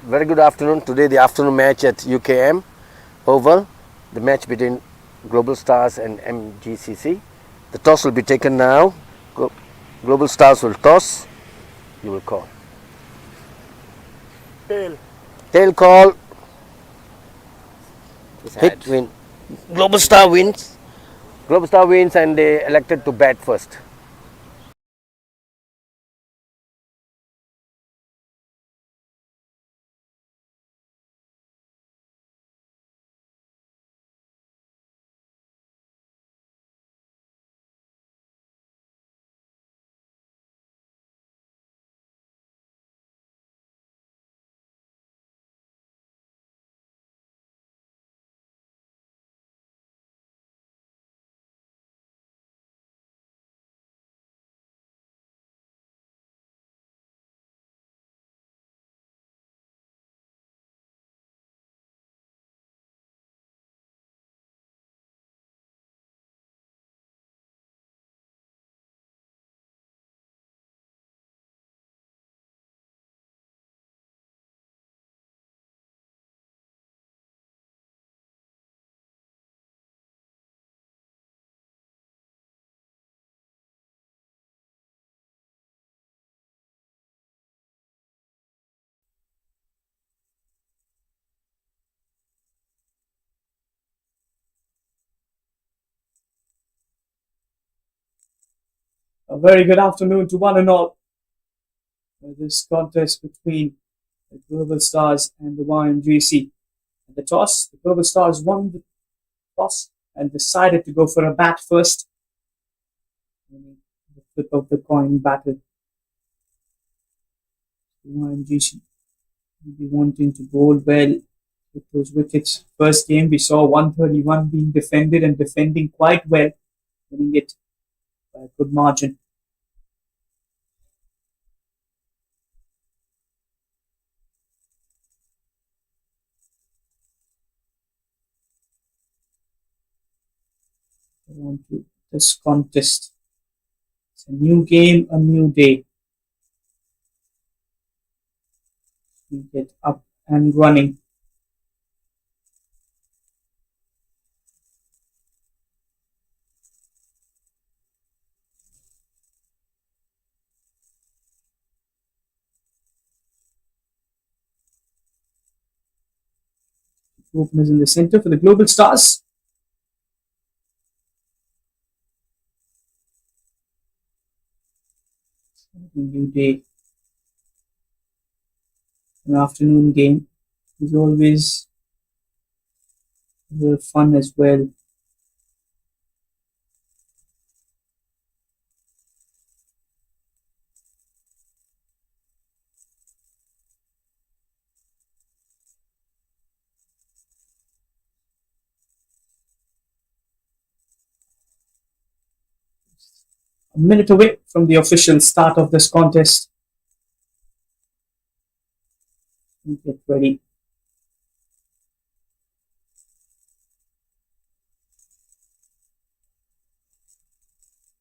Very good afternoon. Today the afternoon match at UKM Oval, the match between Global Stars and MGCC. The toss will be taken now. Global Stars will toss. You will call. Tail. Tail call. His Hit head. win. Global Star wins. Global Star wins and they elected to bat first. A very good afternoon to one and all. This contest between the Global Stars and the YMGC. At the toss, the Global Stars won the toss and decided to go for a bat first. The flip of the coin battle. The YMGC will be wanting to bowl well with those wickets. First game, we saw 131 being defended and defending quite well, winning it by a good margin. On to this contest. It's a new game, a new day. We get up and running. Openers in the center for the Global Stars. New day. An afternoon game is always fun as well. A minute away from the official start of this contest. Get ready.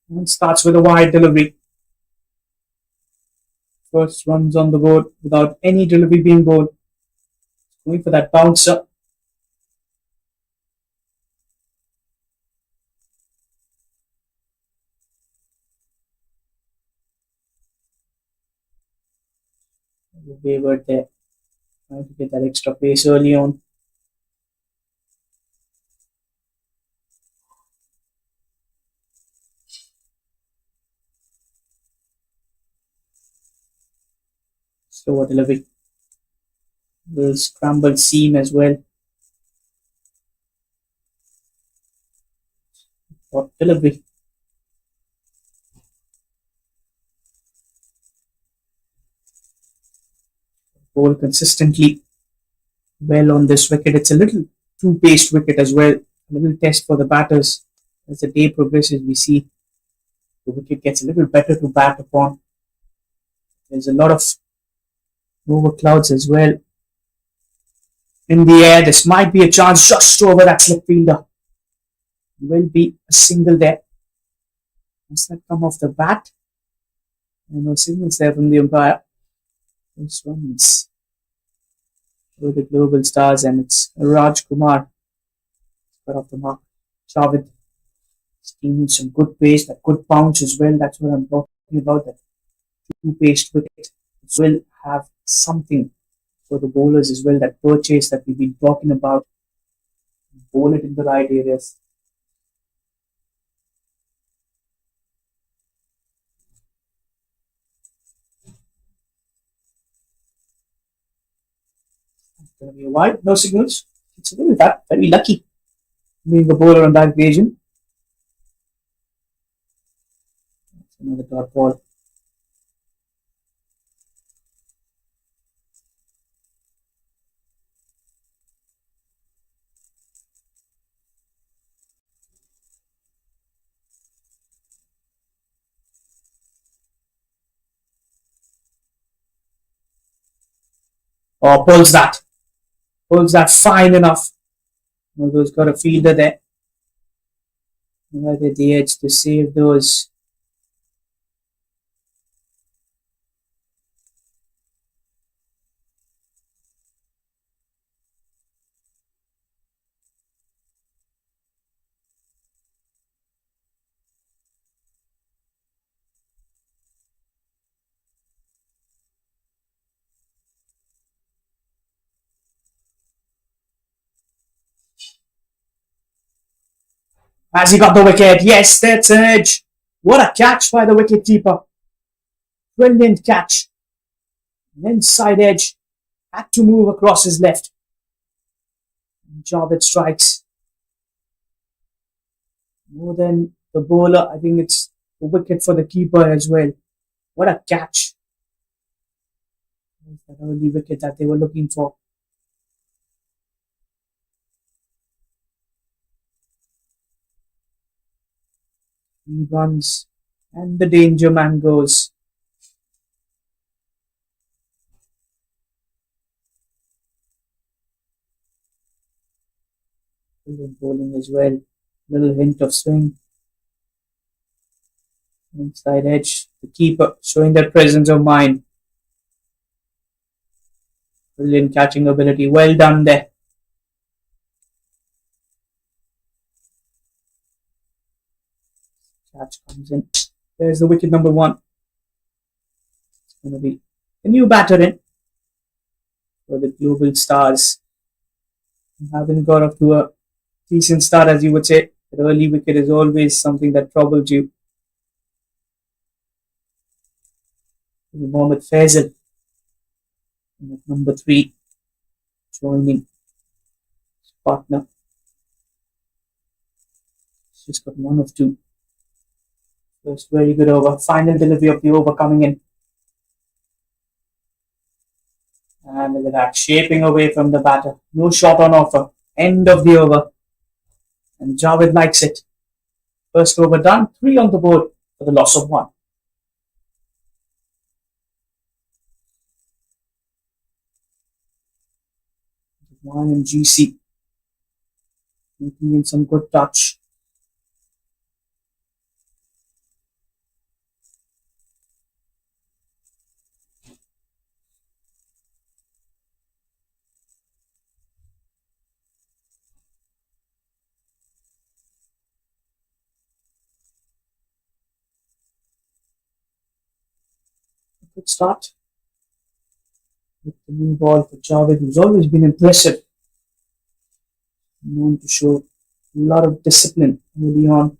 And starts with a wide delivery. First runs on the board without any delivery being bowled. Going for that bouncer. Wavered there. Trying to get that extra pace early on. Slower delivery. Little scrambled seam as well. Hot delivery. Bowl consistently well on this wicket. It's a little two-paced wicket as well. A little test for the batters. As the day progresses, we see the wicket gets a little better to bat upon. There's a lot of over clouds as well. In the air, this might be a chance just over that slip fielder. Will be a single there. Does that come off the bat? No signals there from the umpire. This runs. with the global stars, and it's Raj Kumar got off the mark. Javed steaming some good pace, that good bounce as well. That's what I'm talking about. That two-paced wicket will have something for the bowlers as well. That purchase that we've been talking about, bowl it in the right areas. It's going to be a wide, no signals. It's really that very lucky being the bowler on that occasion. Another dot ball. Or pulls that. Pulls that fine enough. Those got a fielder there. Right at the edge to save those. Has he got the wicket? Yes, that's an edge. What a catch by the wicket keeper. Brilliant catch. An inside edge. Had to move across his left. Javed strikes. More than the bowler, I think it's the wicket for the keeper as well. What a catch. That early wicket that they were looking for. He runs and the danger man goes. Brilliant bowling as well. Little hint of swing. Inside edge. The keeper showing that presence of mind. Brilliant catching ability. Well done there. Catch comes in. There's the wicket number one. It's going to be a new batter in for the global stars. Haven't got off to a decent start, as you would say. The early wicket is always something that troubles you. Mohammad Faisal at number 3, joining his partner. He's just got one of two. First very good over. Final delivery of the over coming in. And look at that, shaping away from the batter. No shot on offer. End of the over. And Javed likes it. First over done. 3 on the board for the loss of 1. YMGC making in some good touch. Good start with the new ball for Javed, who's always been impressive. Known to show a lot of discipline early on.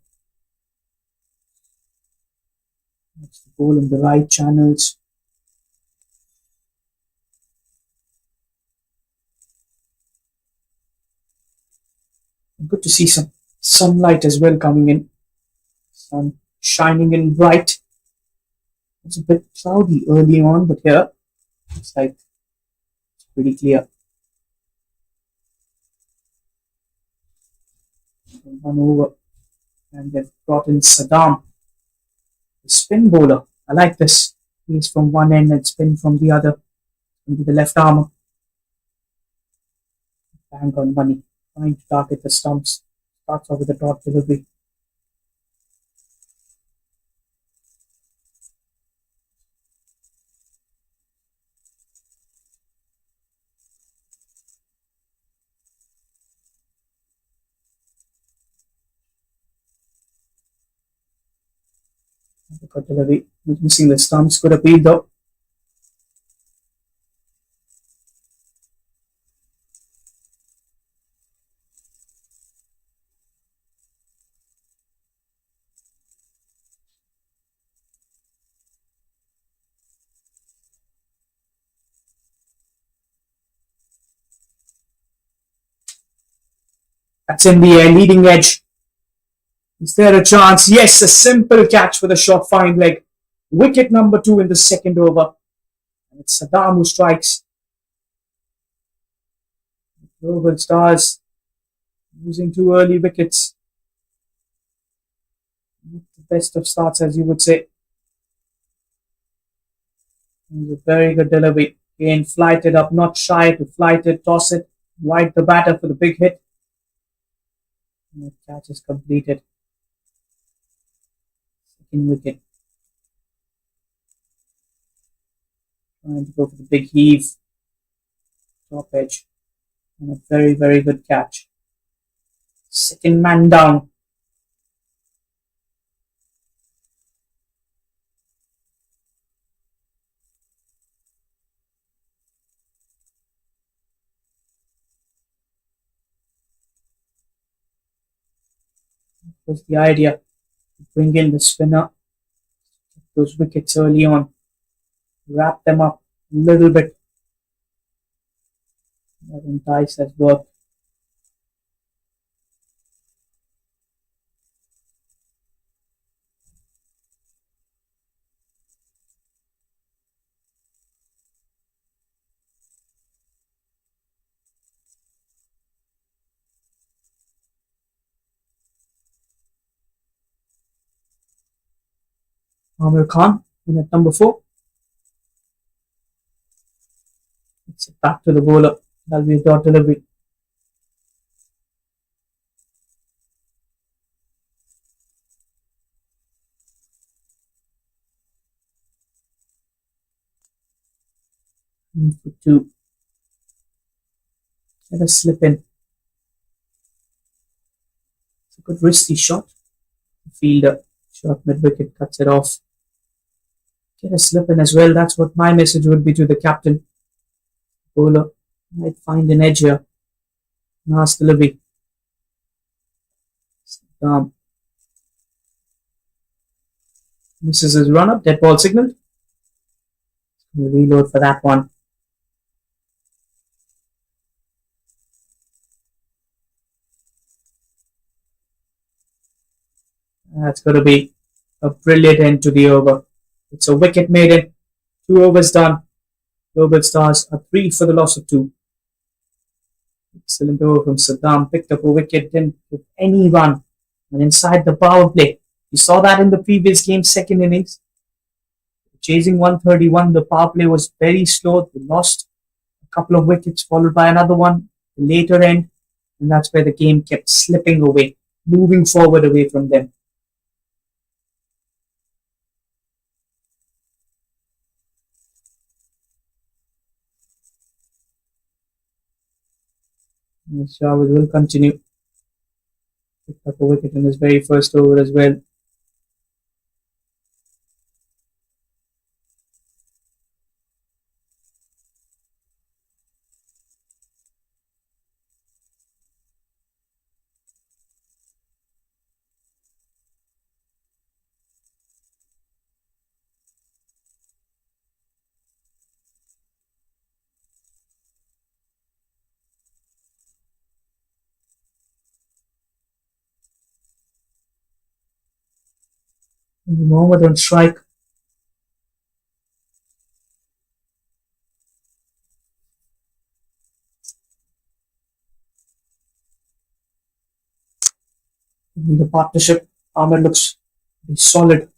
That's the ball in the right channels. And good to see some sunlight as well coming in. Sun shining in bright. It's a bit cloudy early on, but here it's like it's pretty clear. One over, and they've brought in Saddam, the spin bowler. I like this. He's from one end and spin from the other into the left armour. Bang on money, trying to target the stumps. Starts off with a dot delivery. Got delivery. Missing the stumps. Good appeal though. That's in the air, leading edge. Is there a chance? Yes, a simple catch for the short fine leg. Wicket number 2 in the second over. And it's Saddam who strikes. Global Stars losing 2 early wickets. Not the best of starts, as you would say. It was a very good delivery. Again, flight it up, not shy to flight it, toss it, wide the batter for the big hit. And the catch is completed. Second wicket. Trying to go for the big heave. Top edge. And a very, very good catch. Second man down. That was the idea. To bring in the spinner. Get those wickets early on. Wrap them up a little bit. That entice has worked. Amir Khan in at number 4. It's back to the bowler. That'll be a dot delivery. And for 2. Let us slip in. It's a good wristy shot. The fielder, short mid wicket, cuts it off. Get a slip in as well. That's what my message would be to the captain. Bowler might find an edge here. Nice delivery. Misses his run up. Dead ball signal. We'll reload for that one. That's going to be a brilliant end to the over. It's a wicket maiden. 2 overs done. Global Stars are 3 for the loss of 2. Excellent over from Saddam. Picked up a wicket, didn't give any run. And inside the power play. You saw that in the previous game, second innings. Chasing 131, the power play was very slow. They lost a couple of wickets, followed by another one, the later end. And that's where the game kept slipping away, moving forward away from them. Shahwaz will continue. Picked up a wicket in his very first over as well. Mohammed on strike. The partnership. Ahmed looks solid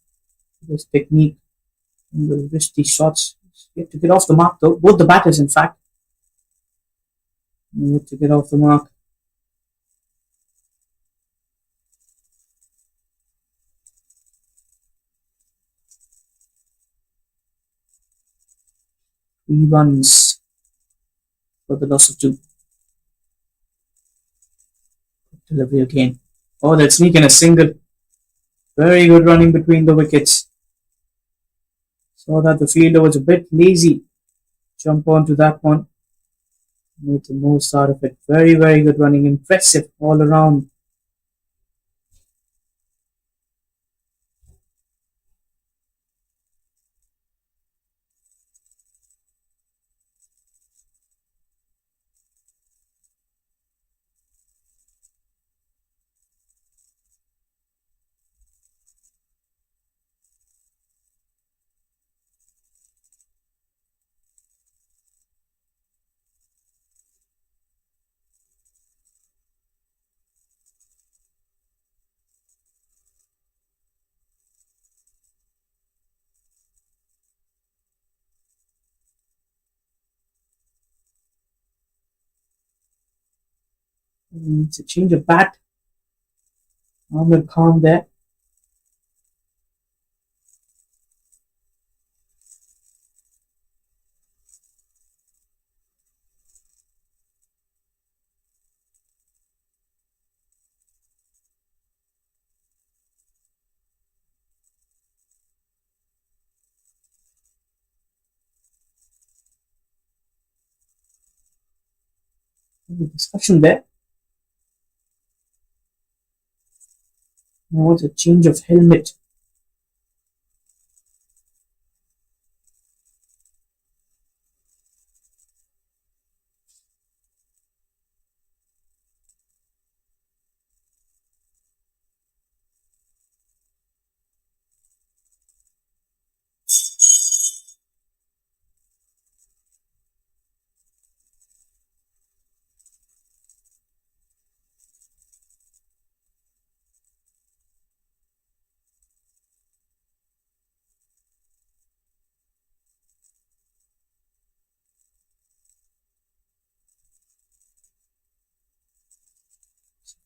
with his technique and the wristy shots. You have to get off the mark though. Both the batters, in fact. You have to get off the mark. Three runs for the loss of 2. Delivery again. Oh, they're sneaking a single. Very good running between the wickets. Saw that the fielder was a bit lazy. Jump onto that one. Made the most out of it. Very, very good running. Impressive all around. It's a change of bat. Ahmed Khan there. Discussion there. Now it's a change of helmet.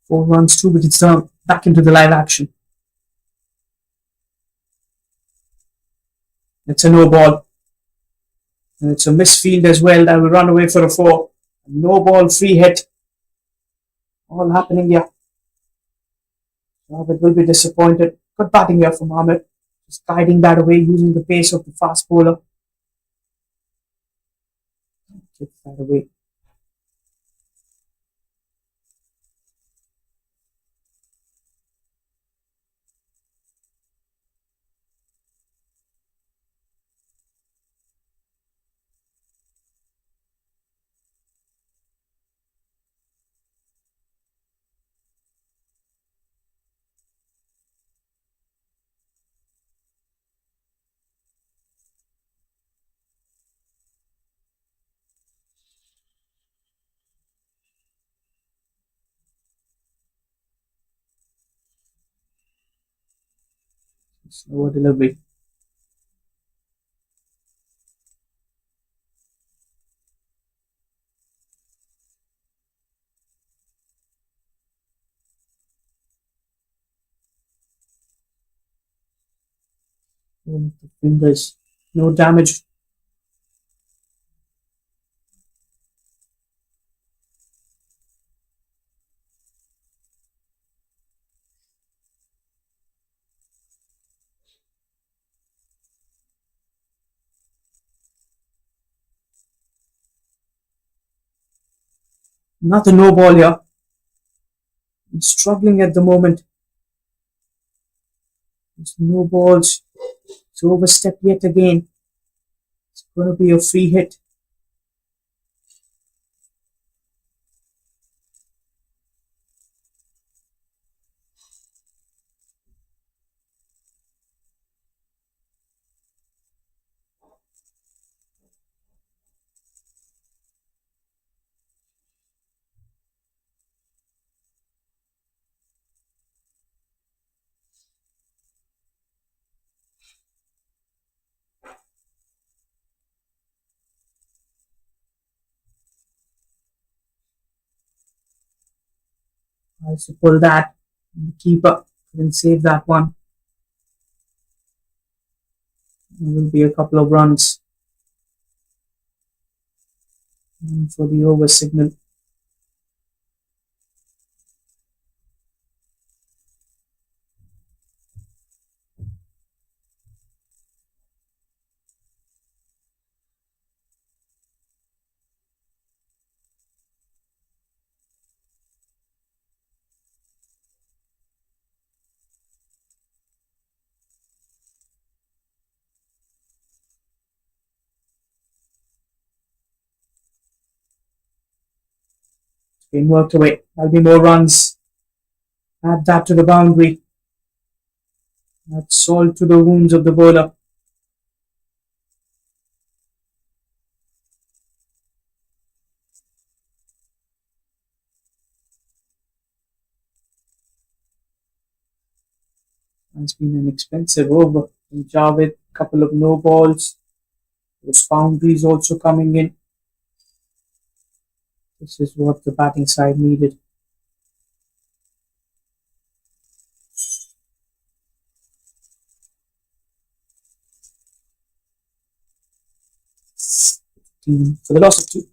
Four runs, 2 wickets down. Back into the live action. It's a no ball. And it's a misfield as well. That will run away for a four. No ball, free hit. All happening here. Robert will be disappointed. Good batting here from Ahmed. Just guiding that away using the pace of the fast bowler. Get that away. Slower delivery. The fingers. No damage. Not a no ball here. He's struggling at the moment. There's no balls. It's overstepped yet again. It's going to be a free hit. I to pull that. The keeper couldn't save that one. There will be a couple of runs. And for the over signal. Being worked away. There'll be more runs. Add that to the boundary. Add salt to the wounds of the bowler. It's been an expensive over from Javed. Couple of no balls. Those boundaries also coming in. This is what the batting side needed. Team for the loss of 2.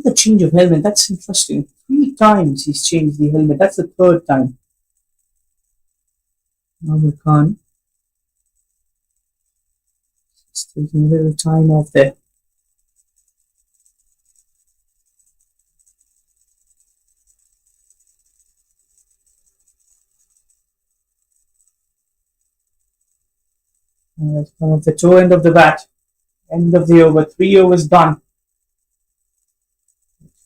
The change of helmet, that's interesting. 3 times he's changed the helmet. That's the 3rd time. Amir Khan. It's taking a little time off there. And that's come off the toe end of the bat. End of the over. 3 overs done.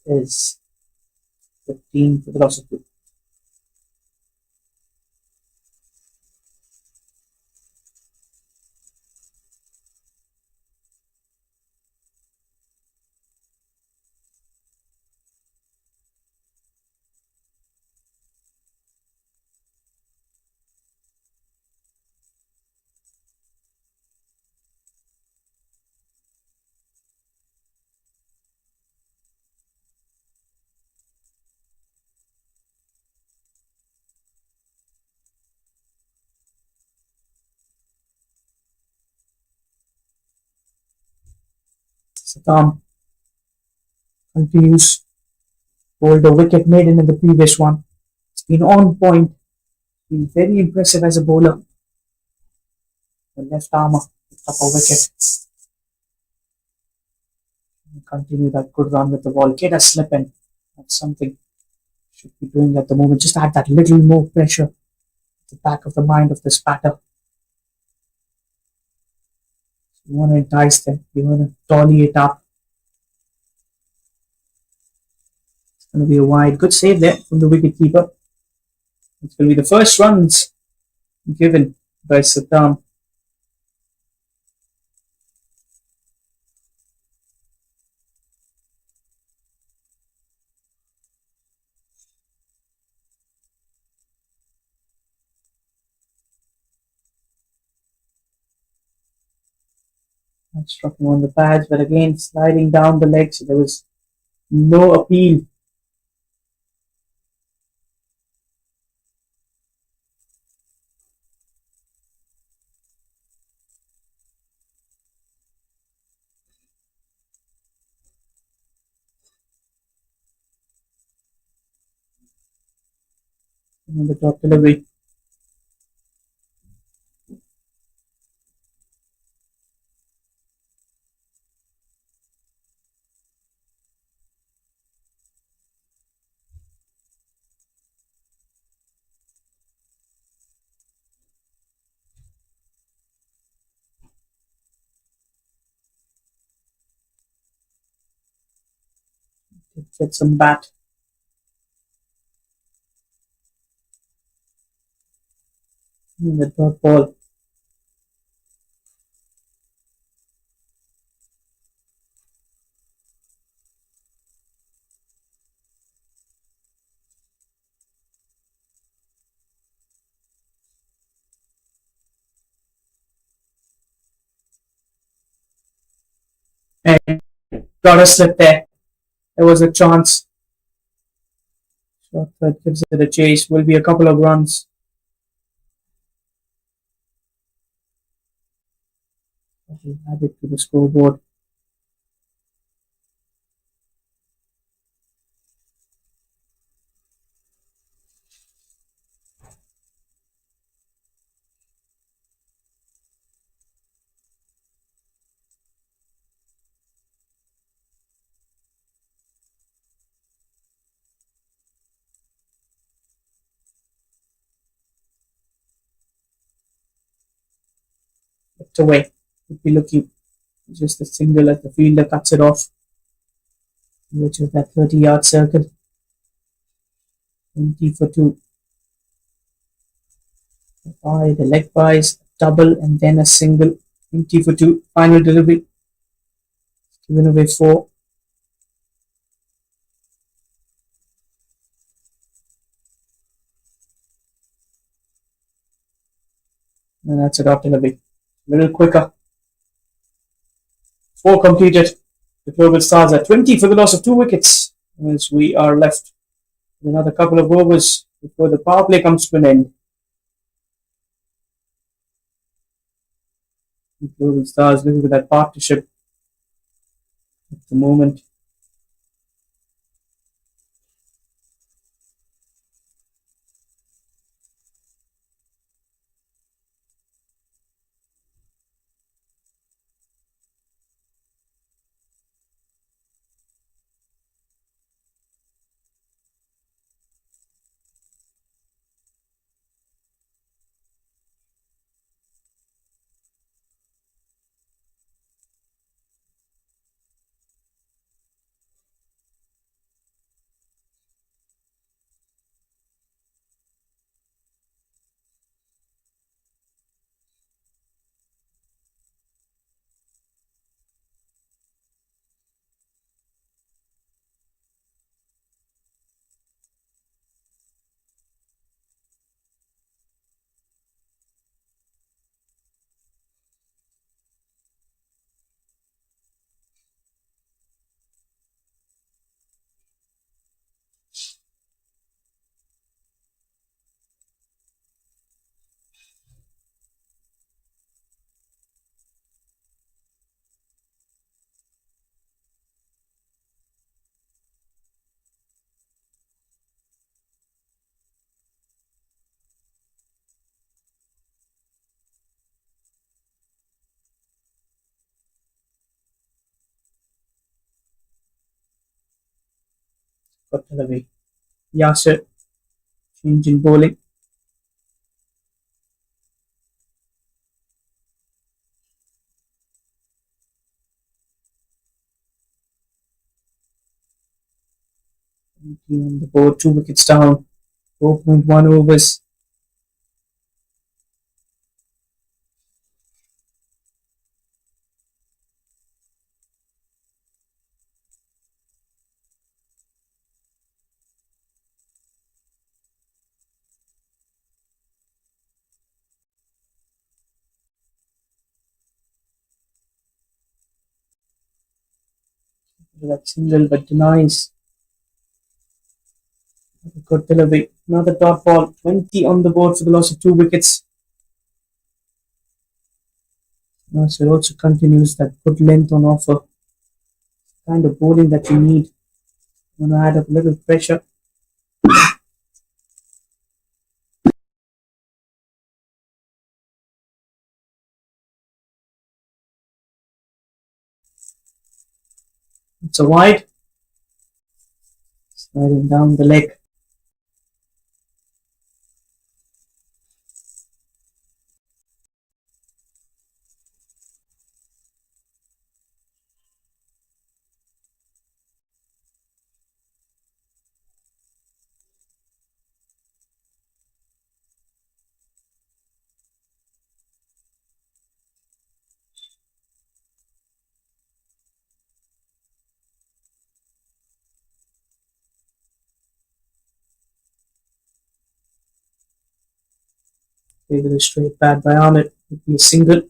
It is 15 for the loss of 2. Saddam continues. Hold a wicket maiden in the previous one. It's been on point. Been very impressive as a bowler. The left armour picked up a wicket. Continue that good run with the ball. Get a slip in. That's something should be doing at the moment. Just add that little more pressure at the back of the mind of this batter. You want to entice them. You want to dolly it up. It's going to be a wide. Good save there from the wicket keeper. It's going to be the first runs given by Saddam. Struck him on the pads, but again sliding down the leg, so there was no appeal. And the top delivery. Get some bat. And the dot ball. And got a slip there. There was a chance. Short third gives it a chase. Will be a couple of runs. We'll add it to the scoreboard. away. Would be looking just a single as the fielder cuts it off, which is that 30-yard circle. 20 for 2. The leg buys, double, and then a single. 20 for 2. Final delivery. Given away 4. And that's a dot delivery. A little quicker. 4 completed. The Global Stars are 20 for the loss of 2 wickets. As we are left with another couple of overs before the power play comes to an end. The Global Stars looking for that partnership at the moment. Got delivery. Yasser. Change in bowling. On the board, 2 wickets down. 4.1 overs. That single but denies. Good delivery. Another dot ball. 20 on the board for the loss of 2 wickets. So it also continues that good length on offer. Kind of bowling that you need. I'm going to add up a little pressure. It's a wide. Sliding down the leg. With a straight bat by Ahmed. Would be a single.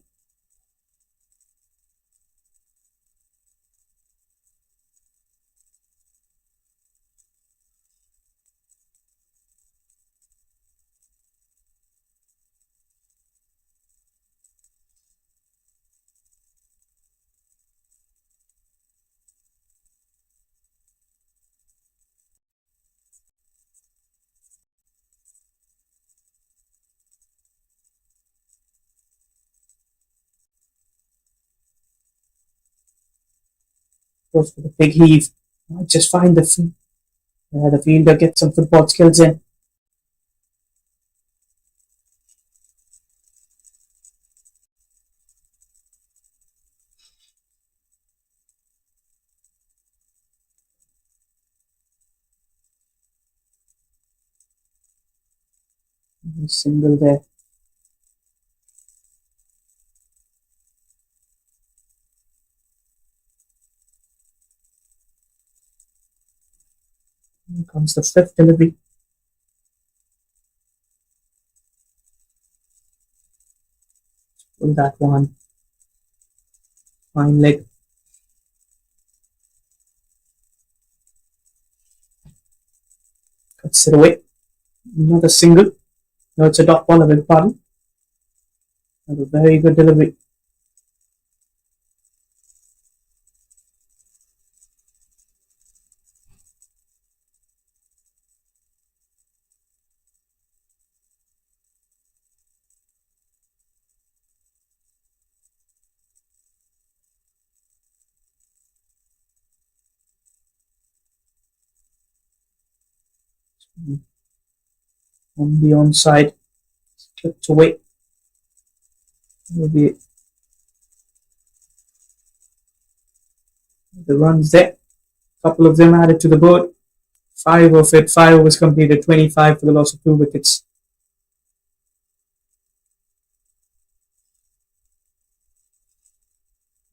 Goes for the big heave. Might just find the fielder, get some football skills in. Single there. Here comes the fifth delivery. Pull that one. Fine leg. Cuts it away. Another single. No, it's a dot ball, I beg pardon. A very good delivery. On the onside. Clipped away. Will be the runs there. Couple of them added to the board. 5 overs completed, 25 for the loss of 2 wickets.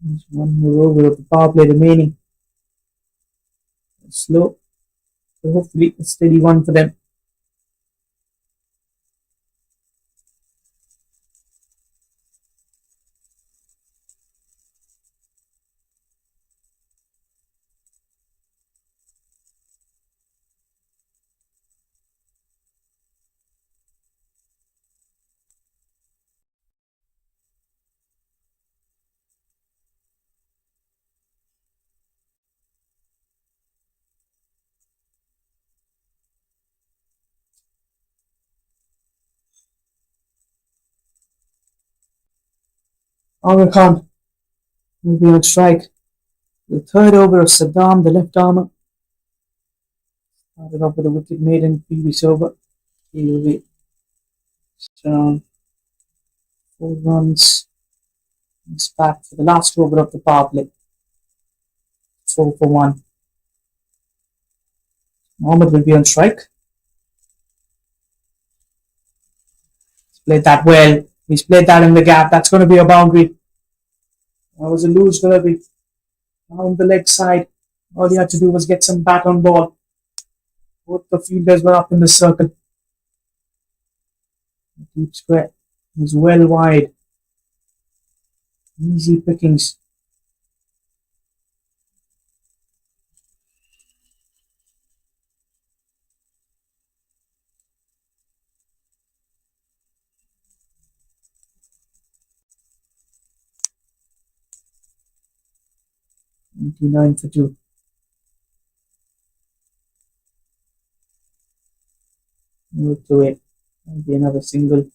There's one more over of the power play remaining. Slow, but hopefully a steady one for them. Aga Khan will be on strike. The third over of Saddam, the left armer. Started off with a wicket made in the previous over. He will be around 4 runs. He's back for the last over of the power play. 4 for 1. Mohammed will be on strike. He's played that well. He's played that in the gap. That's going to be a boundary. That was a loose delivery. Down the leg side. All he had to do was get some bat on ball. Both the fielders were up in the circle. Deep square. He's well wide. Easy pickings. $29 for 2. Move to it. That'll be another single.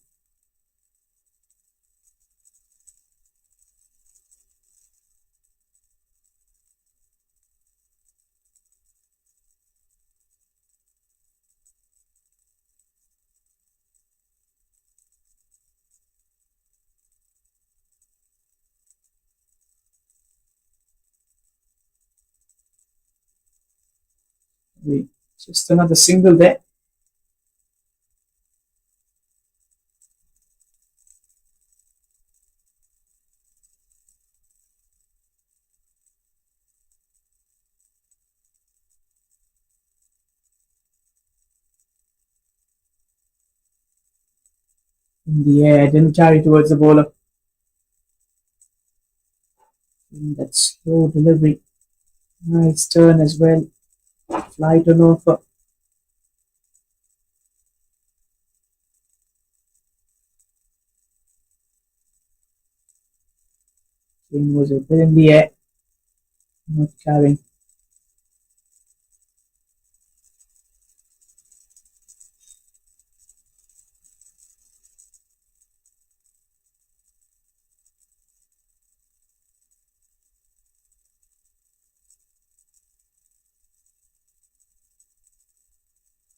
Just another single there. In the air, didn't carry towards the bowler. That slow delivery. Nice turn as well. Fly to no for. King was a bit in the air. Not carrying.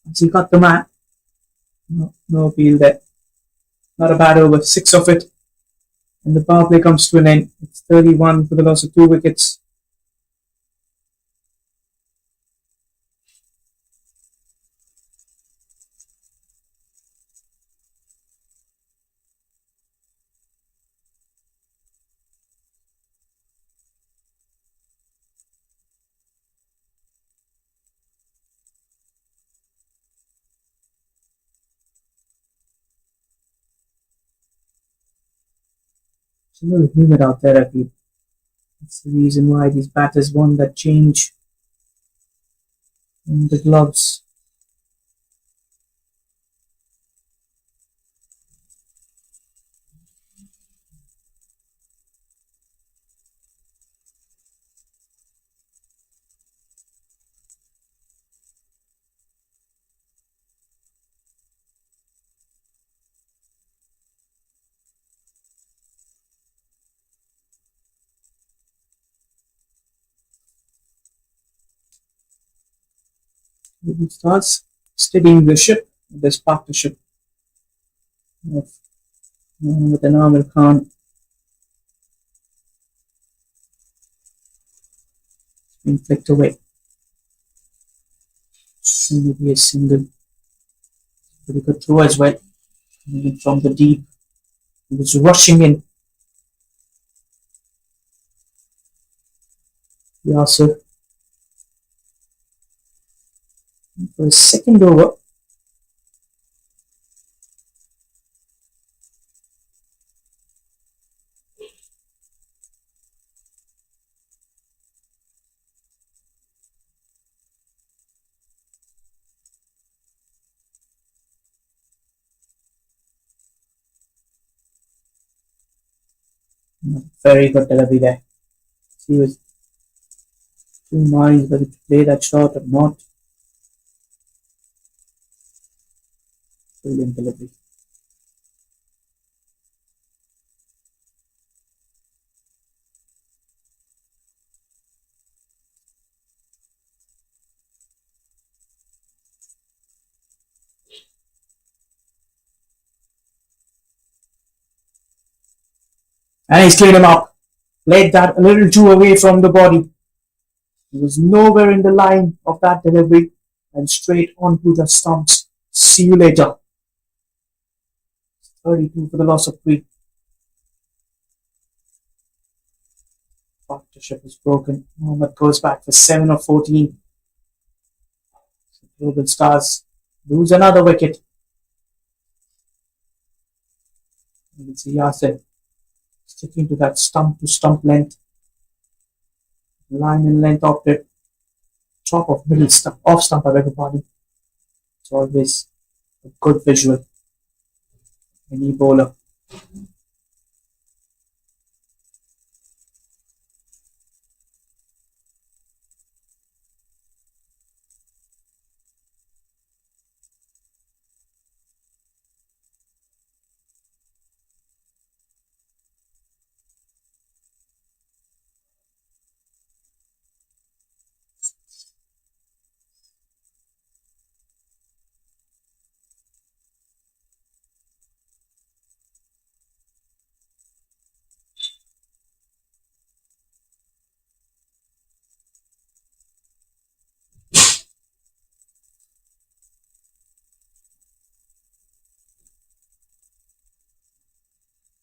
Once he got the man. No appeal there. Not a bad over. 6 of it. And the power play comes to an end. It's 31 for the loss of 2 wickets. It's a little humid out there, I feel. That's the reason why these batters want that change in the gloves. It starts steadying the ship, this partnership of with an Amir Khan being flicked away. Should be a single. Pretty good throw as well. Coming from the deep. He was rushing in. Yasser for his second over. Very good delivery there. He was two minds whether to play that shot or not. Brilliant delivery. And he's cleared him up. Played that a little too away from the body. He was nowhere in the line of that delivery and straight onto the stumps. See you later. 32 for the loss of 3. Partnership is broken. Mohammed goes back for 7 of 14. So Global Stars lose another wicket. You can see Yasser sticking to that stump to stump length. Line and length of the top of middle stump, off stump, I beg your pardon. It's always a good visual. Any bowler.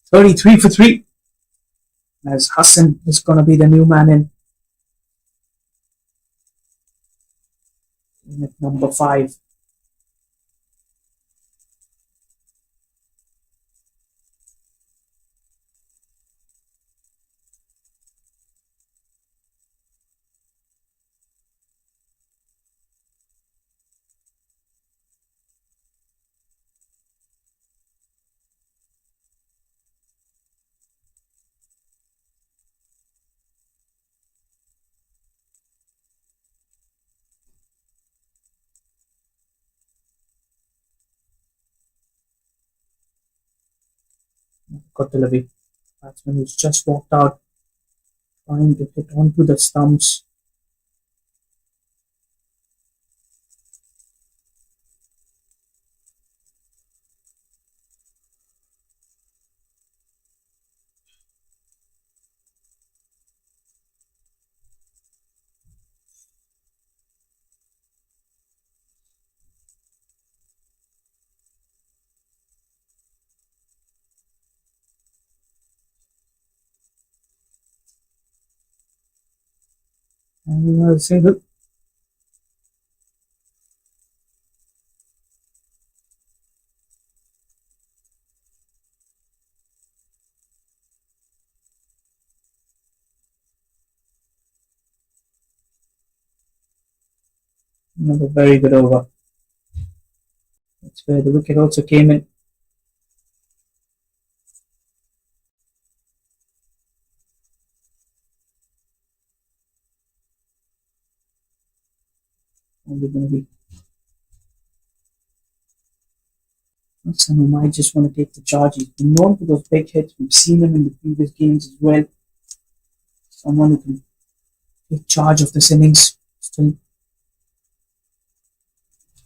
"33 for 3. As Hassan is going to be the new man in at number 5. Good delivery. Batsman who's just walked out, trying to hit onto the stumps. And a single. Another very good over. That's where the wicket also came in. And we're going to be someone who might just want to take the charge. He's been known for those big hits. We've seen him in the previous games as well. Someone who can take charge of this innings. Still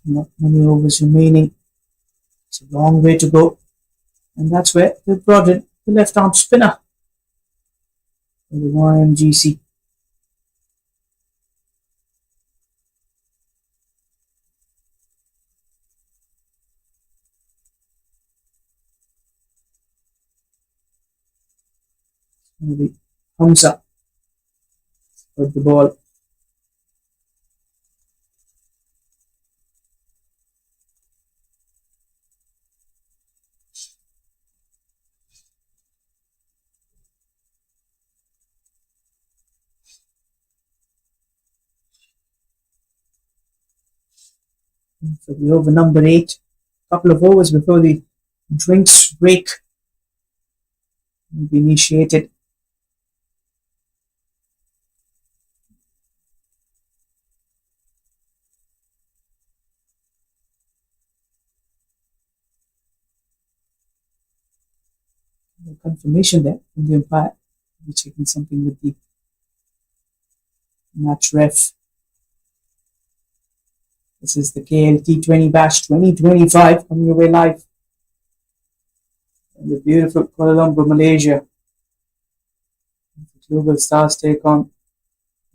not many overs remaining. It's a long way to go. And that's where they brought in the left arm spinner for the YMGC. Maybe Hamza with the ball. For the over number 8, a couple of overs before the drinks break will be initiated. No confirmation there from the umpire. We're checking something with the match ref. This is the KL T20 Bash 2025 coming your way live in the beautiful Kuala Lumpur, Malaysia. The Global Stars take on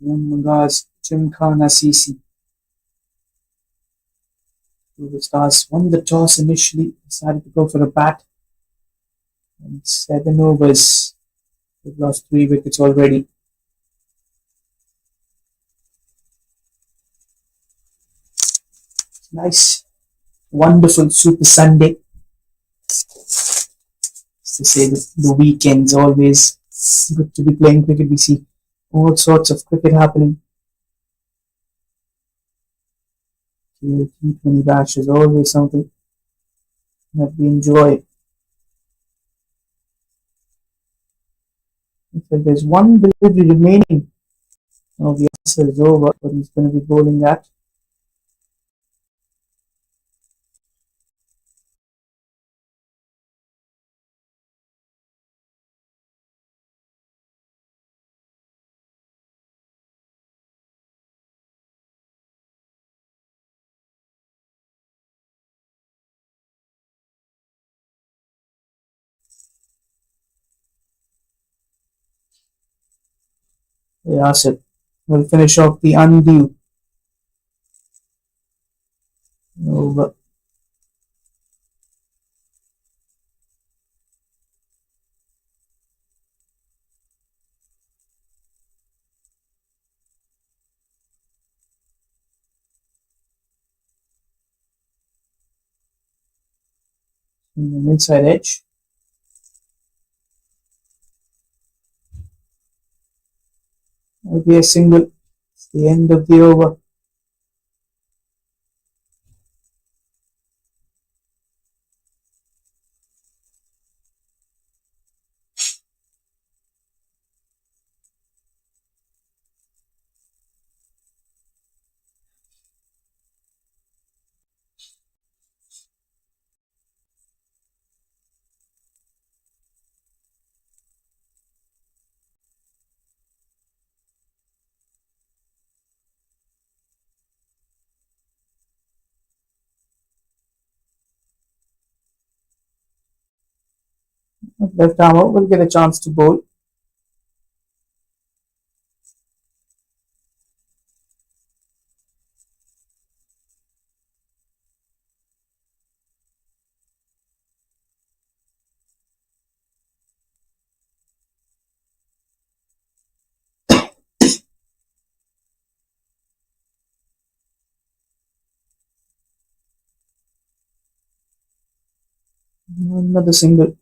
MAZANG GYMKHANA CC. Global Stars won the toss initially, decided to go for a bat. And 7 overs. They've lost 3 wickets already. Nice, wonderful Super Sunday. To say the weekends always good to be playing cricket. We see all sorts of cricket happening. T20 Bash is always something that we enjoy. If there's one delivery remaining, now the answer is over, but he's going to be bowling that. Yasir will finish off the undue over. An inside edge. That'll be a single. It's the end of the over. Left arm out will get a chance to bowl. Another single.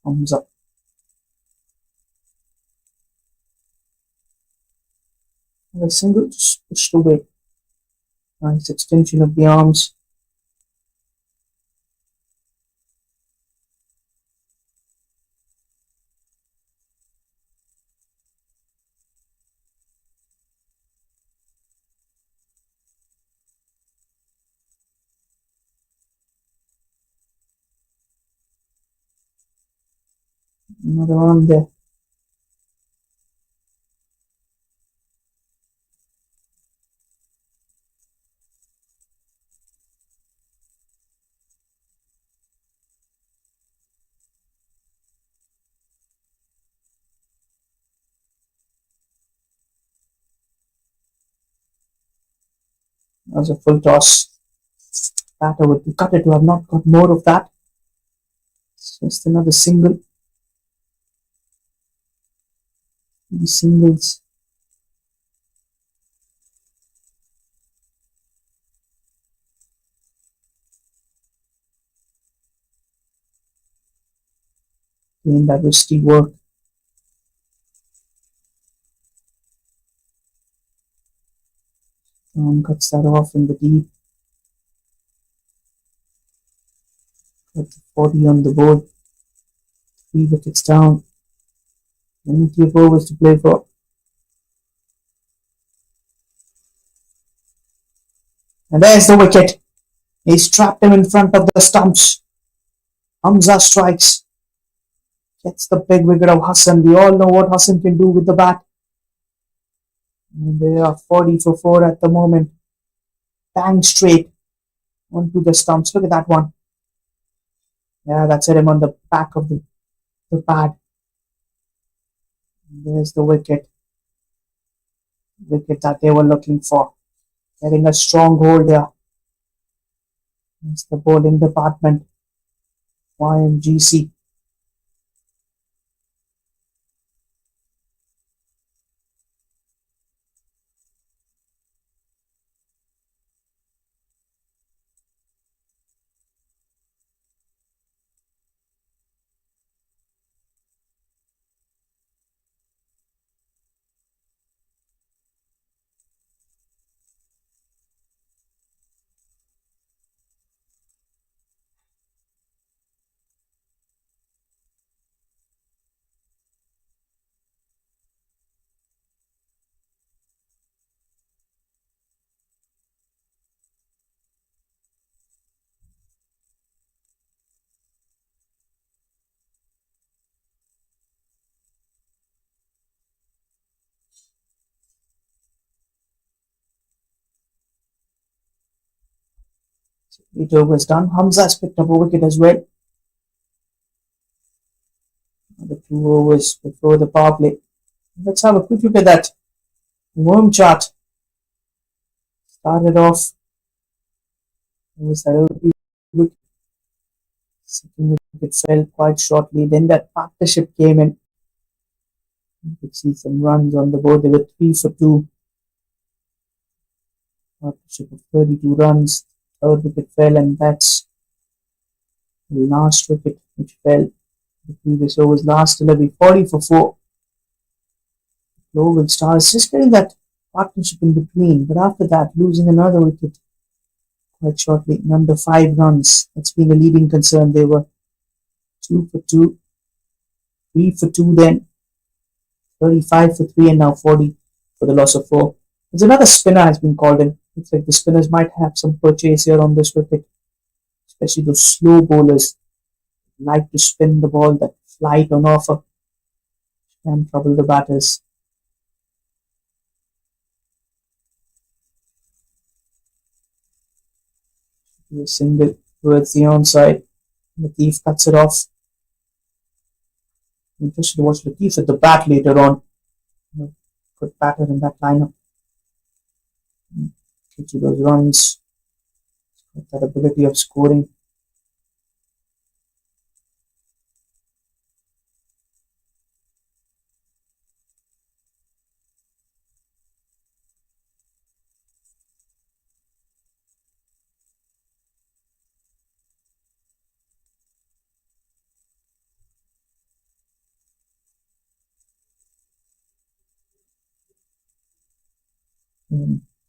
Thumbs up. And a single just pushed away. Nice extension of the arms. Another arm there. That was a full toss. Batter would be cut it to have not got more of that. It's just another single. These singles. Doing that risky work. Cuts that off in the deep. Got the 40 on the board. 3 wickets down. Plenty of overs to play for. And there's the wicket. He's trapped him in front of the stumps. Hamza strikes. Gets the big wicket of Hassan. We all know what Hassan can do with the bat. And they are 40 for 4 at the moment. Bang straight onto the stumps. Look at that one. Yeah, that's hit him on the back of the pad. There's the wicket. Wicket that they were looking for. Getting a strong hold here. It's the bowling department. YMGC. So 8 overs done. Hamza's picked up a wicket as well. The 2 overs before the power play. Let's have a quick look at that worm chart. Started off. It was that early wicket. Second wicket fell quite shortly. Then that partnership came in. You could see some runs on the board. They were 3 for 2. Partnership of 32 runs. Third wicket fell, and that's the last wicket which fell. The previous overs last 11, 40 for 4. Global Stars just getting that partnership in between, but after that, losing another wicket quite shortly, under 5 runs. That's been a leading concern. They were 2 for 2, 3 for 2, then 35 for 3, and now 40 for the loss of 4. There's another spinner has been called in. Looks like the spinners might have some purchase here on this wicket, especially those slow bowlers who like to spin the ball, that flight on offer can trouble the batters. A single towards the onside. Latif cuts it off. Interested to watch Latif at the bat later on. Good batter in that lineup. Get to those runs. Got that ability of scoring.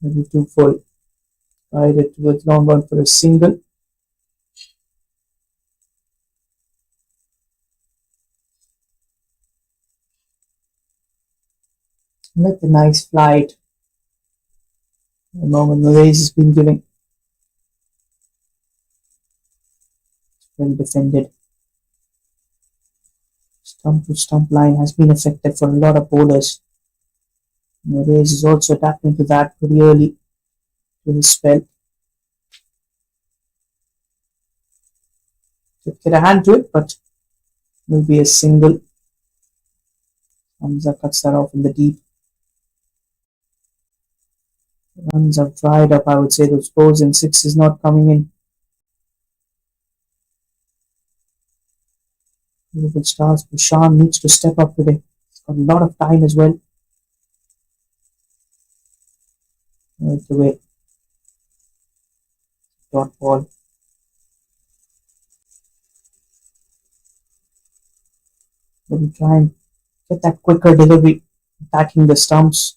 Maybe too full. Tried it towards long on for a single. Let the nice flight. The moment the race has been giving. Well defended. Stump to stump line has been affected for a lot of bowlers. And the race is also adapting to that pretty early to his spell. Could get a hand to it, but will be a single. Hamza cuts that off in the deep. Runs have dried up, I would say. Those fours and sixes not coming in. Liverpool Stars. Bushan needs to step up today. He's got a lot of time as well. Right away. Dot ball. We'll try and get that quicker delivery. Attacking the stumps.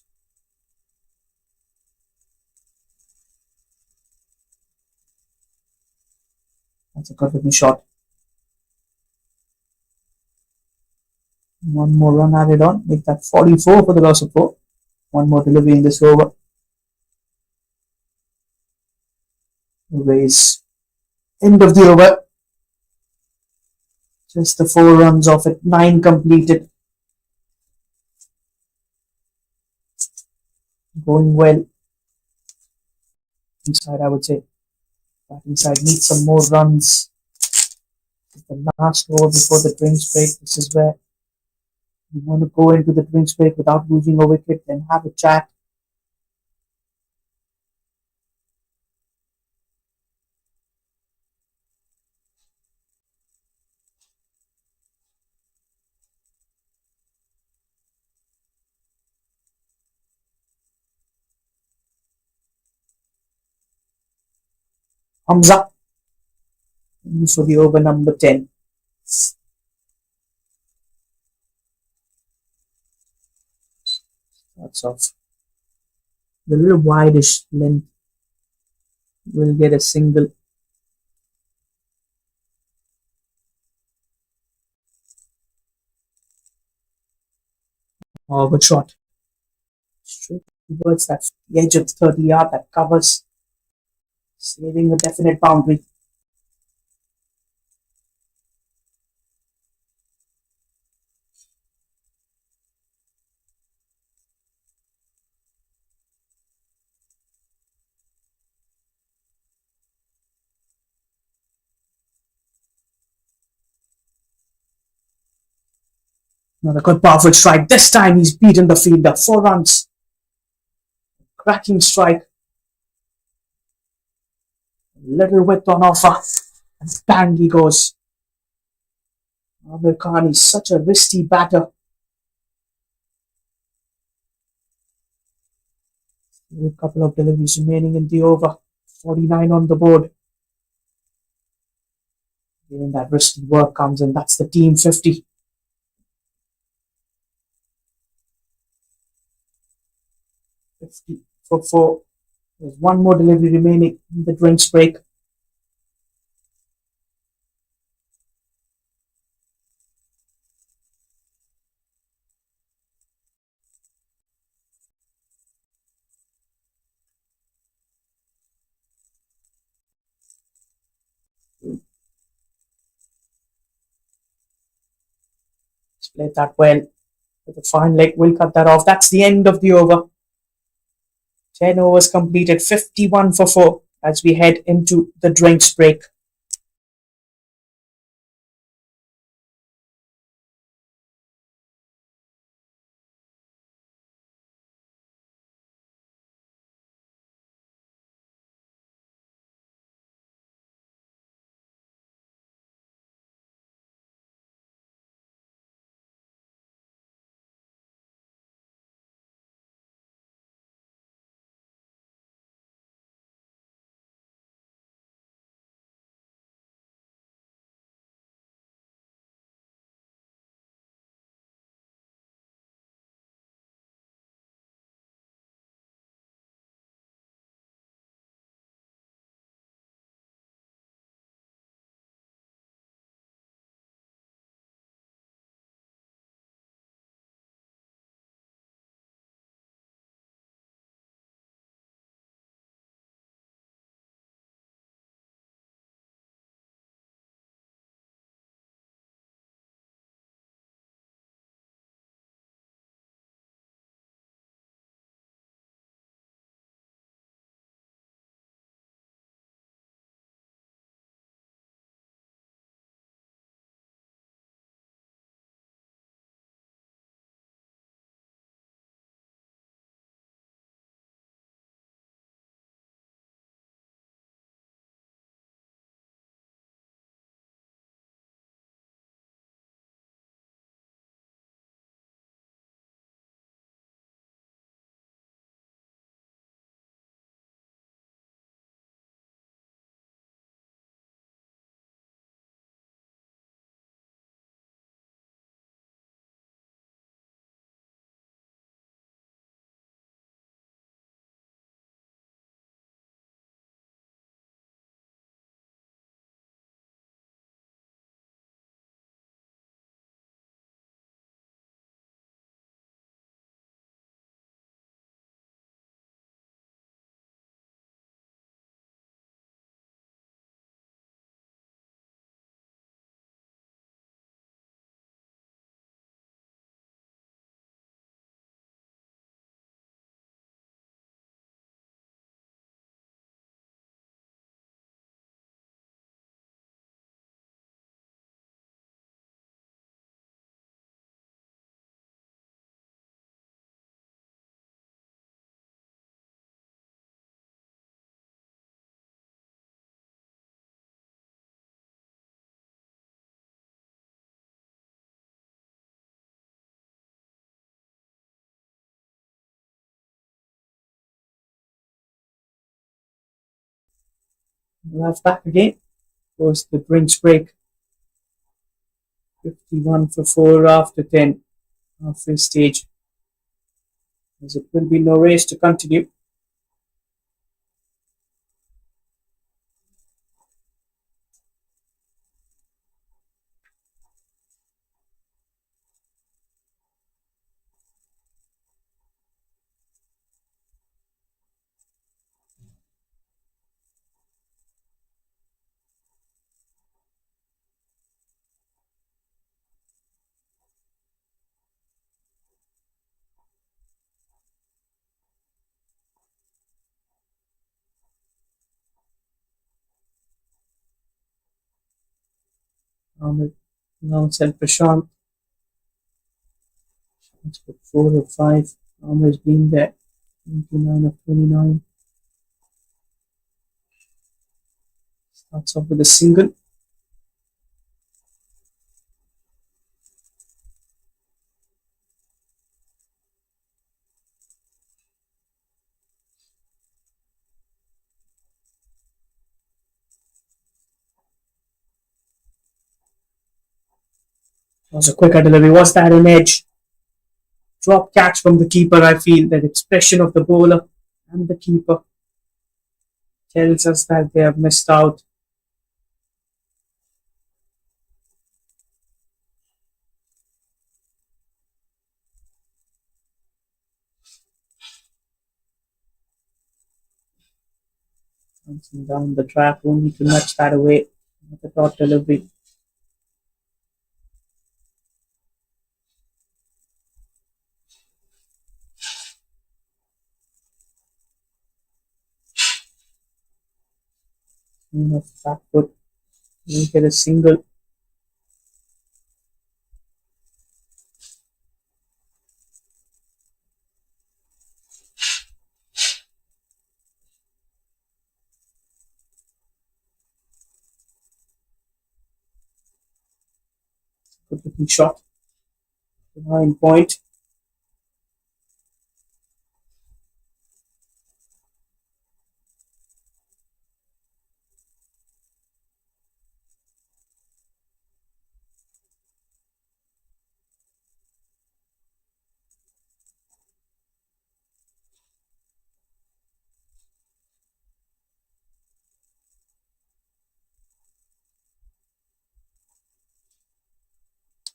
That's a good looking shot. One more run added on. Make that 44 for the loss of 4. One more delivery in this over. Raise. End of the over. Just the 4 runs off it. 9 completed. Going well. Inside, I would say. Batting side needs some more runs. The last over before the drinks break. This is where you want to go into the drinks break without losing a wicket, then have a chat. Hamza for the over number 10. That's off. The little wideish length will get a single. Oh, good shot. Straight towards that the edge of the 30 yard that covers, saving a definite boundary. Another good powerful strike. This time he's beaten the fielder. 4 runs. Cracking strike. Little width on offer. And bang he goes. Amir Khan is such a risky batter. A couple of deliveries remaining in the over. 49 on the board. Then that risky work comes in. That's the team 50. 50 for 4. There's one more delivery remaining in the drinks break. Played that well. With a fine leg, will cut that off. That's the end of the over. 10 overs completed, 51 for 4 as we head into the drinks break. Love back again. Goes the drinks break. 51 for 4 after 10. Halfway stage. As it will be no race to continue. Ahmed now sent Prashant. Let's put 4 or 5. Ahmed's been there. 29 of 29. Starts off with a single. Was a quicker delivery. Was that an edge? Drop catch from the keeper, I feel. That expression of the bowler and the keeper tells us that they have missed out. Bouncing down the track, only to nudge that away. Not a dot delivery. Off back foot. Make it a single. Good looking shot. 9 point.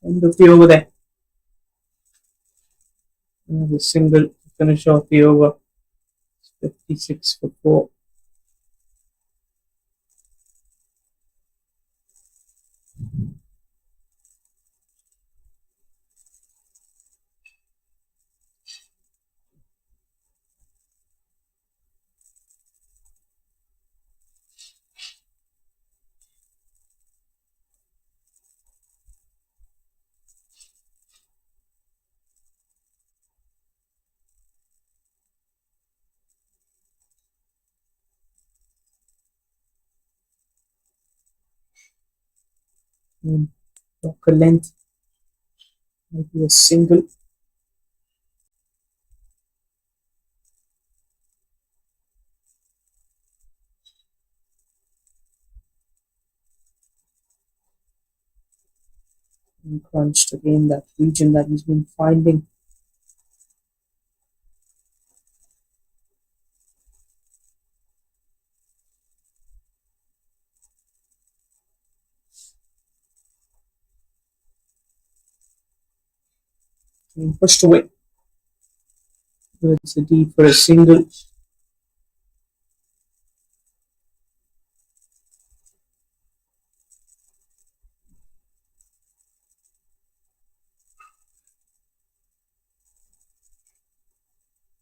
End of the over there. Another single to finish off the over. 56 for 4. Local length. Maybe a single. And crunched again, that region that he's been finding. And pushed away. It's a deep for a single.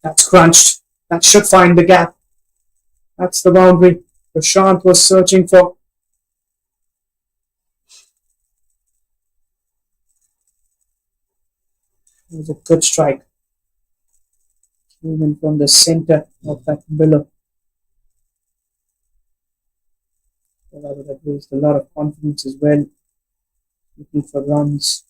That's crunched. That should find the gap. That's the boundary Prashant was searching for. It was a good strike. Came in from the center of that billow. Well, that would have raised a lot of confidence as well. Looking for runs.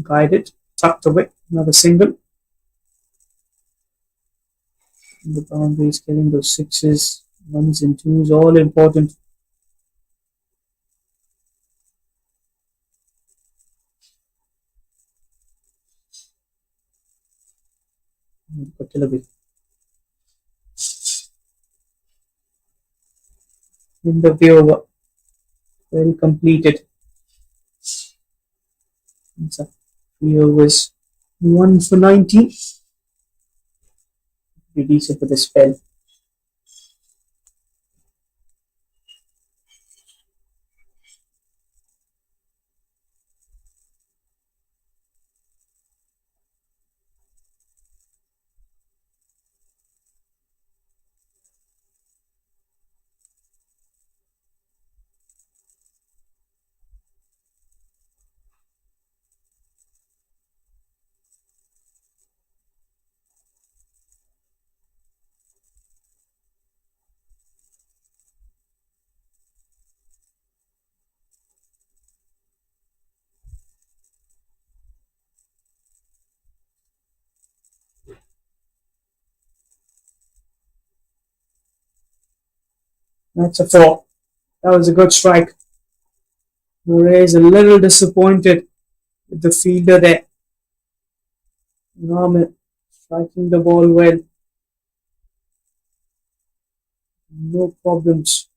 Guided. Tucked away. Another single. The boundaries, getting those sixes, ones and twos, all important. In the way over, well completed. It's a 3 overs, 1 for 90. Pretty decent for the spell. That's a 4. That was a good strike. Murray is a little disappointed with the fielder there. Norman striking the ball well. No problems.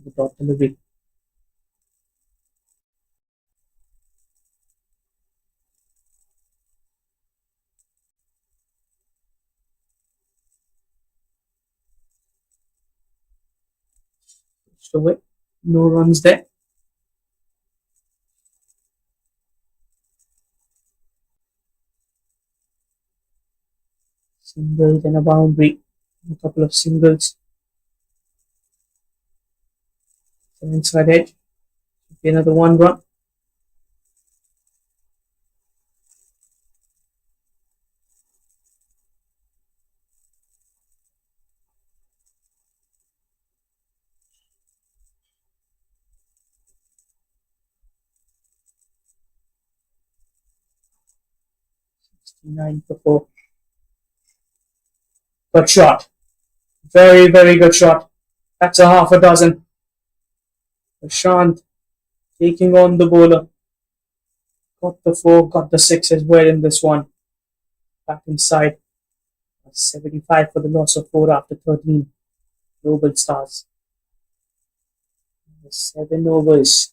The top delivery. Pushed away. No runs there. Single, then a boundary. A couple of singles. Inside edge. Another 1 run. Nine for 4. Good shot. Very, very good shot. That's a half a dozen. Prashant taking on the bowler. Got the 4, got the 6 as well in this one. Back inside. 75 for the loss of 4 after 13. Global Stars. 7 overs.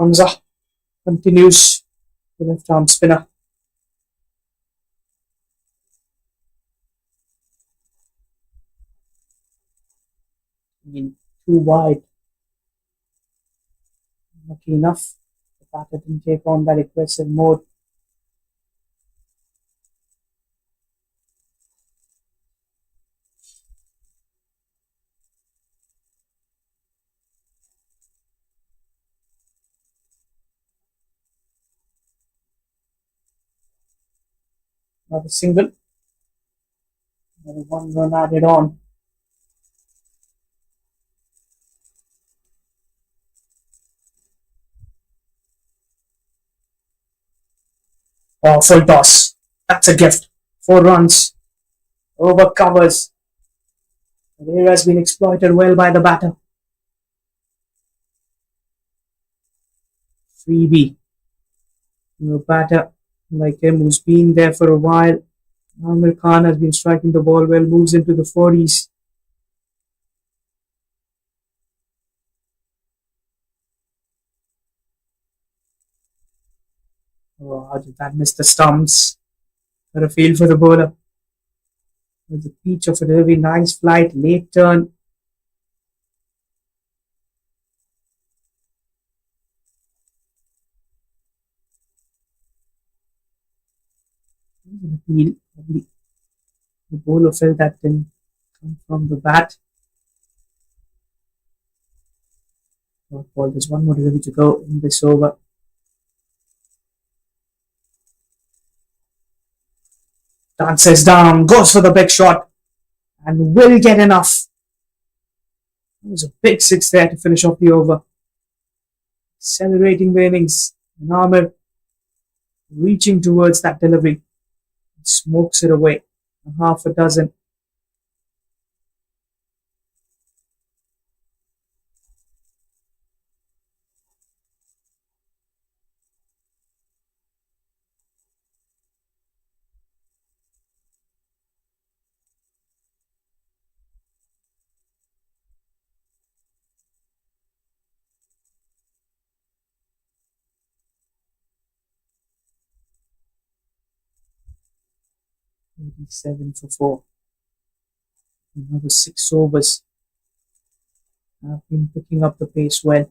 Hamza continues the left arm spinner. In too wide. Lucky enough, the batter didn't take on that aggressive mode. Another single. Another 1 run added on. Oh, full toss. That's a gift. 4 runs. Over covers. The area has been exploited well by the batter. Freebie. A batter like him who's been there for a while. Amir Khan has been striking the ball well, moves into the 40s. Oh, how did that miss the stumps? What a field for the bowler. With the pitch of a really nice flight, late turn. Appeal. Probably the bowler felt that didn't come from the bat. Oh, ball, there's one more delivery to go in this over. Dances down, goes for the big shot, and will get enough. It was a big six there to finish off the over. Celebrating the innings. And Amir reaching towards that delivery. Smokes it away. Half a dozen. Seven for 4. Another 6 overs. Have been picking up the pace well.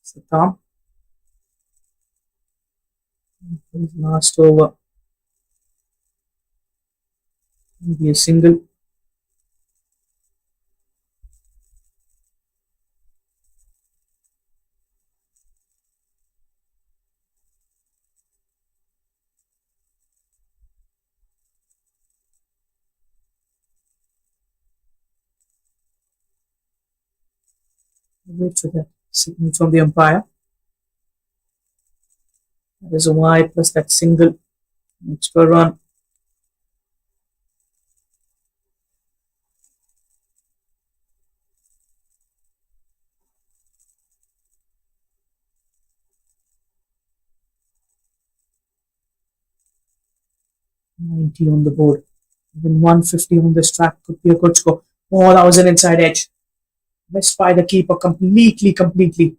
So Tom, his last over. Maybe a single. Wait for the signal from the umpire. That is a wide plus that single. Extra run. $90 on the board. Even 150 on this track could be a good score. Oh, that was an inside edge. Missed by the keeper completely.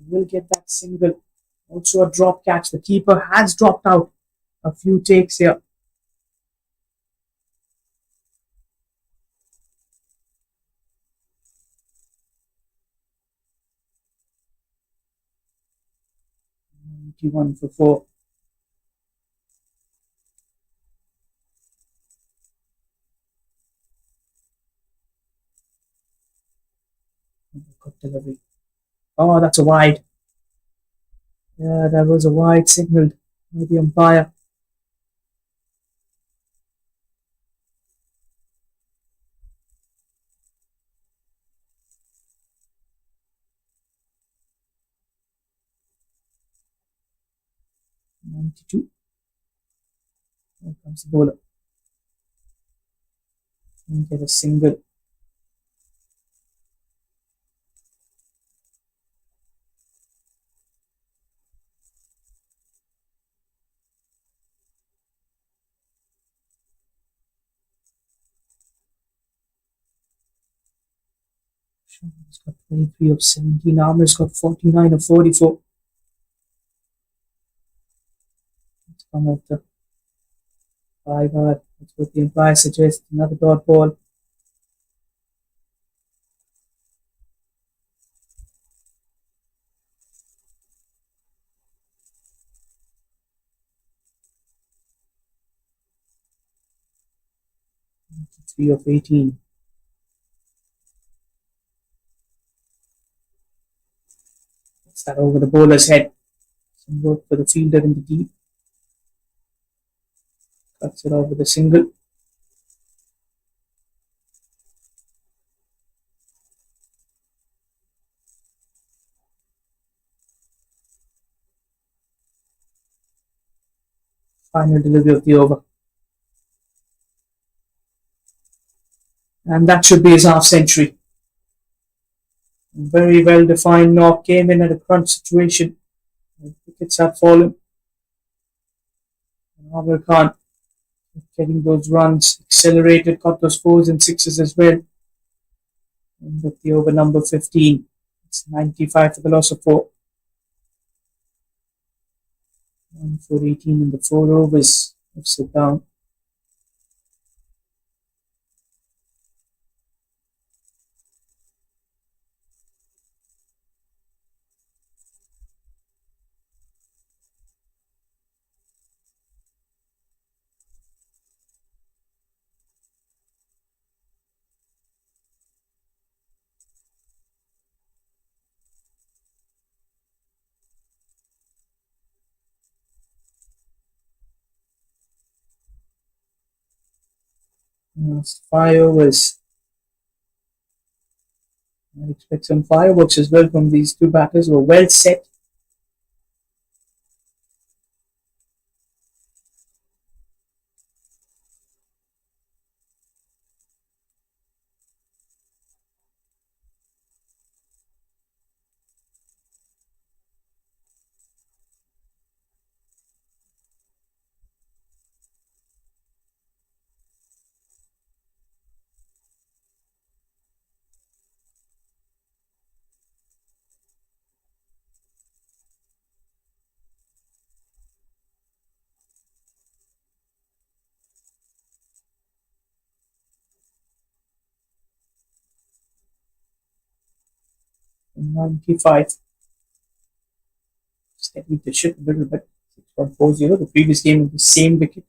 Will get that single. Also a drop catch. The keeper has dropped out a few takes here. $91 for 4. Good delivery. Oh, that's a wide. Yeah, that was a wide signaled by the umpire. $92. Here comes the bowler. And get a single. He's got 23 of 17. Amir's got 49 of 44. Let's come off the 5 hard. That's what the umpire suggests. Another dot ball. Three of 18. Gets that over the bowler's head. Some work for the fielder in the deep. Cuts it off with a single. Final delivery of the over. And that should be his half century. Very well defined knock, came in at a crunch situation. The wickets have fallen. Amir Khan getting those runs, accelerated, got those fours and sixes as well. And with the over number 15, it's 95 for the loss of 4. 1 for 18 in the 4 overs of sit down. Last 5 overs. I expect some fireworks as well from these two batters who are well set. And 95. Steadied the ship a little bit. 6.40. The previous game with the same wicket.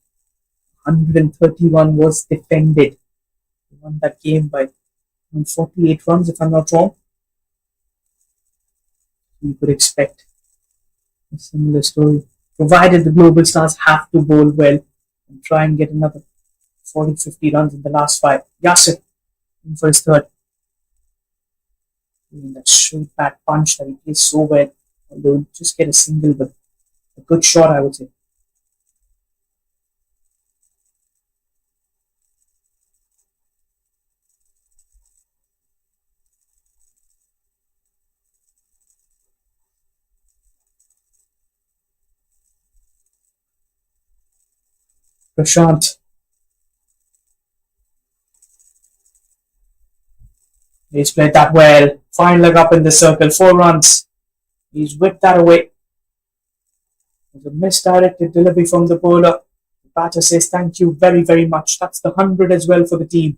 131 was defended. They won that game by 48 runs, if I'm not wrong. We could expect a similar story, provided the global stars have to bowl well and try and get another 40-50 runs in the last 5. Yasir in for his third. And that straight back punch that he plays so well, although just get a single, but a good shot, I would say. Prashant. He's played that well. Fine leg up in the circle. 4 runs. He's whipped that away. There's a misdirected delivery from the bowler. The batter says thank you very, very much. That's the 100 as well for the team.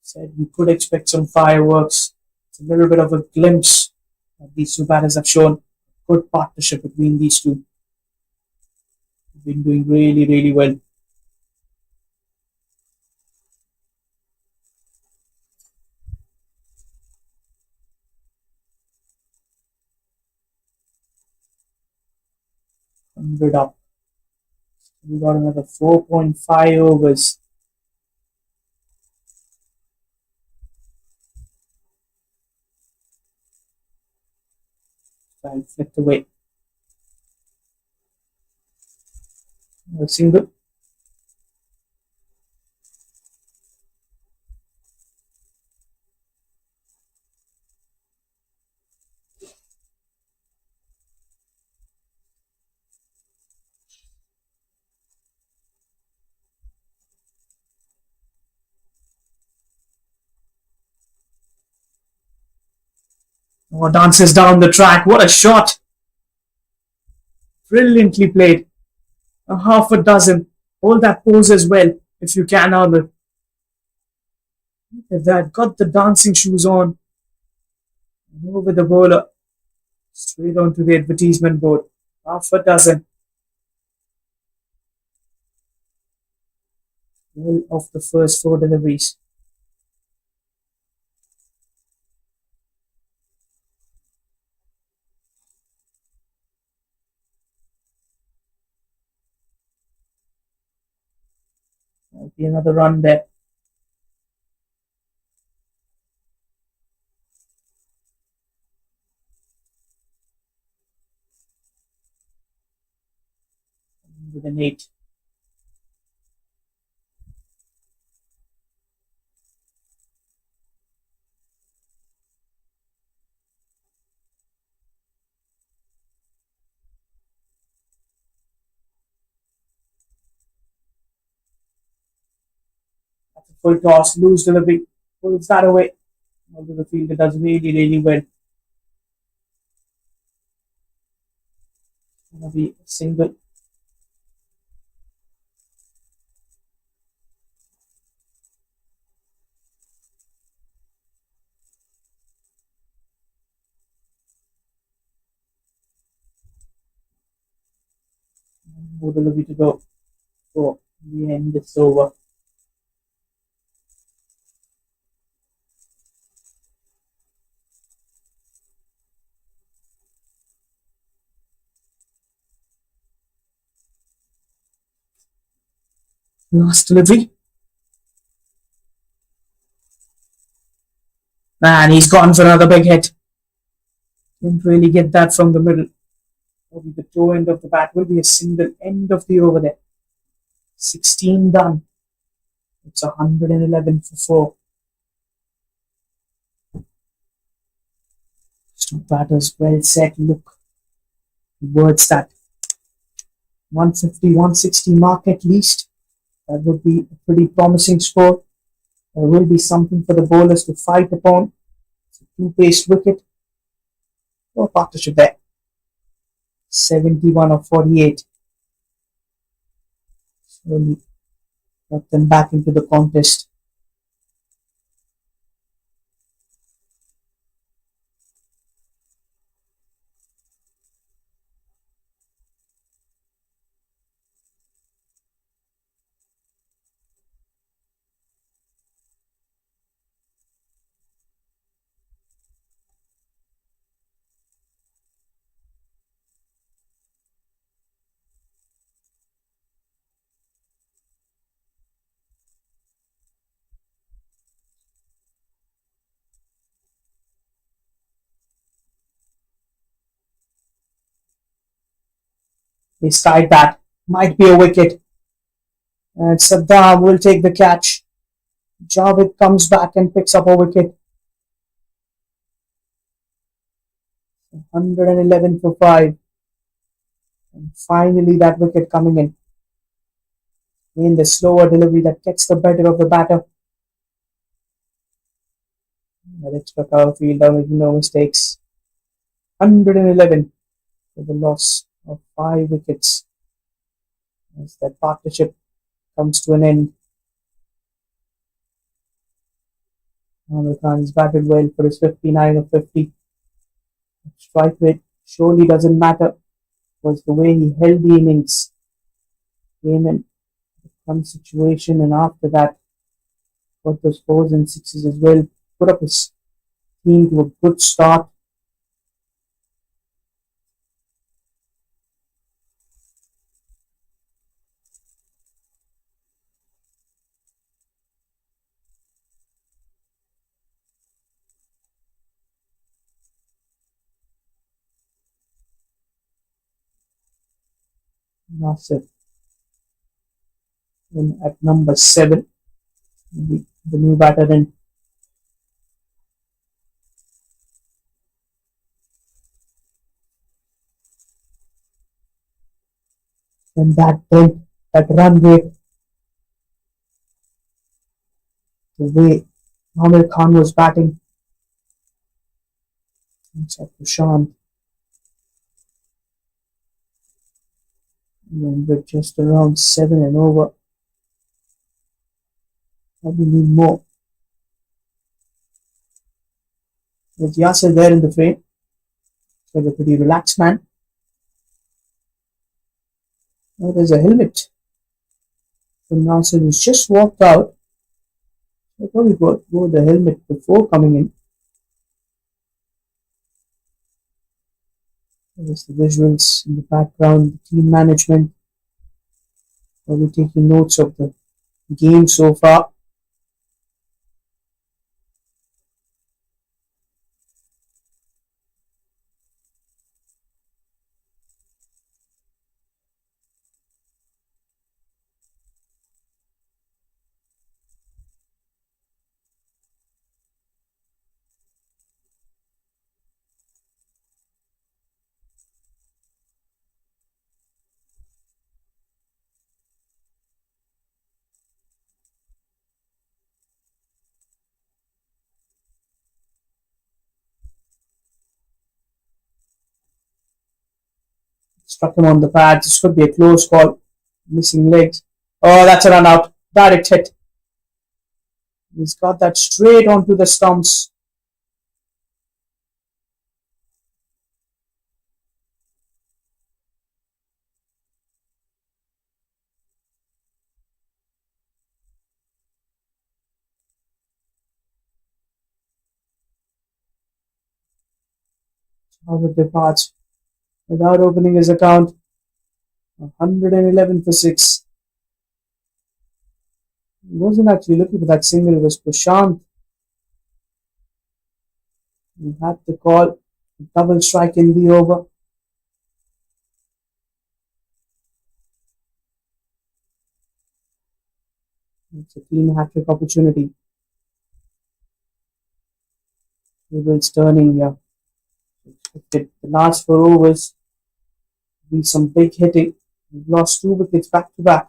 Said you could expect some fireworks. It's a little bit of a glimpse that these two batters have shown. Good partnership between these two. They've been doing really, really well. Hundred up. We got another 4.5 overs. I'll flick away. A single. Oh, dances down the track. What a shot! Brilliantly played. A half a dozen. Hold that pose as well, if you can, Albert. Look at that. Got the dancing shoes on. And over the bowler. Straight onto the advertisement board. Half a dozen. Well off the first 4 deliveries. There'll be another run there. Full toss, loose delivery, pulls that away. Although the fielder does really, really well. Gonna be a single. More delivery to go. So the end is over. Last delivery. And he's gone for another big hit. Didn't really get that from the middle. Maybe the toe end of the bat will be a single end of the over there. 16 done. It's 111 for 4. Two batters well set. Look towards that 150, 160 mark at least. That would be a pretty promising score. There will be something for the bowlers to fight upon. It's a two-paced wicket. No partnership there. 71 of 48. Slowly got them back into the contest. Beside that, might be a wicket. And Saddam will take the catch. Javed comes back and picks up a wicket. 111 for 5. And finally that wicket coming in. In the slower delivery that gets the better of the batter. That extra cover fielder making no mistakes. 111 for the loss of 5 wickets. As that partnership comes to an end. Amir Khan has batted well for his 59 of 50. Strike rate surely doesn't matter, because the way he held the innings, came in one situation, and after that got those 4s and 6s as well, put up his team to a good start. Nasir in at number 7, the new batter in. And that run rate, the way Amir Khan was batting. It's up to Prashant. And we're just around 7 and over. Probably need more. With Yasser there in the frame. So a pretty relaxed man. Now there's a helmet. So Nasir has just walked out. I probably go with the helmet before coming in. There's the visuals in the background, the team management. Probably taking notes of the game so far. Struck him on the pad. This could be a close call. Missing legs. Oh, that's a run out. Direct hit. He's got that straight onto the stumps. Harvard departs without opening his account. 111 for 6. He wasn't actually looking for that single. It was Prashant. He had the call. Double strike in the over. It's a clean hat-trick opportunity. Abel's turning here. The last 4 overs be some big hitting. We've lost 2 wickets back to back.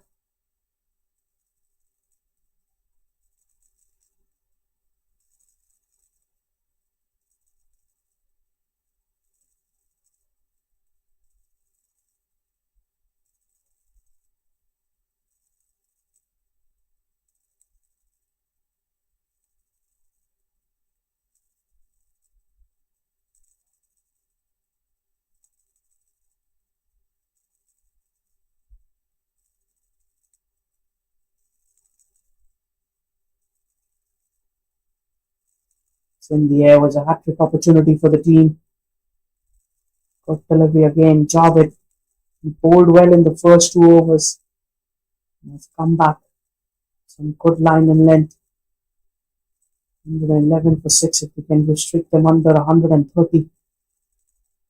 It's in the air. Was a hat-trick opportunity for the team. Got delivery again. Javed. He bowled well in the first 2 overs. Has come back. Some good line and length. 111 for 6. If we can restrict them under 130,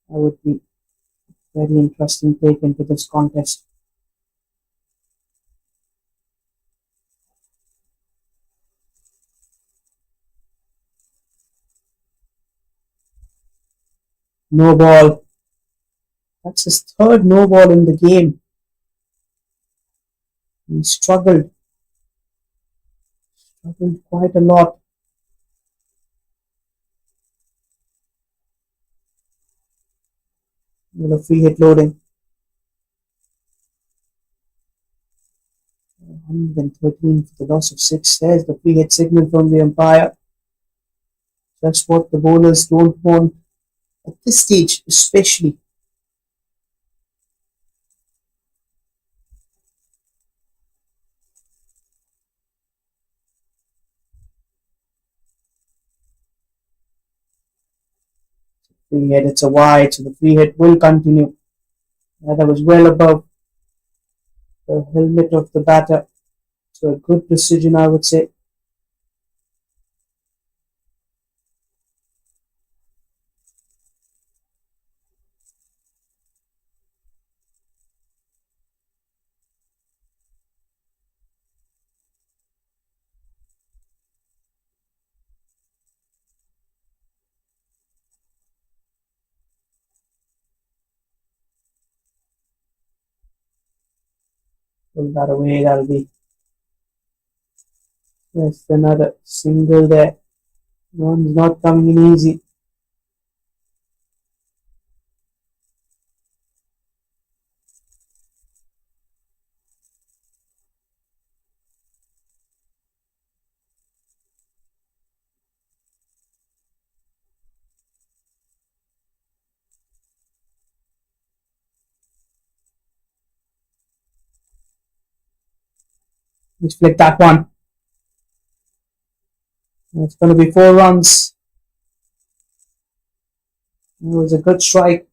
that would be a very interesting take into this contest. No ball. That's his third no ball in the game. He struggled quite a lot. With a free hit loading. 113 for the loss of 6. There's the free hit signal from the umpire. Just what the bowlers don't want at this stage, especially. Free hit, it's a wide, so the free hit will continue. That was well above the helmet of the batter. So a good decision, I would say. Pull that away, that'll be just another single there. One's not coming in easy. Let's flick that one. It's going to be 4 runs. It was a good strike.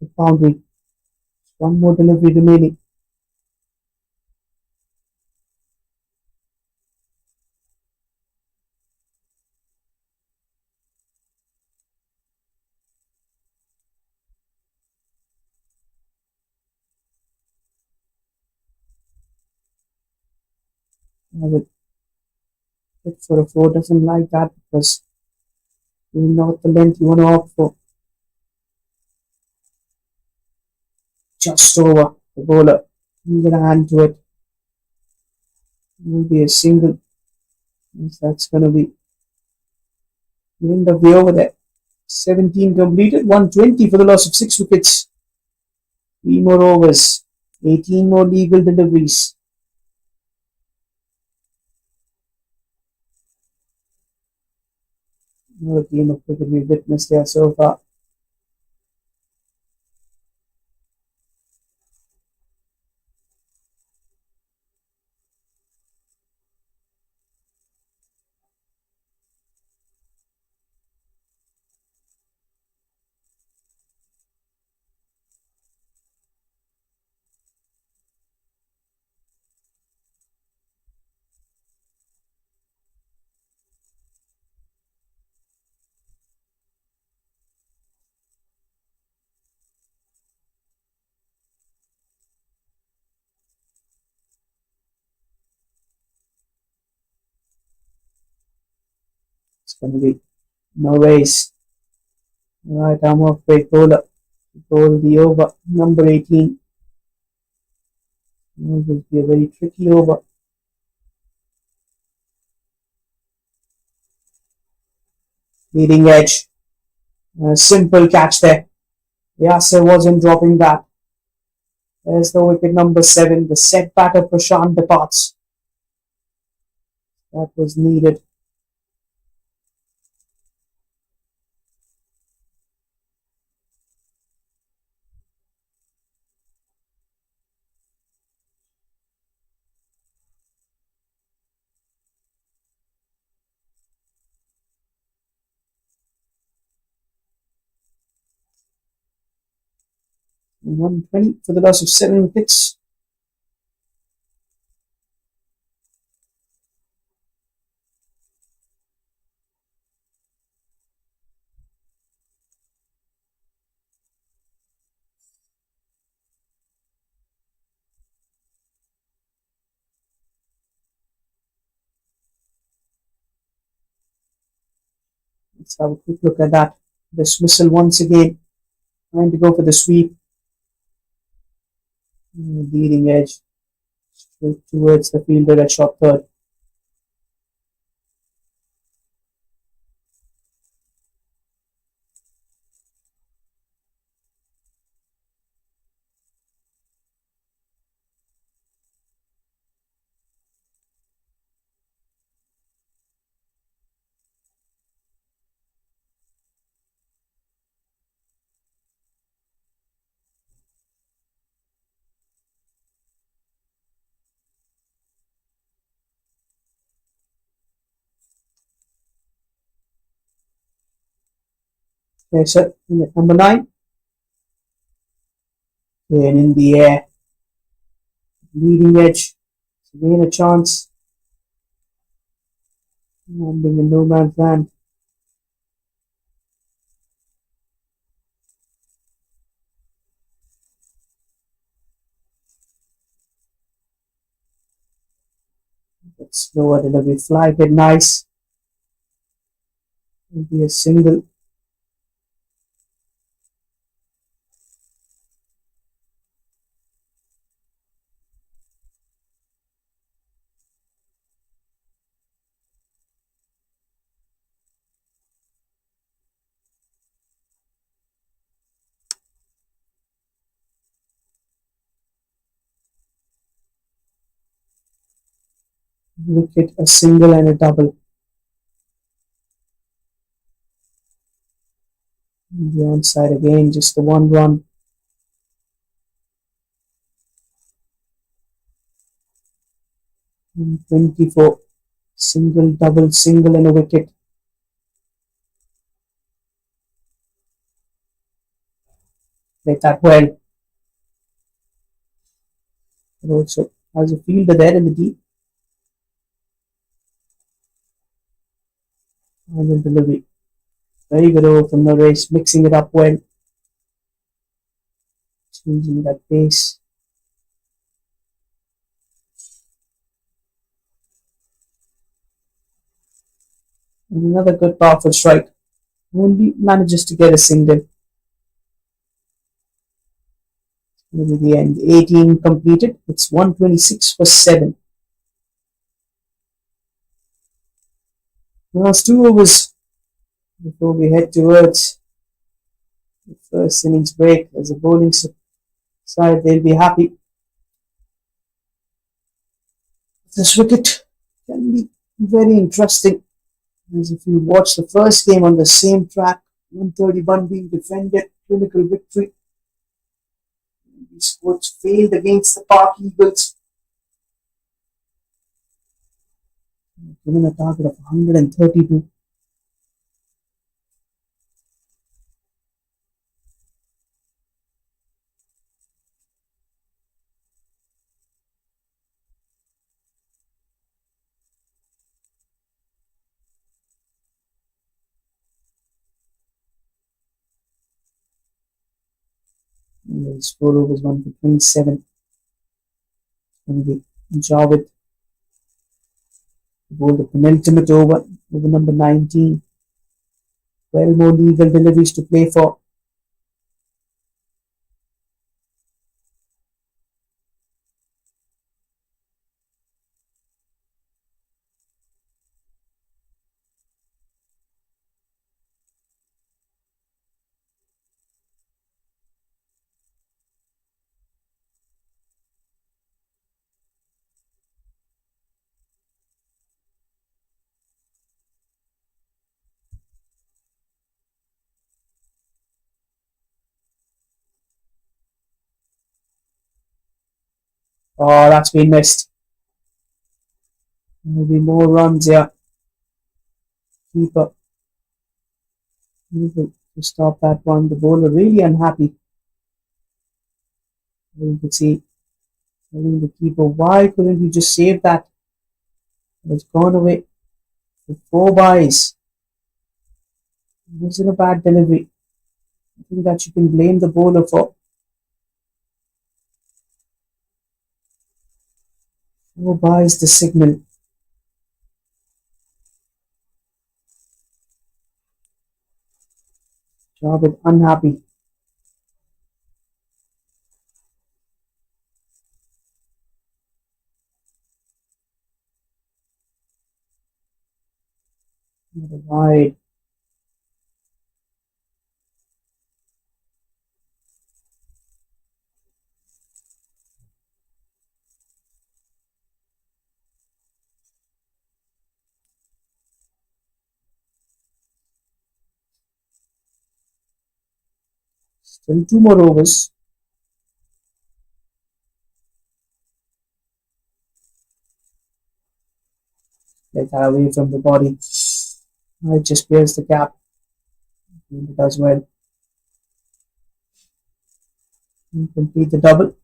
The boundary. One more delivery remaining. I would look for a 4, doesn't like that because you know what the length you want to opt for. Just over the bowler. You get a hand to it. It will be a single. Yes, that's going to be the end of the over there. 17 completed, 120 for the loss of 6 wickets. 3 more overs, 18 more legal deliveries. Another game of cricket we've witnessed here so far. It's going to be no race. Right, I'm off break bowler. Bowl the over, number 18. This will be a very tricky over. Leading edge. A simple catch there. Yasser wasn't dropping that. There's the wicket number 7. The set batter Prashant departs. That was needed. And 120 for the loss of 7 wickets. Let's have a quick look at that. Dismissal once again. Trying to go for the sweep. Leading edge. Straight towards the fielder at short third. Okay, so number 9. And in the air. Leading edge. Again a chance. Landing in no man's land. It's lower than we flagged it nice. Will be a single. Wicket, a single and a double. And the onside again, just the 1 run. 24. Single, double, single and a wicket. Played that well. But also has a fielder there in the deep. Final delivery. Very good over from the race, mixing it up well. Changing that pace. And another good powerful strike. Only manages to get a single. Maybe the end. 18 completed. It's 126 for 7. Last 2 overs before we head towards the first innings break. As a bowling side, they'll be happy. This wicket can be very interesting. As if you watch the first game on the same track, 131 being defended, clinical victory. These scores failed against the Park Eagles. Given a target of 132. And the score was 1 for 27. And the Javed bowled the penultimate over number 19. 12 more legal deliveries to play for. Oh, that's been missed. There'll be more runs here. Keeper able to stop that one. The bowler really unhappy. You could see telling the keeper, why couldn't you just save that? It's gone away for 4 byes. It wasn't a bad delivery. I think that you can blame the bowler for. 4 byes the signal. Javed unhappy. Another wide. Still 2 more overs. Let that away from the body. It just bears the gap. And it does well. And complete the double.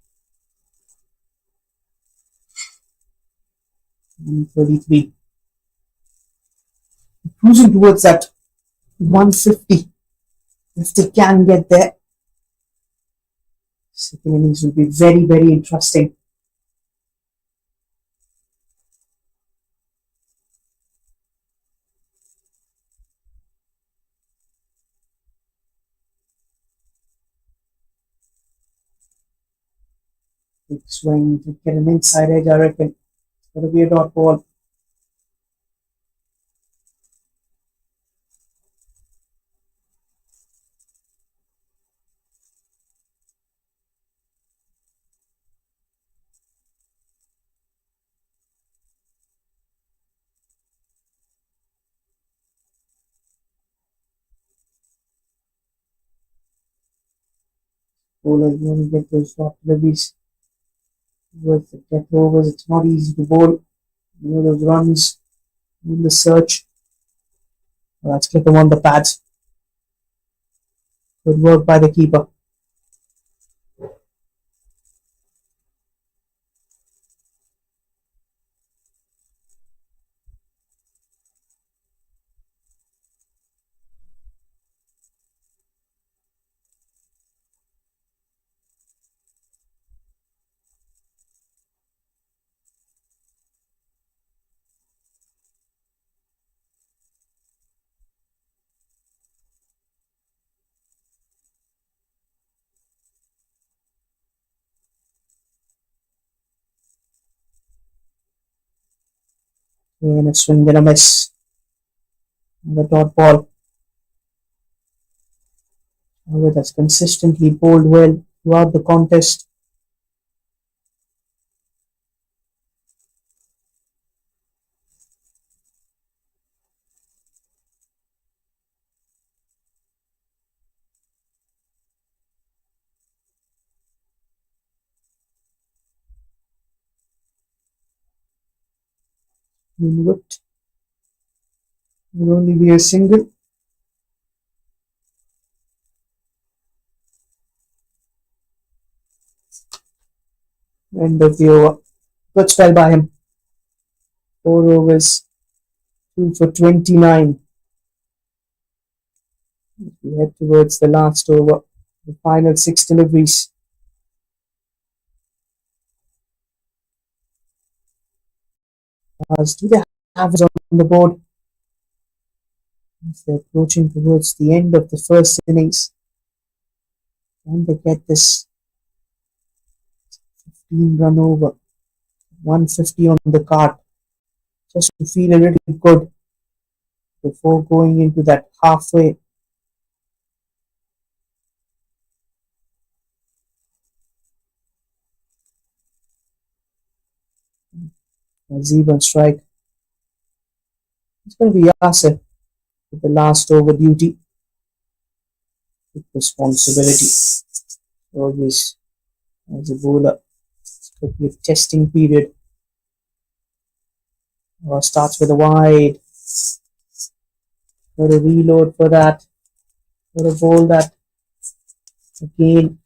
33. Cruising towards that 150. If they can get there. Second innings will be very, very interesting. Big swing to get an inside edge, I reckon. It's going to be a dot ball. Bowler, you want to get those short deliveries with the get overs. It's not easy to bowl. You know those runs in the search. Well, let's click them on the pads. Good work by the keeper. And a swing and a miss. The dot ball. Harwood has consistently bowled well throughout the contest. Whipped. Will only be a single. End of the over. Good spell by him. 4 overs, 2 for 29. We head towards the last over, the final 6 deliveries. As do they have it on the board? As they're approaching towards the end of the first innings, can they get this 15-run over? 150 on the card, just to feel a little good before going into that halfway. Azib on strike. It's going to be Yasser with the last over duty. With responsibility. Always as a bowler. It could be a testing period. Or starts with a wide. Got a reload for that. Got to bowl that again.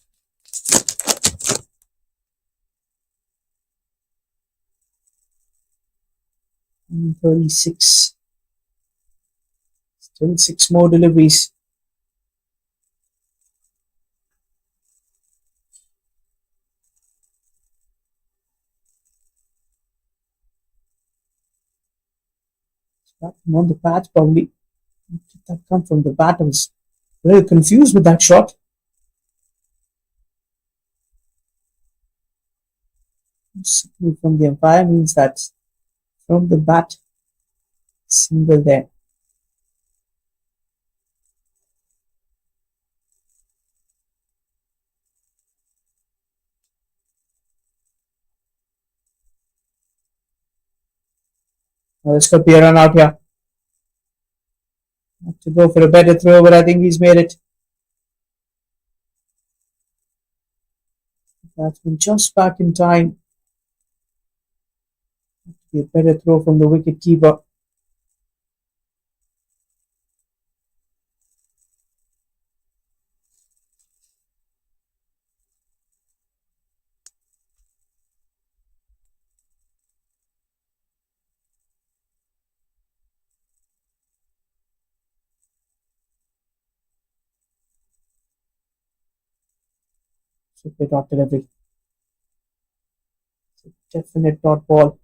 And 36. Still 6 more deliveries. On the pads probably. Did that come from the bat? I was very confused with that shot. From the umpire means that from the bat, single there. This could be a run out here. Have to go for a better throw, but I think he's made it. That's been just back in time. Have to be a better throw from the wicket keeper. Super dot delivery. It's a definite dot ball.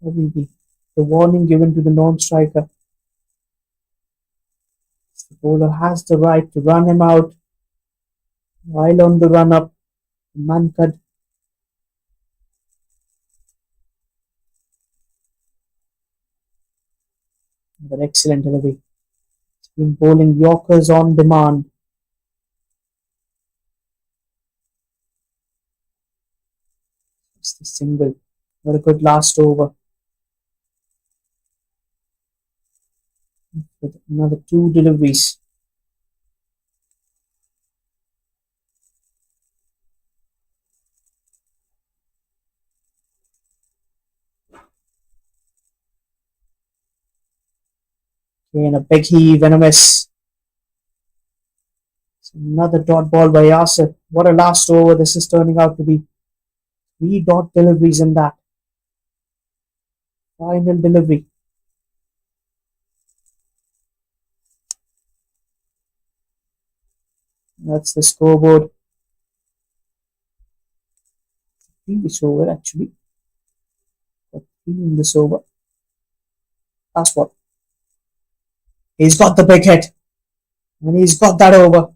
Maybe the warning given to the non-striker. The bowler has the right to run him out while on the run-up. Mankad. An excellent delivery. It's been bowling Yorkers on demand. It's the single. What a good last over. With another 2 deliveries. Okay, and a big heave and a miss. It's another dot ball by Yasser. What a last over this is turning out to be. 3 dot deliveries in that. Final delivery. That's the scoreboard. Previous over actually. But 3 in this over. Last one. He's got the big hit. And he's got that over.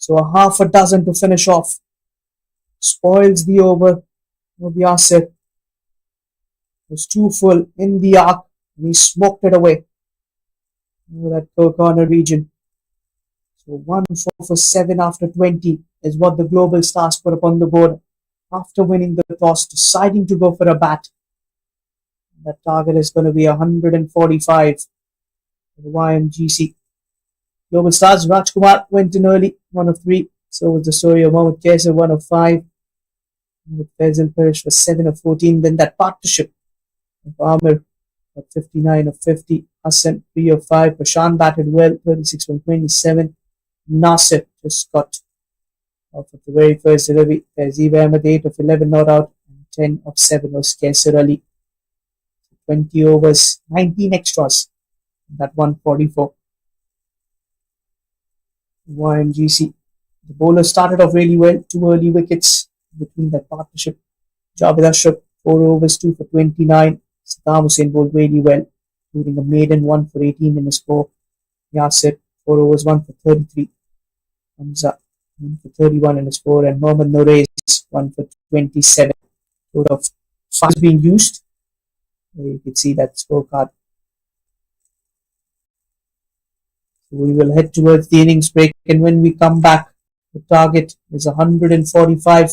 So a half a dozen to finish off. Spoils the over. Yasir was too full in the arc and he smoked it away. That corner region. So 1-4 for 7 after 20 is what the Global Stars put up on the board after winning the toss, deciding to go for a bat. That target is going to be 145 for the YMGC. Global Stars, Rajkumar went in early, 1 of 3. So was the Surya Mohammad Kaisar, 1 of 5. With Faisal Parish for 7 of 14. Then that partnership of Amir at 59 of 50. Hassan 3 of 5. Prashant batted well, 36 from 27. Nasir just got off of the very first delivery. Tehzeeb Ahmed 8 of 11 not out. And 10 of 7 was Kaisar Ali. 20 overs, 19 extras. That 144. YMGC. The bowlers started off really well. 2 early wickets between that partnership. Javed Ashraf, 4 overs, 2 for 29. Saddam Hussain bowled really well, including a maiden 1 for 18 in his score. Yasir, 4 overs, 1 for 33. Hamza, 1 for 31 in his score. And Mohammad Noorez, 1 for 27. Total of 5 being used. You can see that scorecard. So we will head towards the innings break, and when we come back, the target is 145.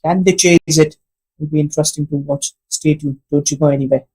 Can they chase it? It'll be interesting to watch. Stay tuned. Don't you go anywhere.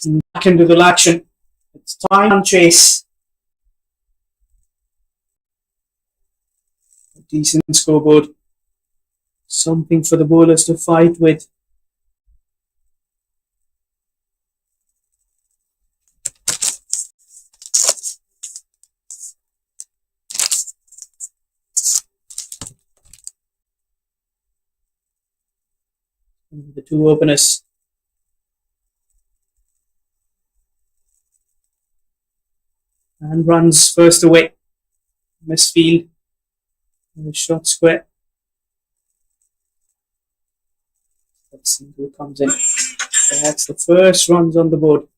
Back into the action. It's time and chase. A decent scoreboard. Something for the bowlers to fight with. The two openers. And runs first away. Misfield. And a shot square. That single comes in. That's the first runs on the board.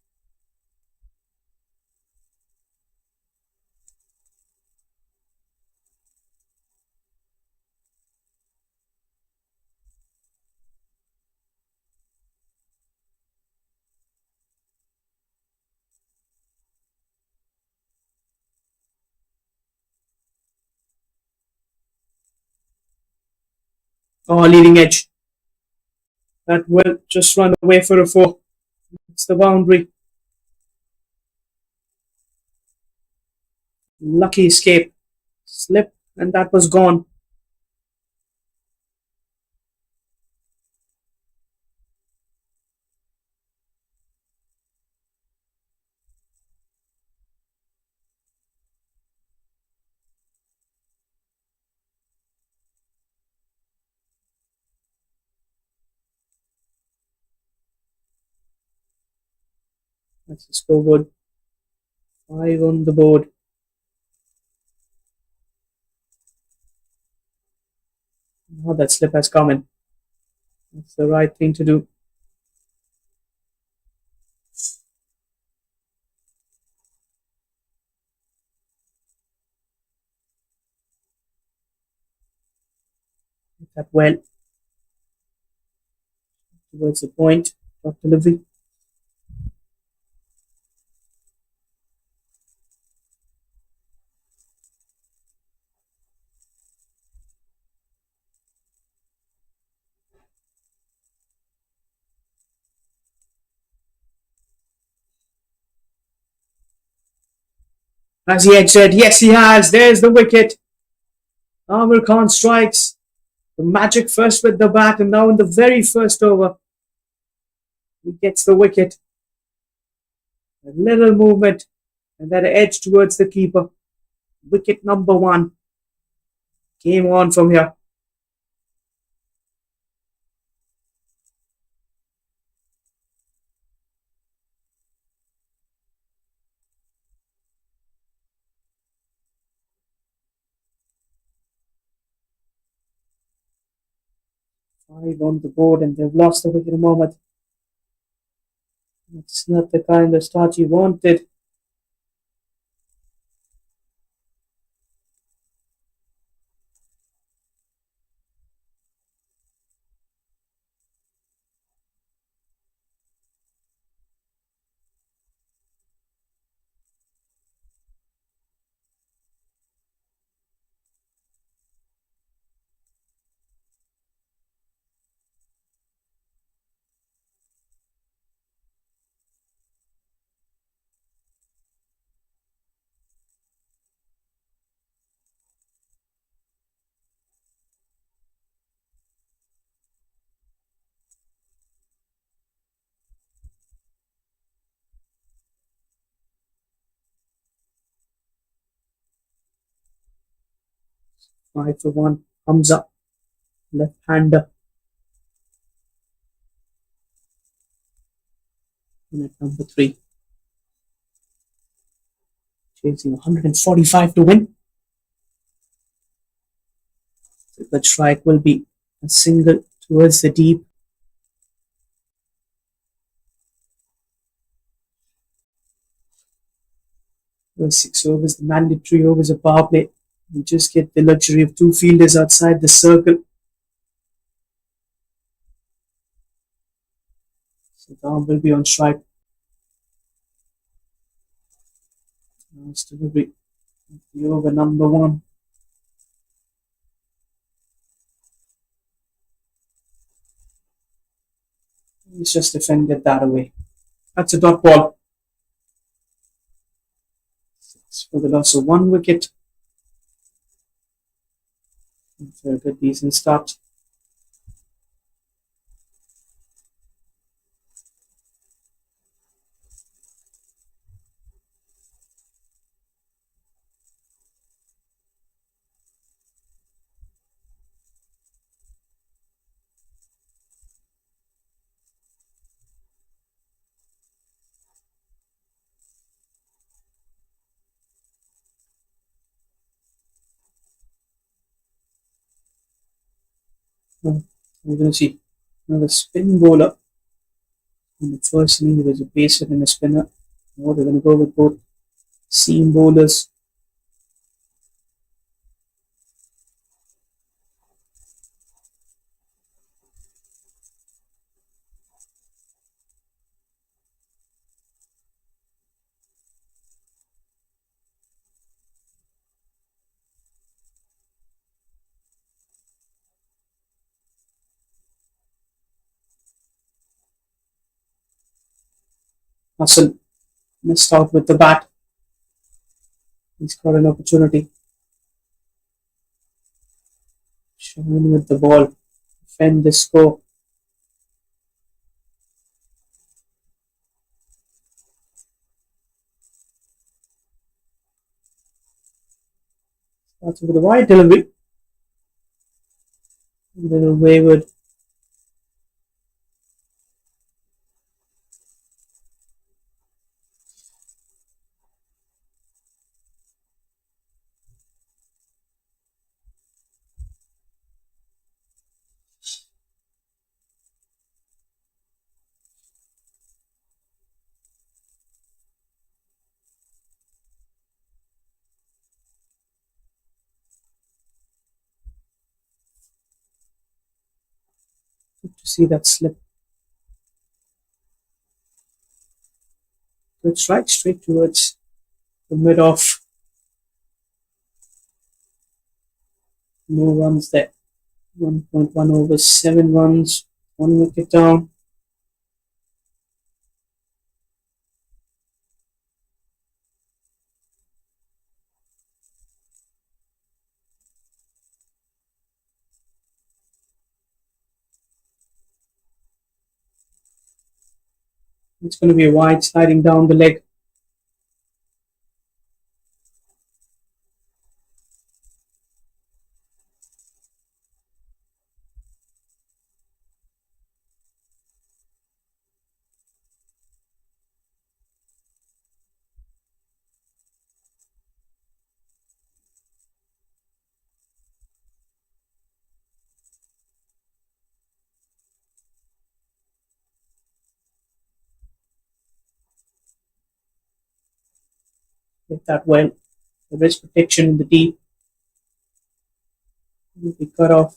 Oh, leading edge. That will just run away for a 4. It's the boundary. Lucky escape. Slip, and that was gone. That's the scoreboard. 5 on the board. Now that slip has come in. That's the right thing to do. Hit that well. Towards the point. Top delivery. As he had said, yes, he has. There's the wicket. Amir Khan strikes. The magic first with the bat, and now in the very first over, he gets the wicket. A little movement, and that edge towards the keeper. Wicket number 1. Game on from here. Five on the board, and they've lost the wicket a moment. It's not the kind of start you wanted. Five for 1. Comes up. Left-hander. And at number 3. Chasing 145 to win. The strike will be a single towards the deep. The 6 overs, the mandatory overs of power play. We just get the luxury of 2 fielders outside the circle. So Dom will be on strike. Nice delivery. The over number 1. He's just defended that away. That's a dot ball. For the loss of 1 wicket. For a good, decent start. We're going to see another spin bowler. In the first inning, there was a pacer and a spinner. Now they're going to go with both seam bowlers. Hassan missed out with the bat. He's got an opportunity. Showing with the ball. Defend the score. Starts with a wide delivery. A little wayward. Good to see that slip. Good strike straight towards the mid off. No runs there. 1.1 over 7 runs. 1 wicket down. It's going to be a wide sliding down the leg. Hit that well. There is protection in the deep. Will be cut off.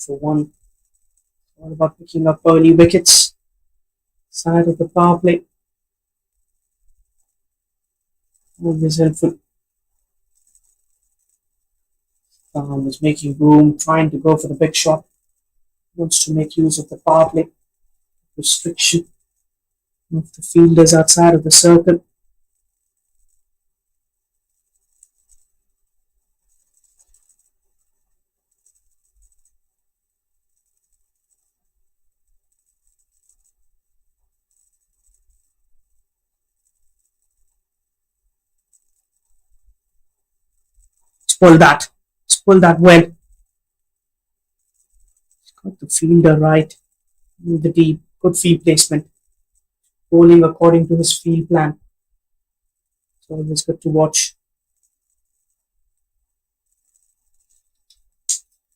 For one. All about picking up early wickets. Side of the power play. Always helpful. Was making room, trying to go for the big shot. Wants to make use of the power play. Restriction of the fielders outside of the circle. Spoil that. Spoil that well. He's got the fielder right. In the deep. Good field placement. Bowling according to his field plan. It's always good to watch.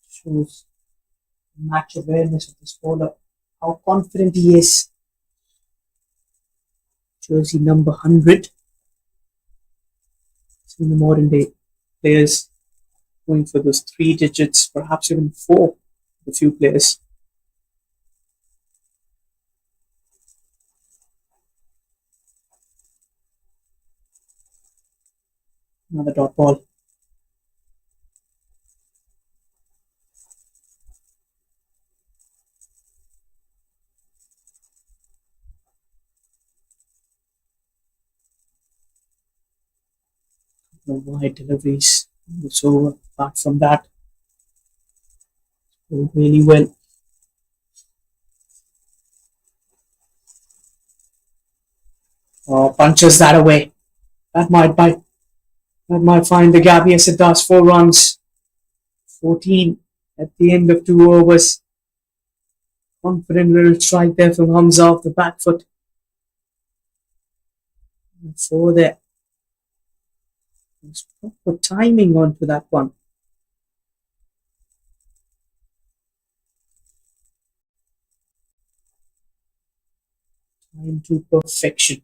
Shows match awareness of this bowler. How confident he is. Jersey number 100. Seeing the modern day players going for those 3 digits, perhaps even 4, a few players. Another dot ball. No wide deliveries. So apart from that, going really well. Punches that away. That might bite. That might find the gap. Yes, it does. 4 runs. 14 at the end of 2 overs. Confident little strike there from Hamza off the back foot. And 4 there. There's proper timing onto that one. Time to perfection.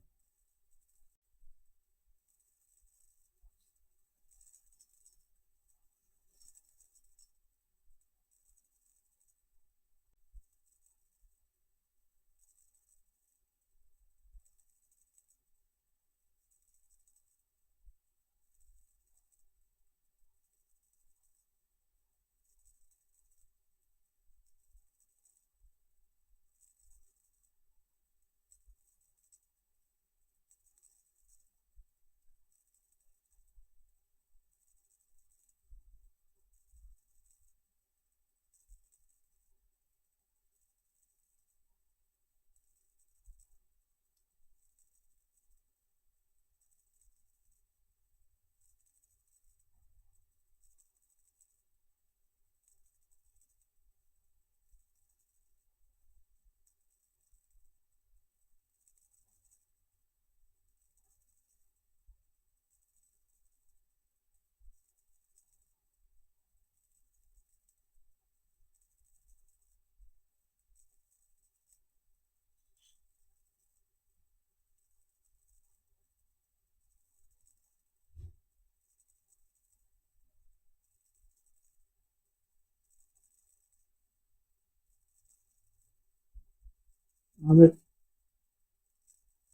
Ahmed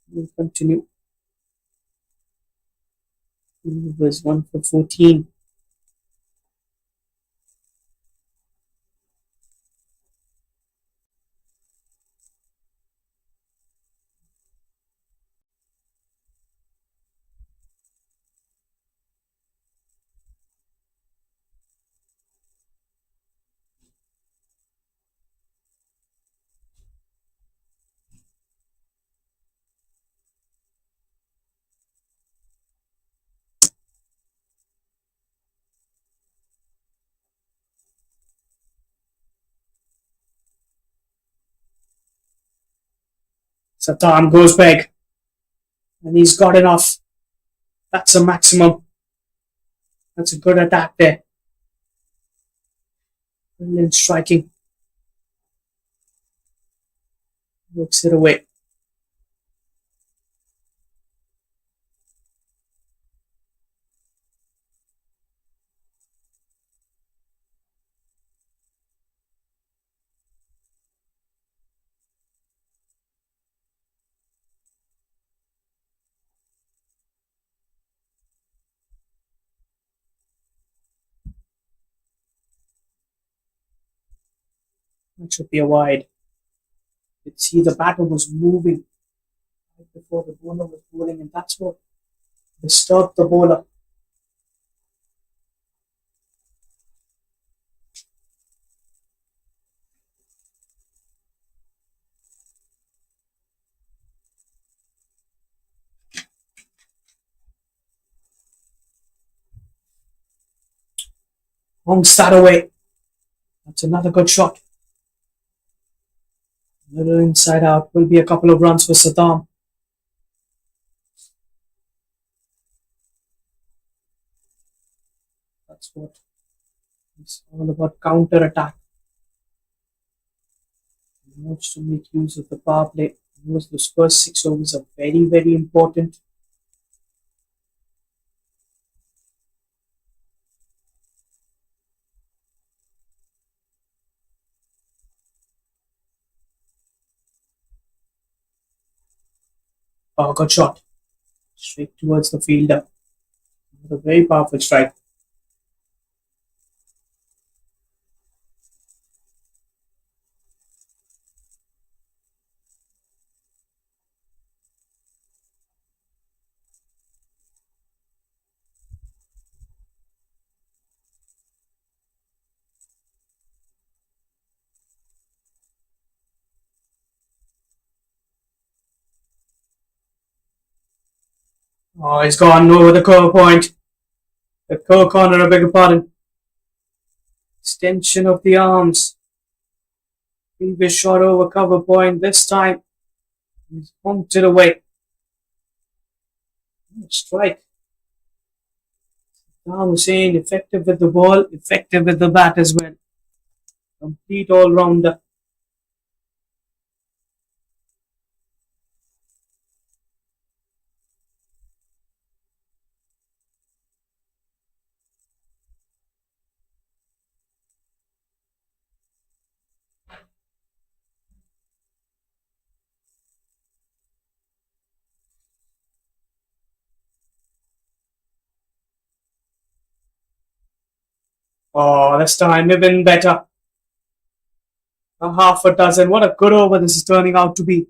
will continue. It was 1 for 14. Satan goes back. And he's got enough. That's a maximum. That's a good attack there. Brilliant striking. Works it away. That should be a wide. You see the batter was moving right before the bowler was bowling, and that's what disturbed the bowler. Honks that away. That's another good shot. Little inside out. Will be a couple of runs for Saddam. That's what it's all about, counter attack. He wants to make use of the power play. Those first 6 overs are very, very important. Oh, good shot. Straight towards the fielder. A very powerful strike. Oh, he's gone over the cover point. The cover corner, I beg your pardon. Extension of the arms. Previous shot over cover point. This time, he's pumped it away. Strike. Saddam Hussein, effective with the ball, effective with the bat as well. Complete all-rounder. Oh, this time even better. A half a dozen. What a good over this is turning out to be.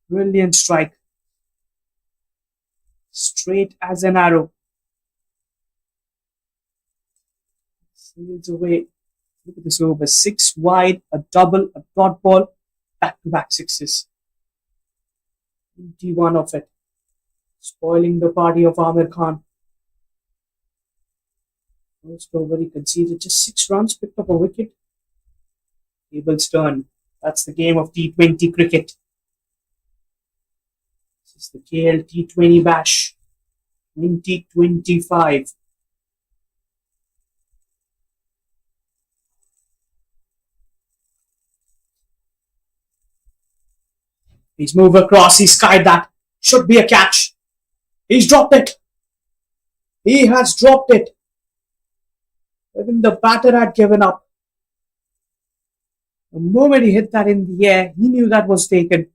Brilliant strike. Straight as an arrow. Sails away. Look at this over. 6 wide, a double, a dot ball, back-to-back sixes. 21 of it. Spoiling the party of Amir Khan. First over, he conceded just 6 runs, picked up a wicket. Cable's turn. That's the game of T20 cricket. This is the KL T20 Bash 2025. He's moved across, he skied that. Should be a catch. He's dropped it. He has dropped it. Even the batter had given up. The moment he hit that in the air, he knew that was taken.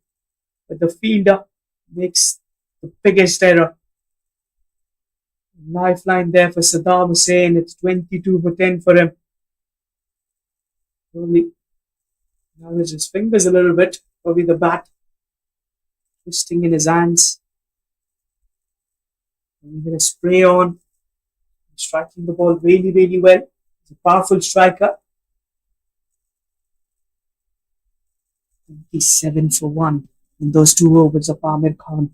But the fielder makes the biggest error. Lifeline there for Saddam Hussein. It's 22 for 10 for him. Probably damaged his fingers a little bit. Probably the bat twisting in his hands. And he's going to spray on. Striking the ball really, really well. He's a powerful striker. 27 for 1 in those 2 overs of Amir Khan.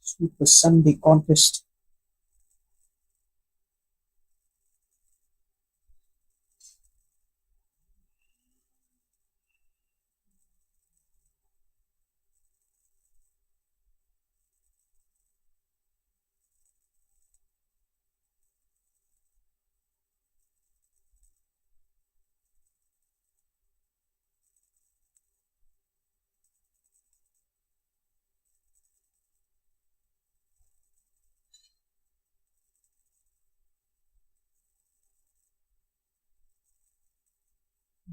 Super Sunday contest.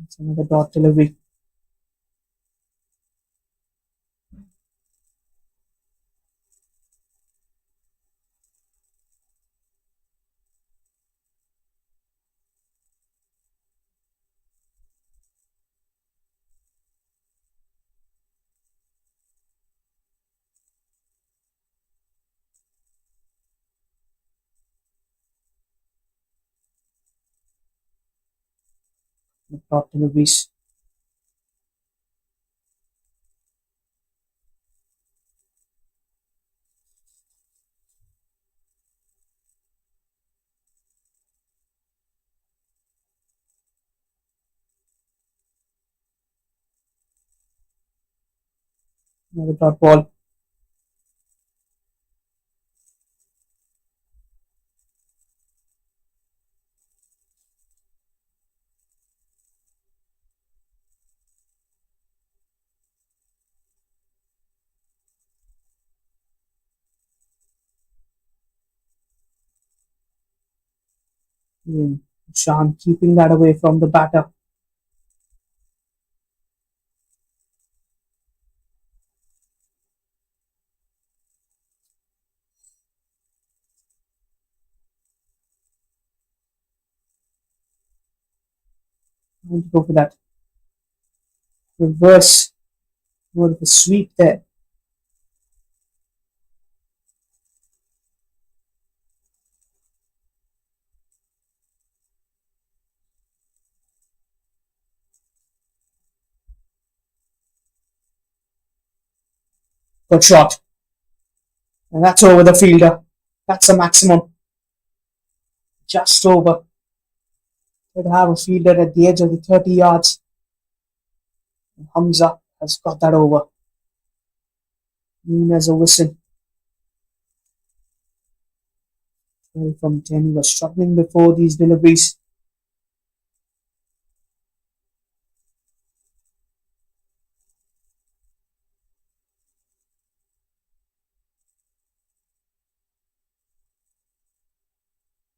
It's another dot delivery. Top deliveries. Another dot ball. Shan keeping that away from the batter. Going to go for that reverse. More of a sweep there. Good shot. And that's over the fielder. That's the maximum. Just over. Could have a fielder at the edge of the 30 yards. And Hamza has got that over. Mean as a whistle. 12 from 10. He was struggling before these deliveries.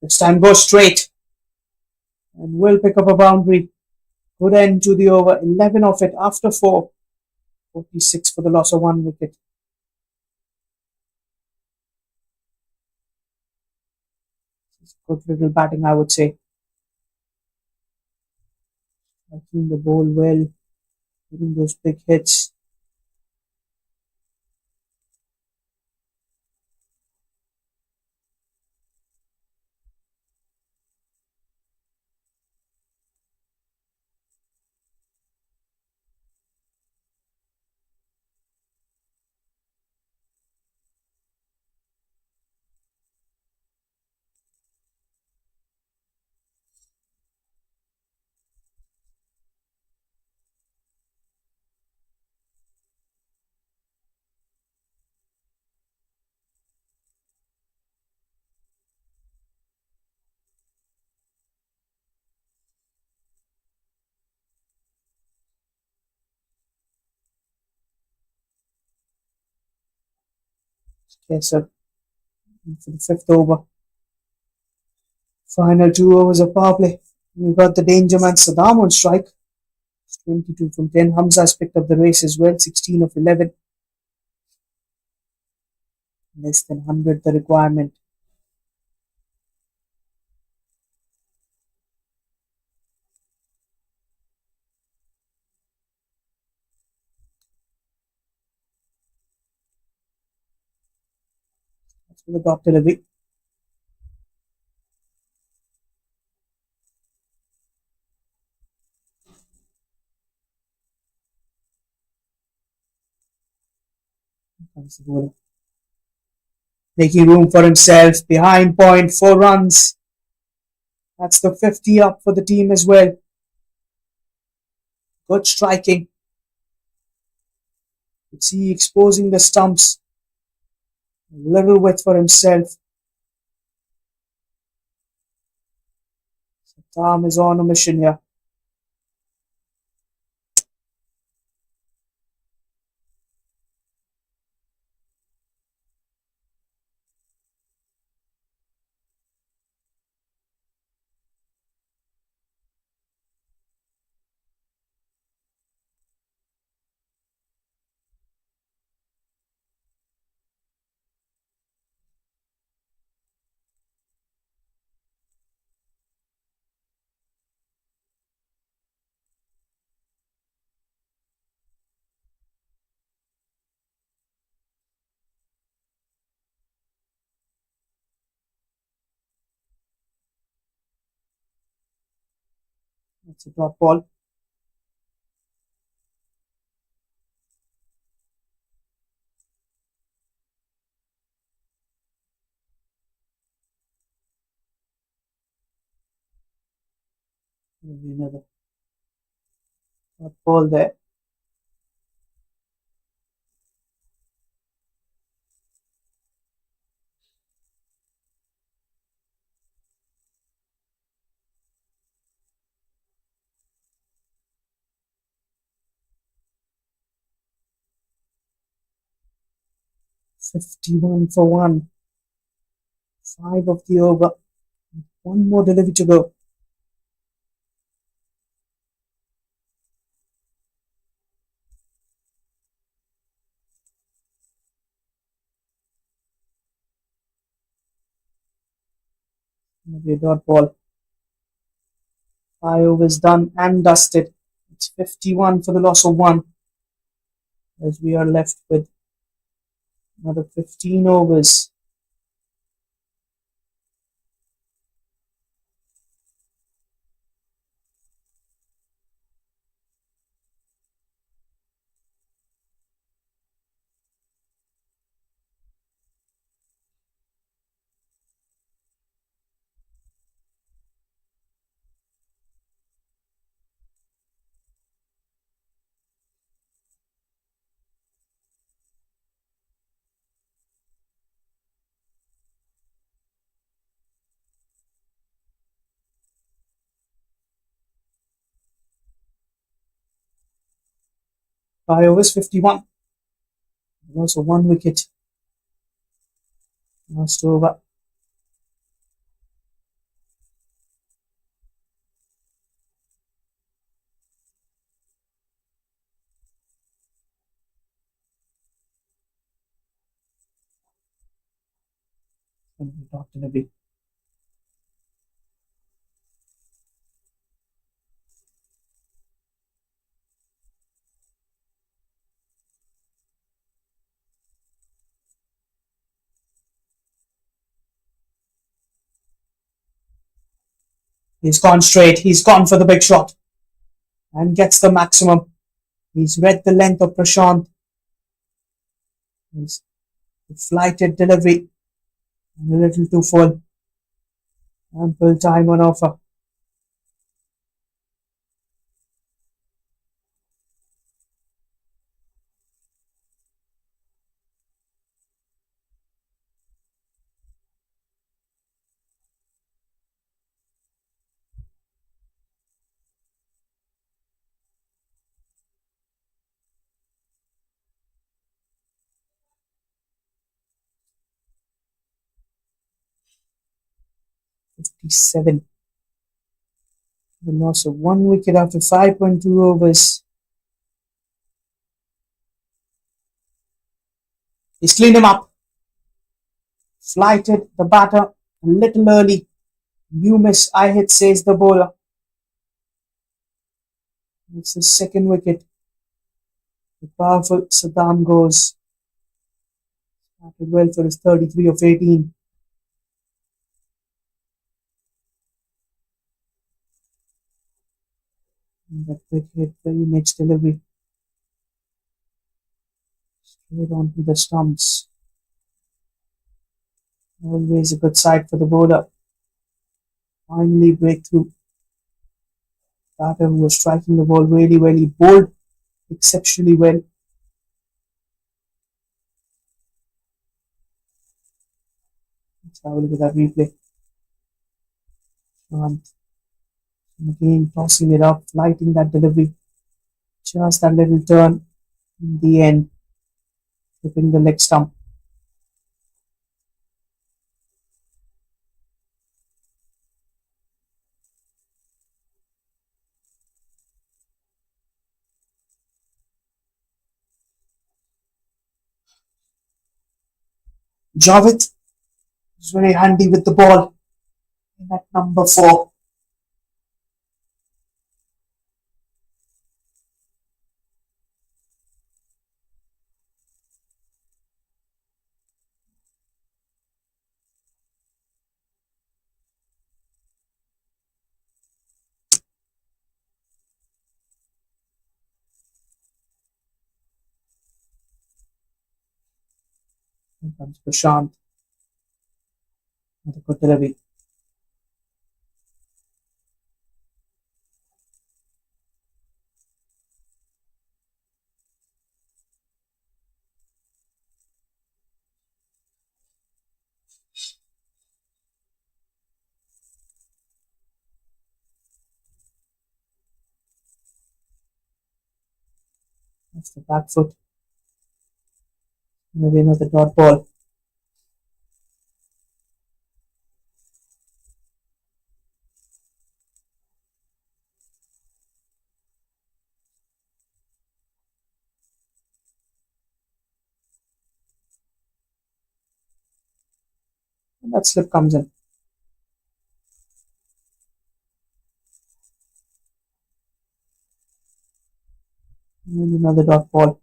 This time goes straight. And will pick up a boundary. Good end to the over. 11 of it after 4. 46 for the loss of 1 wicket. Good little batting, I would say. Striking the ball well. Hitting those big hits. Okay, so for the 5th over. Final 2 overs of power play. We've got the danger man Saddam on strike. 22 from 10. Hamza has picked up the race as well. 16 of 11. Less than 100 the requirement. That's for the top delivery. Comes the bowler. Making room for himself. Behind point. 4 runs. That's the 50 up for the team as well. Good striking. You see exposing the stumps. A little width for himself. Tom is on a mission here. It's a dot ball. Maybe another dot ball there. $51 for one. 5 of the over. One more delivery to go. Maybe a dot ball. 5 overs done and dusted. It's 51 for the loss of 1. As we are left with another 15 overs. Five overs, 51. And also 1 wicket. Last over. And we talked in a bit. He's gone straight. He's gone for the big shot. And gets the maximum. He's read the length of Prashant. He's flighted delivery. And a little too full. Ample time on offer. $57. The loss of 1 wicket after 5.2 overs. He's cleaned him up. Flighted the batter a little early. You miss, I hit, says the bowler. It's the second wicket. The powerful Saddam goes. Started well for his 33 of 18. And that quick hit, very next delivery. Straight onto the stumps. Always a good sight for the bowler. Finally breakthrough. Batter who was striking the ball really well. He bowled exceptionally well. Let's have a look at that replay. Again, tossing it up, flighting that delivery. Just that little turn in the end, hitting the leg stump. Javed is very handy with the ball in at number 4. Here comes Prashant. Another good delivery. That's the back foot. Maybe another dot ball. And that slip comes in. And another dot ball.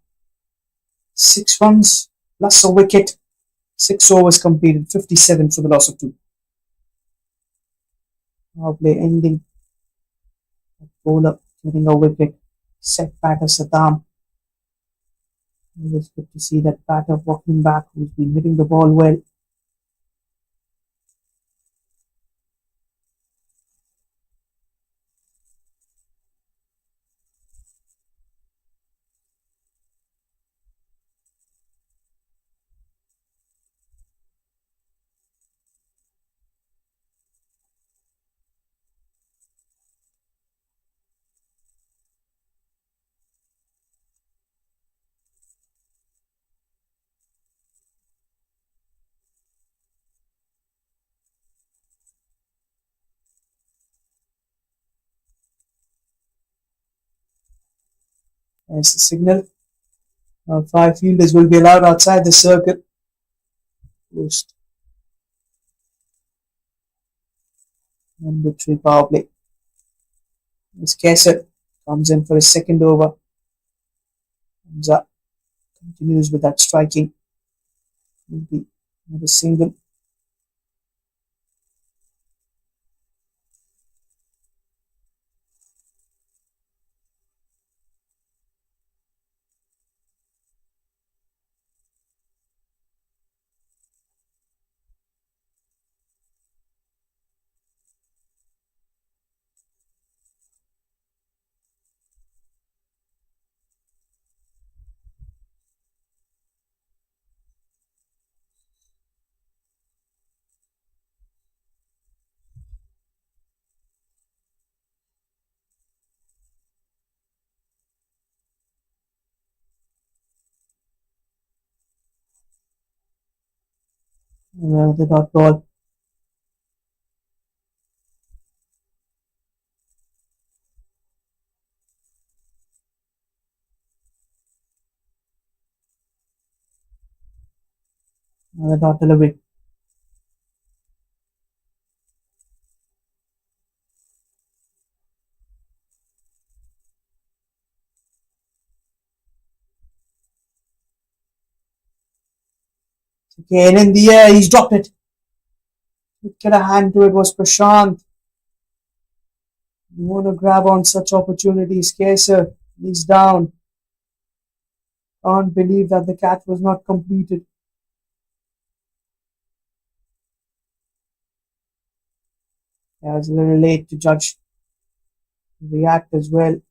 6 runs plus a wicket. 6 overs completed. 57 for the loss of 2. Power play ending. Bowler getting a wicket. Set batter Saddam. Always good to see that batter walking back who's been hitting the ball well. There's the signal. 5 fielders will be allowed outside the circle. Post. Number 3 power play. As Kesar comes in for his second over. Hamza continues with that striking. Will be another single. Another dot ball. Another dot delivery. Again in the air, he's dropped it. Get a hand to it was Prashant. You want to grab on such opportunities. Kesar, he's down. Can't believe that the catch was not completed. I was a little late to judge, react as well.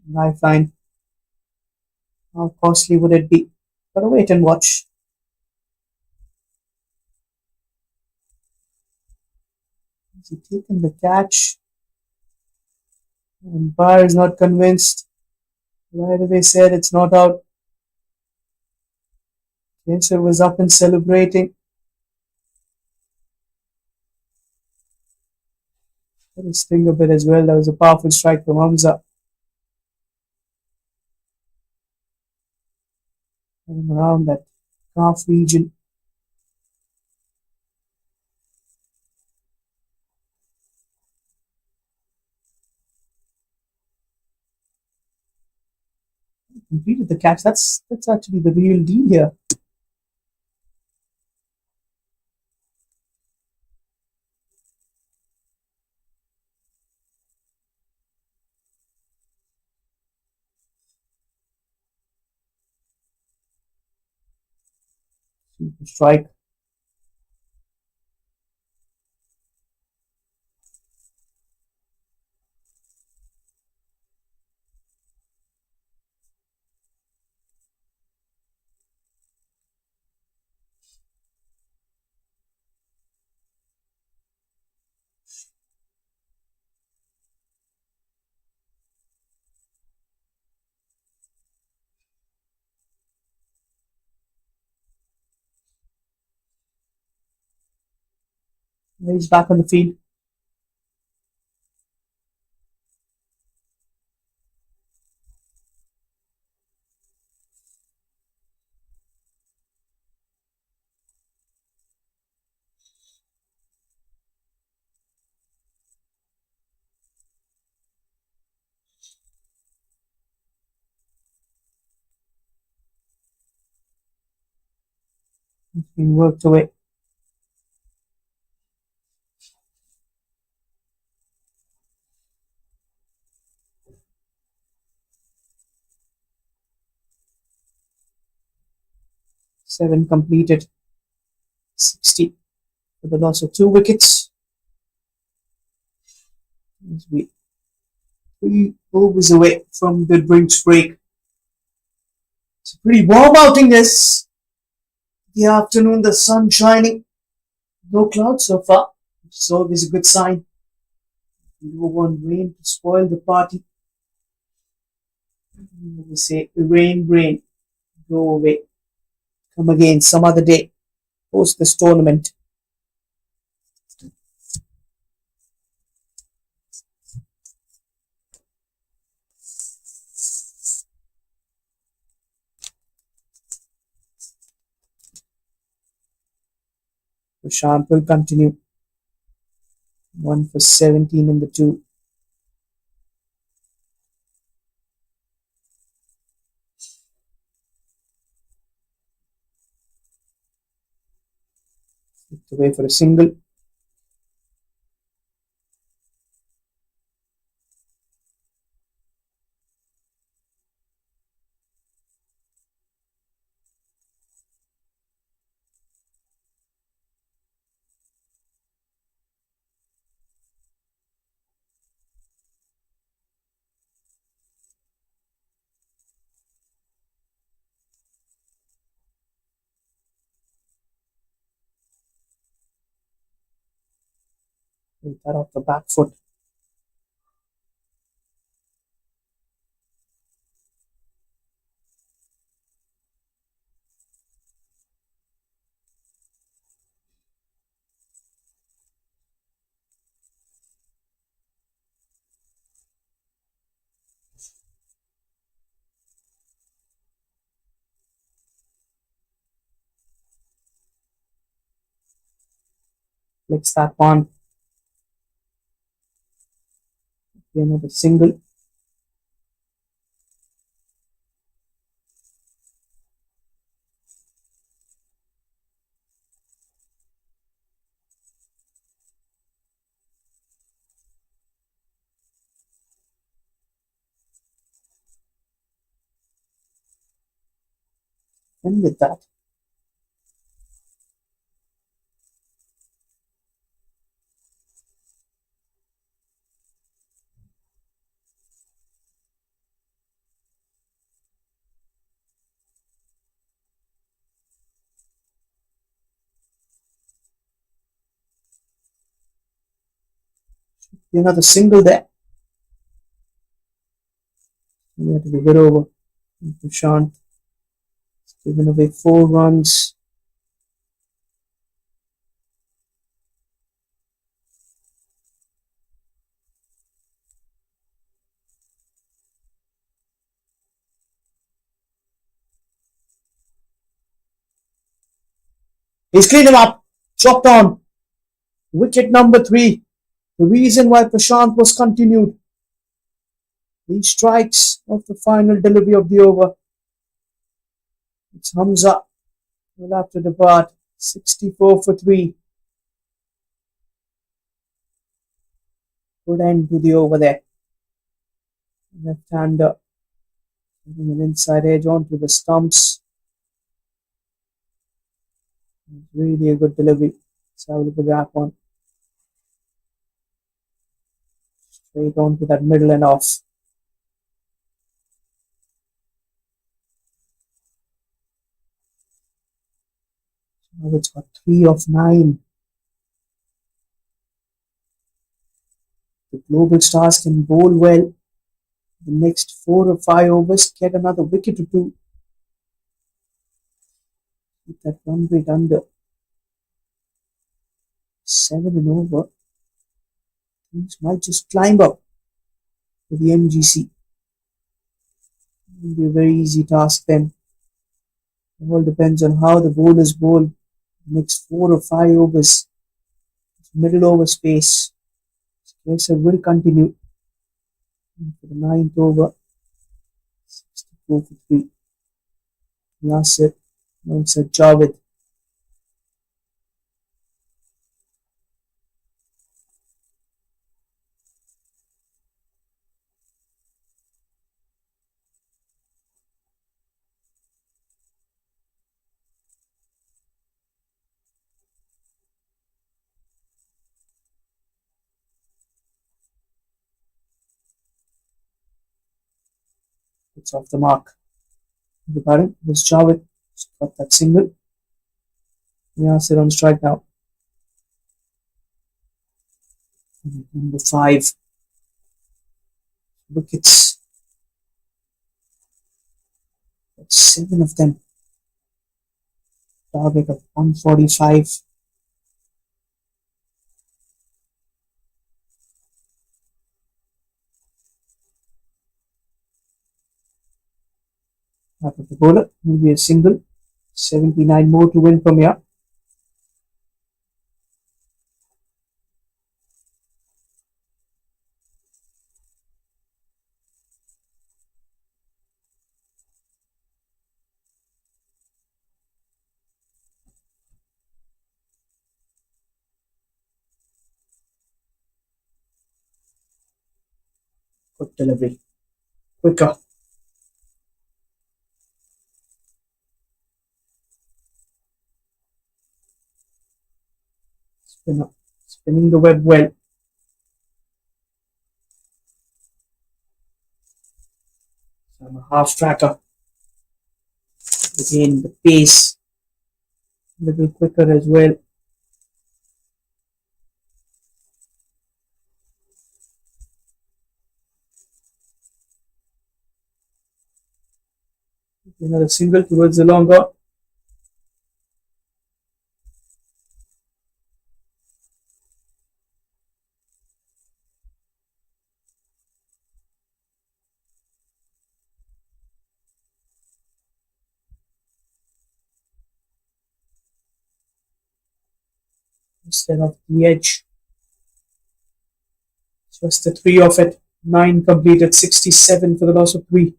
Lifeline. How costly would it be? Gotta wait and watch. Has he taken the catch? Umpire is not convinced. Right away said it's not out. Kesar was up and celebrating. Let it sting a bit as well. That was a powerful strike from Hamza. And around that calf region. Completed the catch. That's actually the real deal here. Super strike. He's back on the field. He's being worked away. Seven completed. 60 for the loss of 2 wickets. As we 3 overs away from the drinks break. It's a pretty warm outing this. The afternoon, the sun shining. No clouds so far, which is always a good sign. We don't want rain to spoil the party. We say, rain, rain, go away. Come again some other day, post this tournament. Prashant will continue. 1 for 17 in the 2. Flicked away for a single. Hit that off the back foot. Flicks that one. Another single. And with that, another single there. We have to be good over. Prashant giving away 4 runs. He's cleaned him up. Chopped on. Wicket number 3. The reason why Prashant was continued. He strikes off the final delivery of the over. It's Hamza. Will have to depart. 64 for 3. Good end to the over there. Left-hander. Giving an inside edge onto the stumps. It's really a good delivery. Let's have a look at that one. Straight on to that middle and off. Now it's got 3 of 9. The Global Stars can bowl well. The next 4 or 5 overs, get another wicket or two. Keep that run rate under 7 and over. Things might just climb up for the MGC. It will be a very easy task then. It all depends on how the bowlers bowl the next 4 or 5 overs. Middle over space. Spencer will continue for the 9th over. 64 for 3. Yasir alongside Javed. It's off the mark. The batting was Javed. Got that single. Yasir on strike now. Number 5. Wickets. Got 7 of them. Target of 145. Back of the bowler. Maybe a single. 79 more to win from here. Good delivery. Quicker. Spinner. Spinning the web well. So I'm a half tracker. Again, the pace. A little quicker as well. Another single towards the longer. Instead of the edge. Just the 3 of it. 9 completed, 67 for the loss of 3.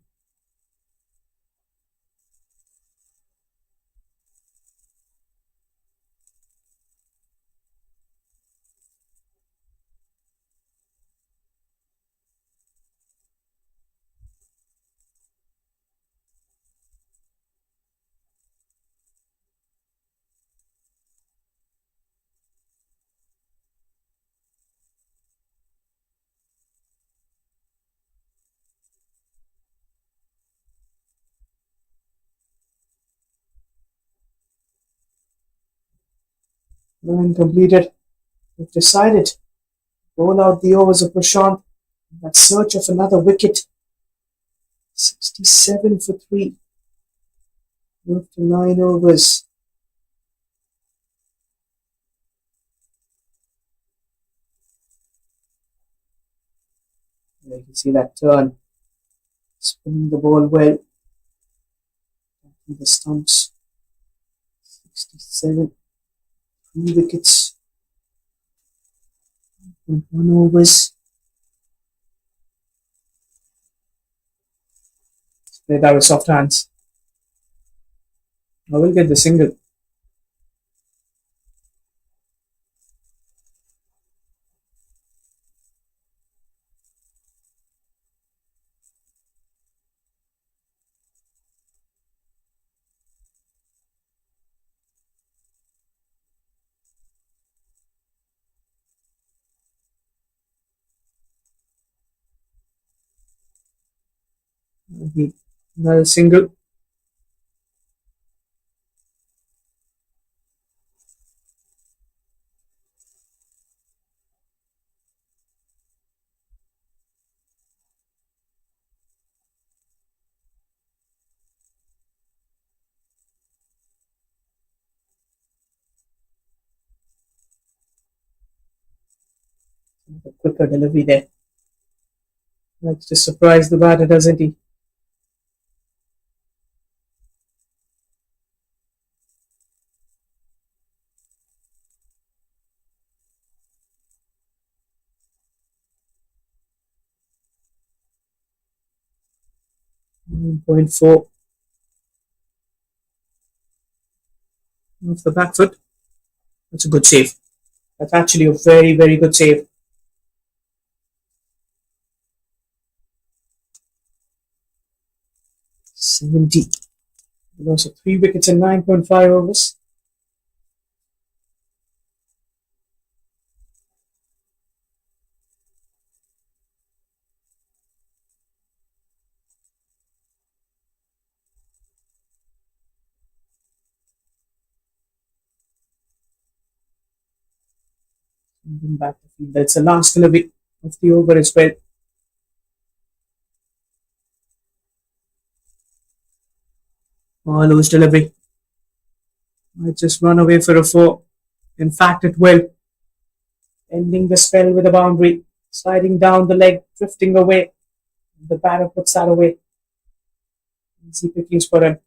Nine completed. We've decided. Roll out the overs of Prashant. In that search of another wicket. 67 for 3. After 9 overs. There you can see that turn. Spinning the ball well. The stumps. 67. 3 wickets. 1 overs. Play that with soft hands. I will get the single. Another single. A quicker delivery there. Likes to surprise the batter, doesn't he? Point 4 off the back foot. That's a good save. That's actually a very, very good save. 70. Loss of 3 wickets in 9.5 overs. Back to field. That's the last delivery of the over as well. Loose delivery. Might just run away for a 4. In fact, it will. Ending the spell with a boundary. Sliding down the leg, drifting away. The batter puts that away. Easy pickings for him.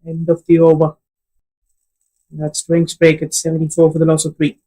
End of the over. That's drinks break at 74 for the loss of 3.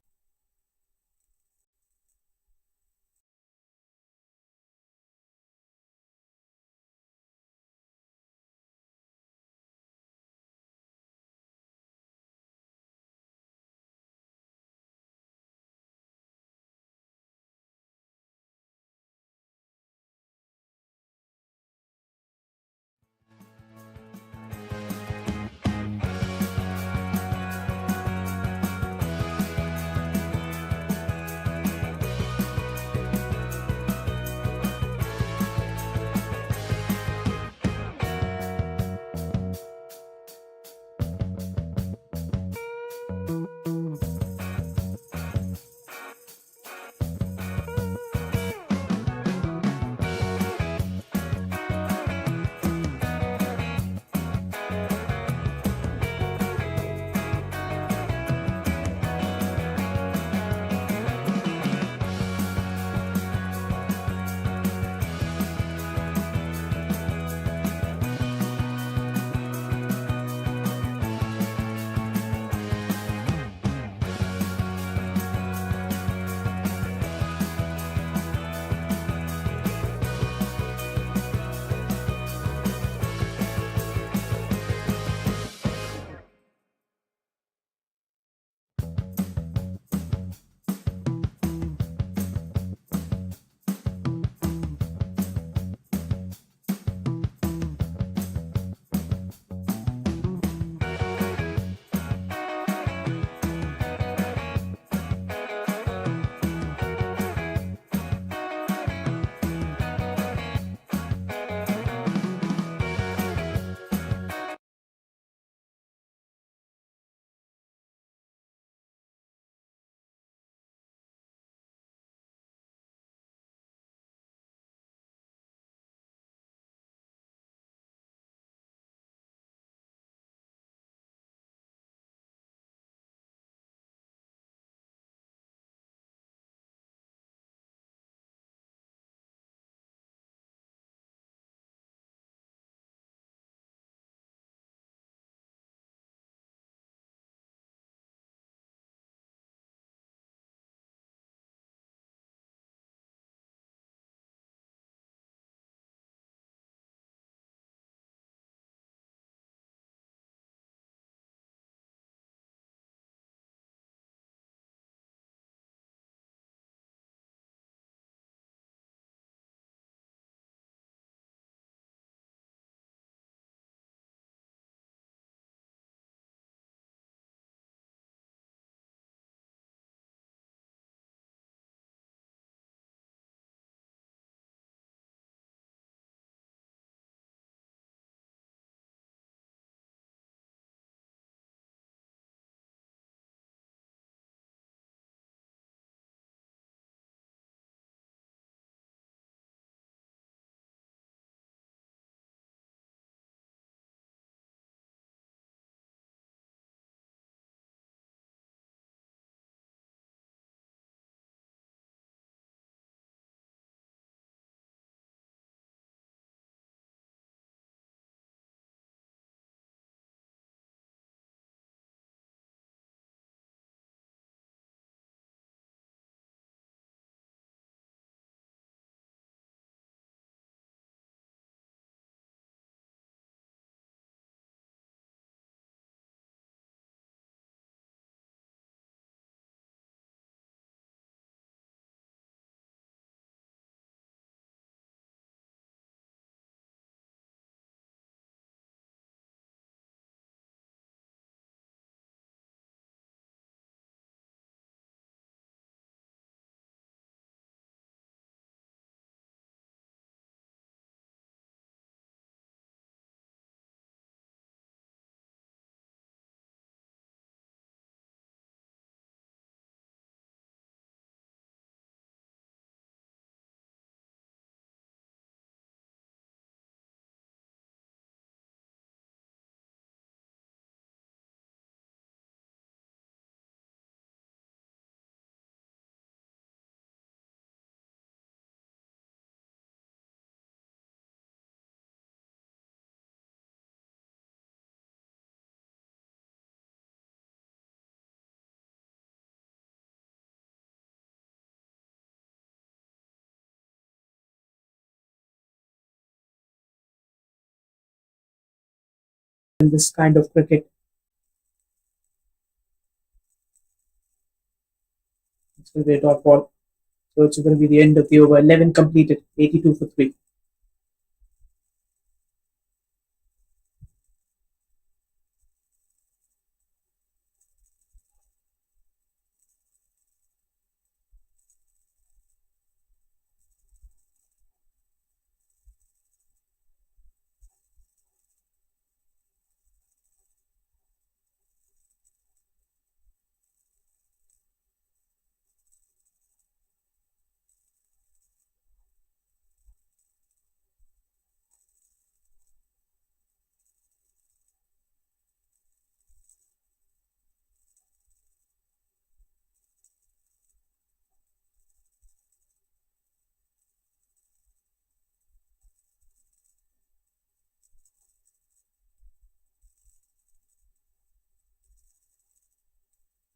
in this kind of cricket. It's going to be a dot ball. So it's going to be the end of the over. 11 completed, 82 for 3.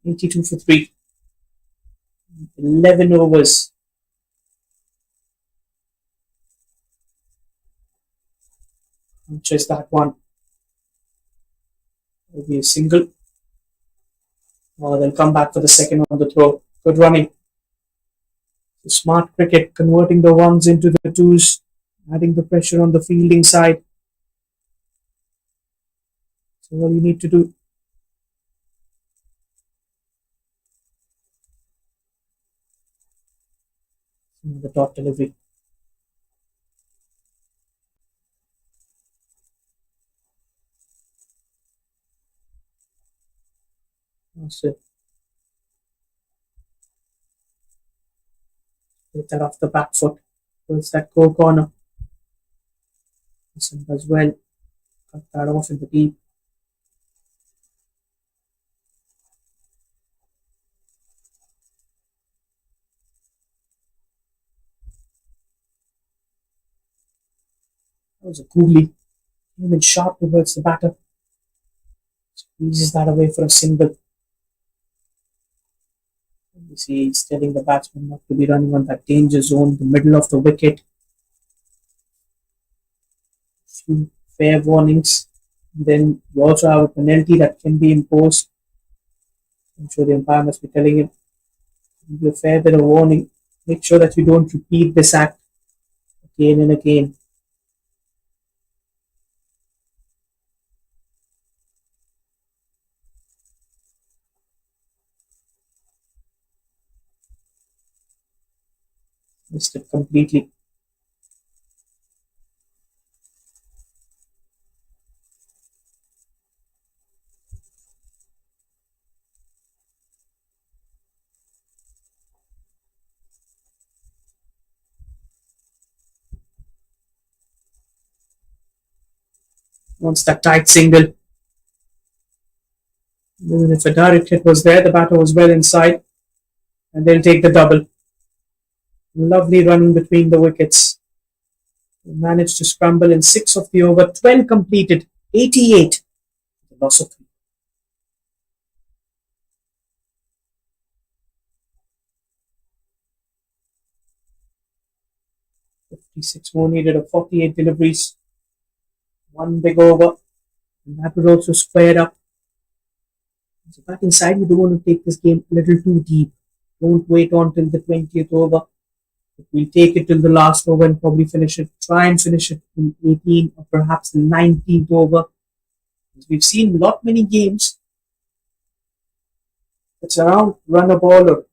$82 for 3. 11 overs. Just that one. Will be a single. Oh, they'll come back for the second on the throw. Good running. Smart cricket, converting the ones into the twos, adding the pressure on the fielding side. So all you need to do. The dot delivery. That's it. Get that off the back foot. Towards that goal corner. Listen as well. Cut that off in the deep. That was a googly. Even sharp towards the batter. Squeezes that away for a single. You see, he's telling the batsman not to be running on that danger zone, the middle of the wicket. Few fair warnings. Then you also have a penalty that can be imposed. I'm sure the umpire must be telling him. Give you a fair bit of warning. Make sure that you don't repeat this act again and again. Missed it completely. Wants that tight single. Even if a direct hit was there, the batter was well inside. And they'll take the double. Lovely running between the wickets. They managed to scramble in 6 of the over. 12 completed. 88. The loss of 3. $56 more needed of 48 deliveries. 1 big over. And that would also square up. So back inside, you don't want to take this game a little too deep. Don't wait until the 20th over. We'll take it till the last over and probably finish it. Try and finish it in 18 or perhaps the 19th over. We've seen not many games. It's around run a ball or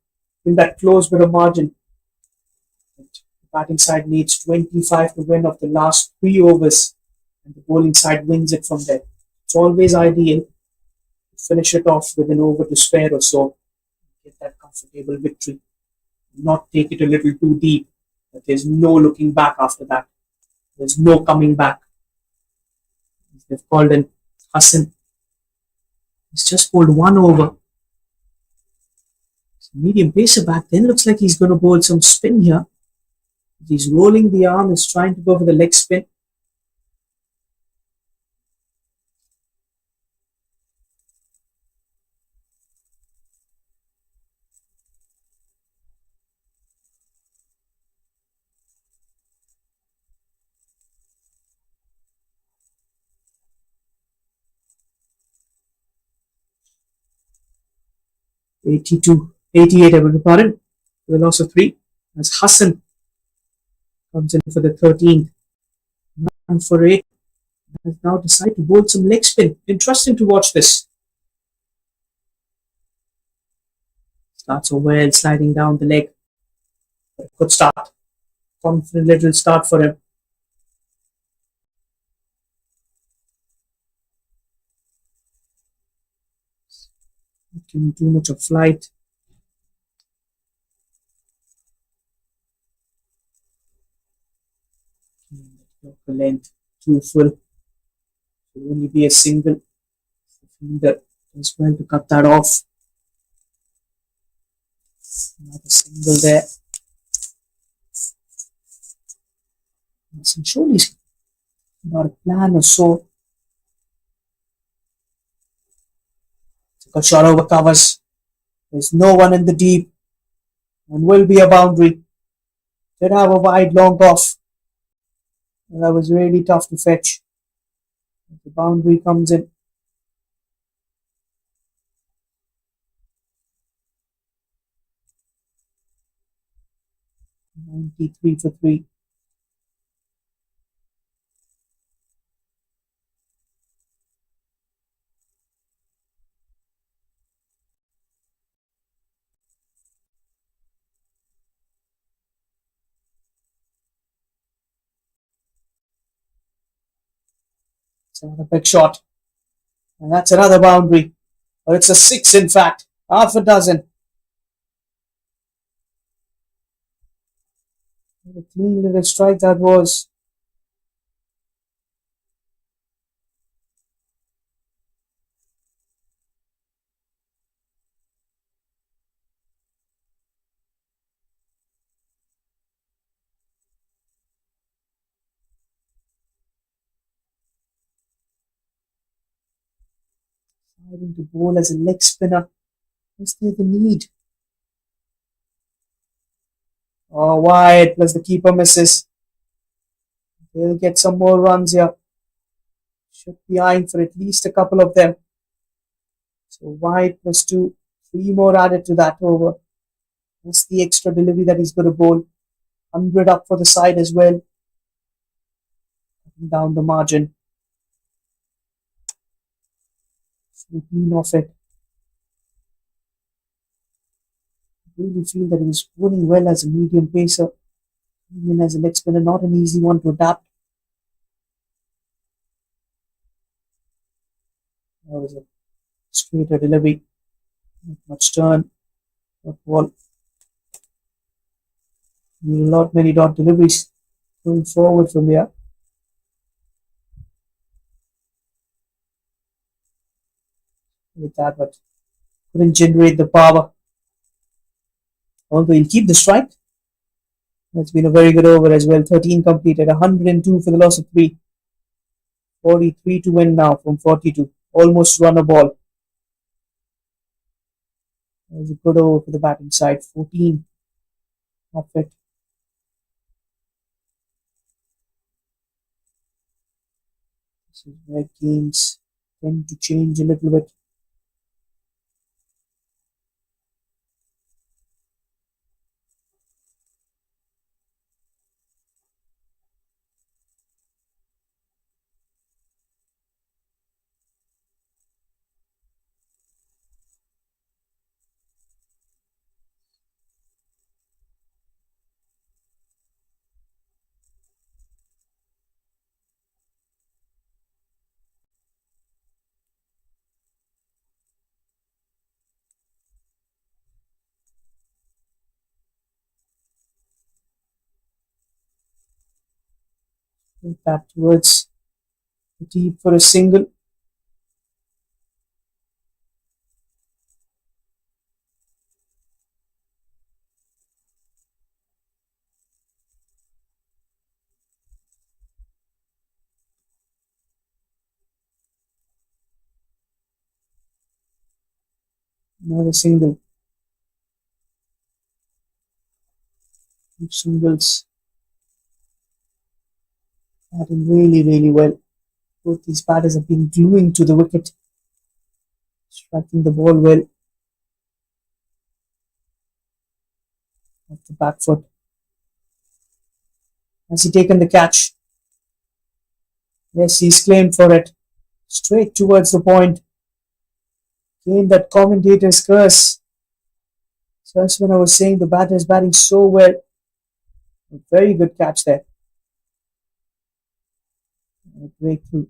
in that close bit of margin. The batting side needs 25 to win of the last 3 overs. And the bowling side wins it from there. It's always ideal to finish it off with an over to spare or so. Get that comfortable victory. Not take it a little too deep. But there's no looking back after that. There's no coming back. They've called in Hassan. He's just bowled 1 over. Medium pacer back then. Looks like he's going to bowl some spin here. He's rolling the arm. He's trying to go for the leg spin. 82, 88, I beg your pardon, for the loss of 3. As Hassan comes in for the 13th. And for 8, has now decided to bowl some leg spin. Interesting to watch this. Starts so well, sliding down the leg. Good start. Confident little start for him. Not giving too much of flight. Local length, too full. Will only be a single. The fielder as well to cut that off. Another single there. Surely he's got a plan or so. Took a shot over covers. There's no one in the deep. And will be a boundary. Did have a wide long off. And that was really tough to fetch. The boundary comes in. 93 for 3. It's another big shot. And that's another boundary. Or it's a 6 in fact. Half a dozen. What a clean little strike that was. Deciding to bowl as a leg spinner. Is there the need? Oh, wide, plus the keeper misses. They'll get some more runs here. Should be eyeing for at least a couple of them. So wide plus 2, 3 more added to that over. That's the extra delivery that he's going to bowl. 100 up for the side as well. Down the margin. Clean off it. I really feel that he was bowling well as a medium pacer. Even as a leg spinner, not an easy one to adapt. That was a straighter delivery. Not much turn. Not ball. Not many dot deliveries going forward from here. With that, but couldn't generate the power. Although he'll keep the strike. That's been a very good over as well. 13 completed, 102 for the loss of 3. 43 to win now from 42. Almost run a ball. That was a good over for the batting side. 14 off it. This is where games tend to change a little bit. Back towards the deep for a single. Another single. 2 singles. Batting really, really well. Both these batters have been gluing to the wicket. Striking the ball well. off the back foot. Has he taken the catch? Yes, he's claimed for it. Straight towards the point. Again, that commentator's curse. So that's when I was saying the batter is batting so well. A very good catch there. A breakthrough.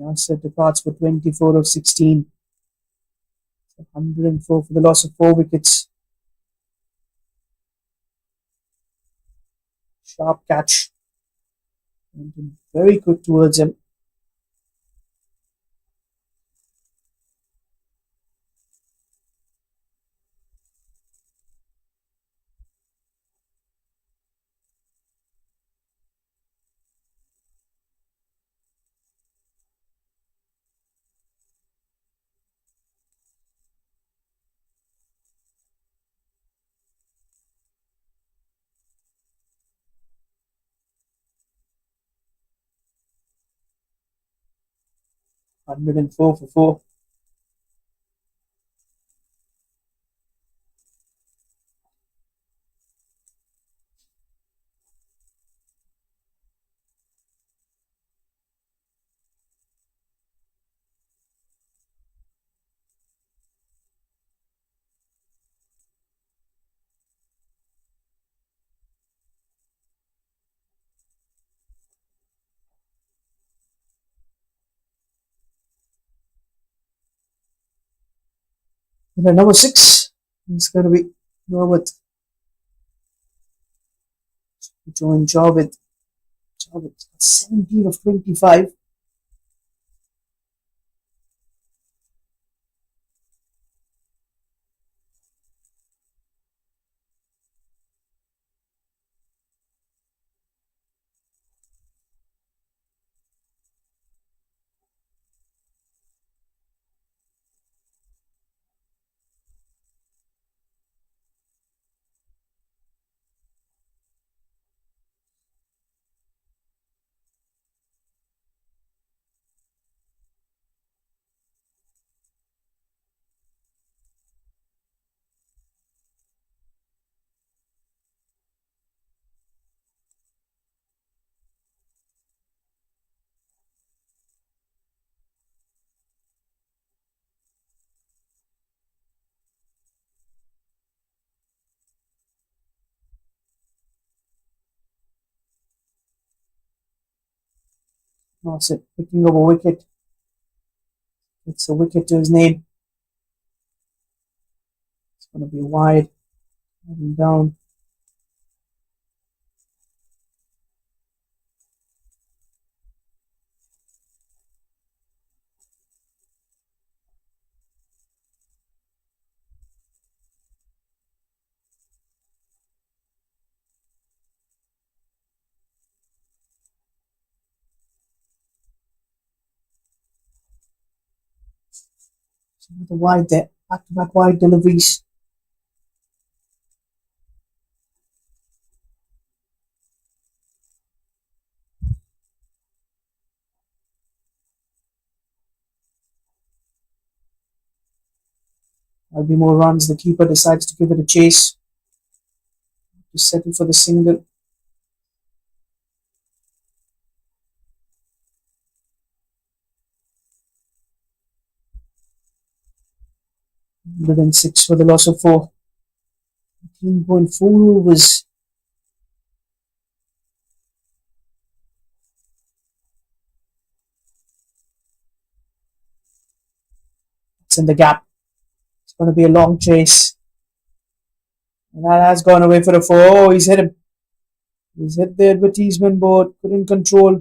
Answer departs for 24 of 16. 104 for the loss of 4 wickets. Sharp catch. And very good towards him. Hundred and four for 4. And then number 6 is going to be Robert. Join Javed. Javed 17 of 25. That's it. Picking up a wicket. It's a wicket to his name. It's going to be wide. And down. So the wide there. Back-to-back wide deliveries. There'll be more runs. The keeper decides to give it a chase. To settle for the single. Within 6 for the loss of 4. 18.4 overs. It's in the gap. It's going to be a long chase. And that has gone away for a 4. Oh, he's hit him. He's hit the advertisement board. Couldn't control.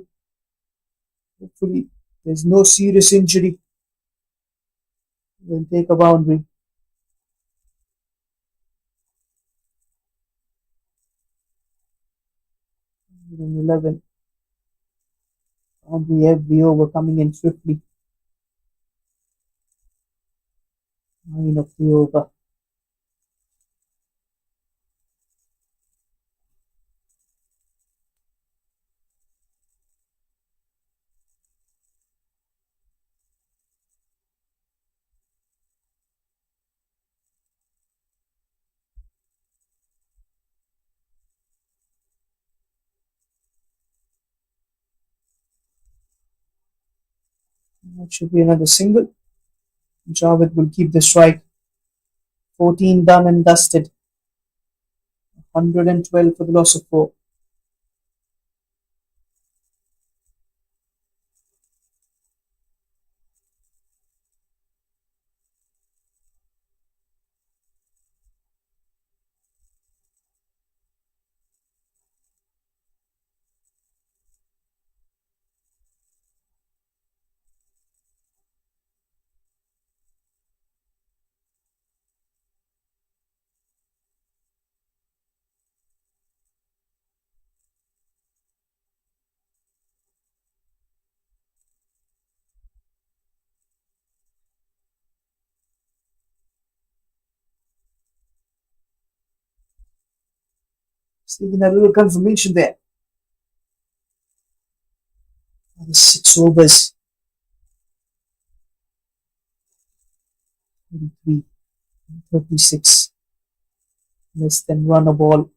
Hopefully, there's no serious injury. We'll take a boundary. 11. Boundary every over coming in swiftly. 9 of the over. That should be another single. Javed will keep the strike. 14 done and dusted. 112 for the loss of 4. Even a little confirmation there. Another 6 overs. 33, 36. Less than run a ball.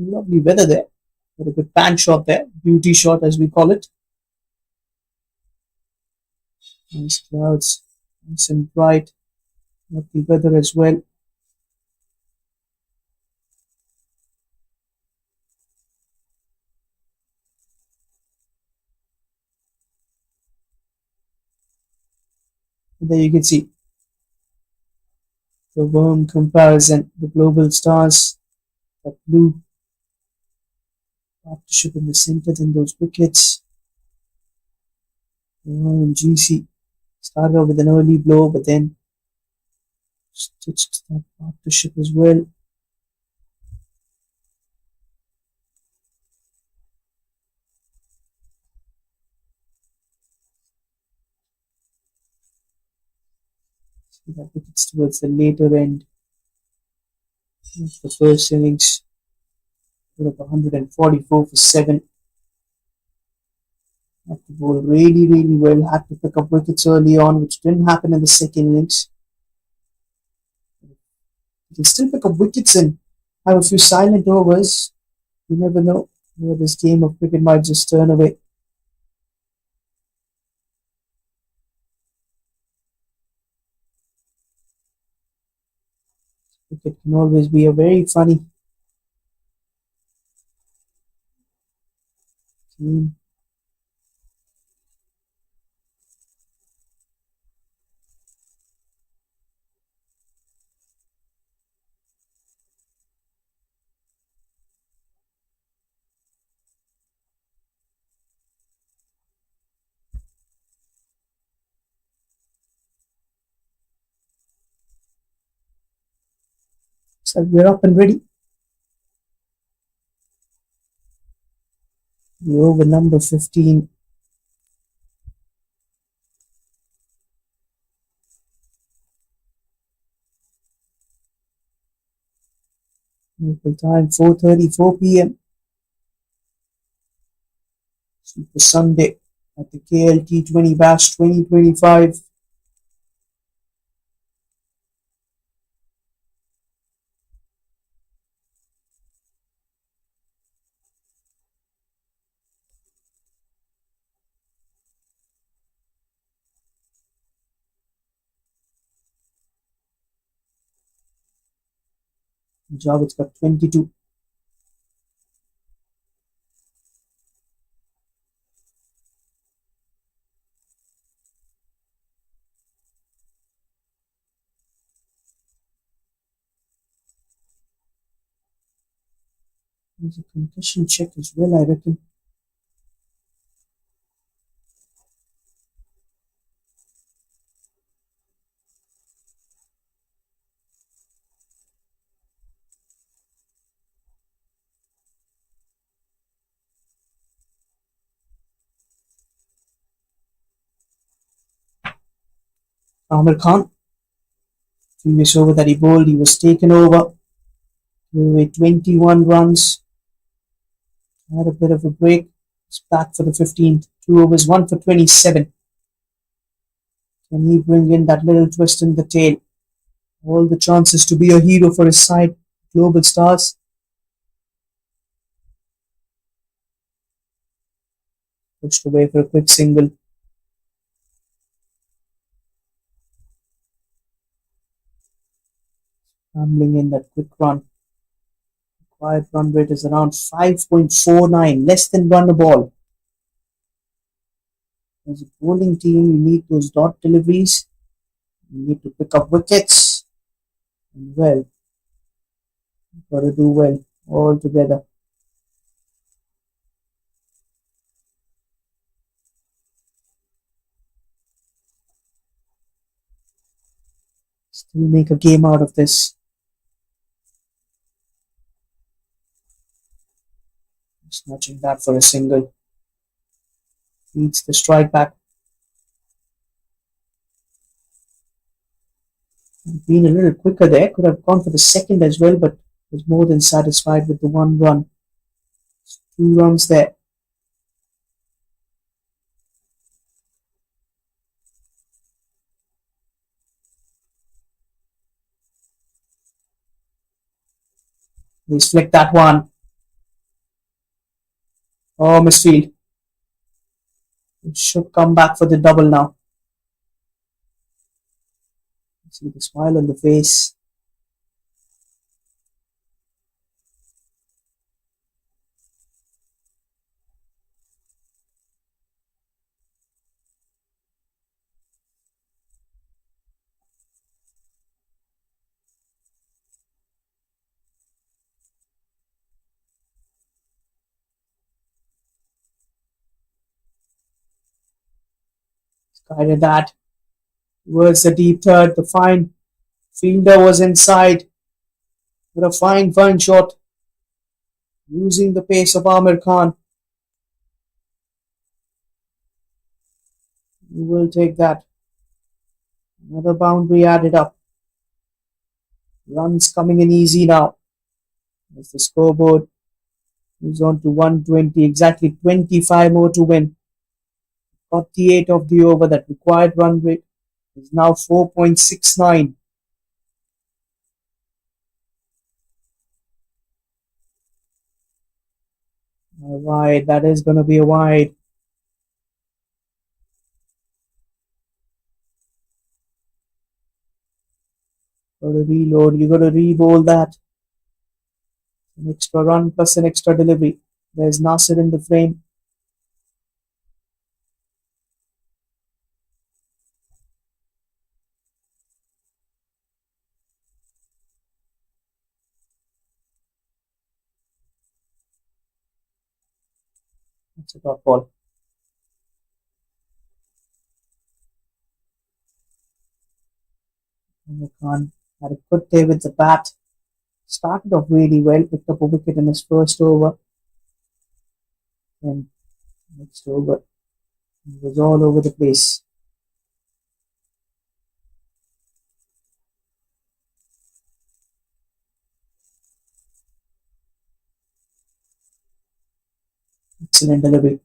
Lovely weather there. Got a good pan shot there. Beauty shot as we call it. Nice clouds. Nice and bright. Lovely weather as well. And there you can see the warm comparison. The global stars. That blue partnership in the center, then those wickets. And GC started off with an early blow, but then stitched that partnership as well. See that wickets towards the later end of the first innings. Put up 144 for 7. Had to bowl really, really well. Had to pick up wickets early on, which didn't happen in the second innings. You can still pick up wickets and have a few silent overs. You never know where this game of cricket might just turn away. Cricket can always be a very funny game. So we're up and ready. The over number 15. Local time 4:34 p.m. Super Sunday at the KL T20 Bash 2025. Javit's got 22. There's a concussion check as well, I reckon. Amir Khan, previous over that he bowled, he was taken over with 21 runs. Had a bit of a break. He's back for the 15th. 2 overs, 1 for 27. Can he bring in that little twist in the tail? All the chances to be a hero for his side. Global Stars. Pushed away for a quick single. Rambling in that quick run. Required run rate is around 5.49, less than one a ball. As a bowling team, you need those dot deliveries. You need to pick up wickets. And well, you've got to do well all together. Still make a game out of this. Snatching that for a single. Beats the strike back. Been a little quicker there. Could have gone for the second as well, but was more than satisfied with the one run. 2 runs there. He's flicked that one. Oh, misfield. It should come back for the double now. See the smile on the face. Guided that towards the deep third. The fine fielder was inside with a fine shot. Using the pace of Amir Khan. He will take that. Another boundary added up. Runs coming in easy now. As the scoreboard moves on to 120. Exactly 25 more to win. 48 of the over. That required run rate is now 4.69. A wide. That is going to be a wide. Got to reload. You got to re-bowl that. An extra run plus an extra delivery. There's Nasir in the frame. That's a dot ball. Khan had a good day with the bat. Started off really well. Picked up a wicket in his first over. And next over, he was all over the place. Excellent delivery.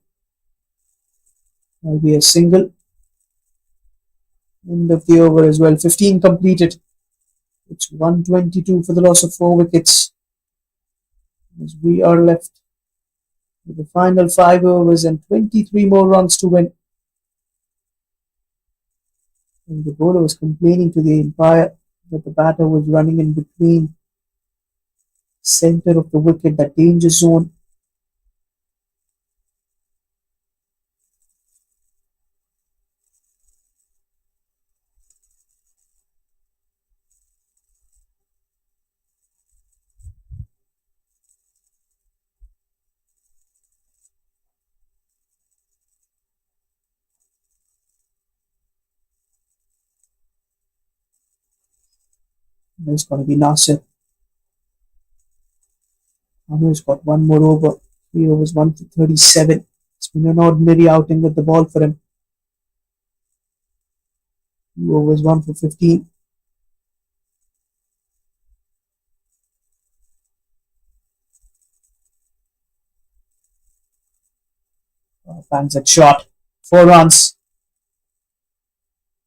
That'll be a single. End of the over as well. 15 completed. It's 122 for the loss of 4 wickets. As we are left with the final 5 overs and 23 more runs to win. And the bowler was complaining to the umpire that the batter was running in between center of the wicket, that danger zone. There's going to be Nasser. Amir's got one more over. 3 overs, 1 for 37. It's been an ordinary outing with the ball for him. 2 overs, 1 for 15. Bangs that shot. 4 runs.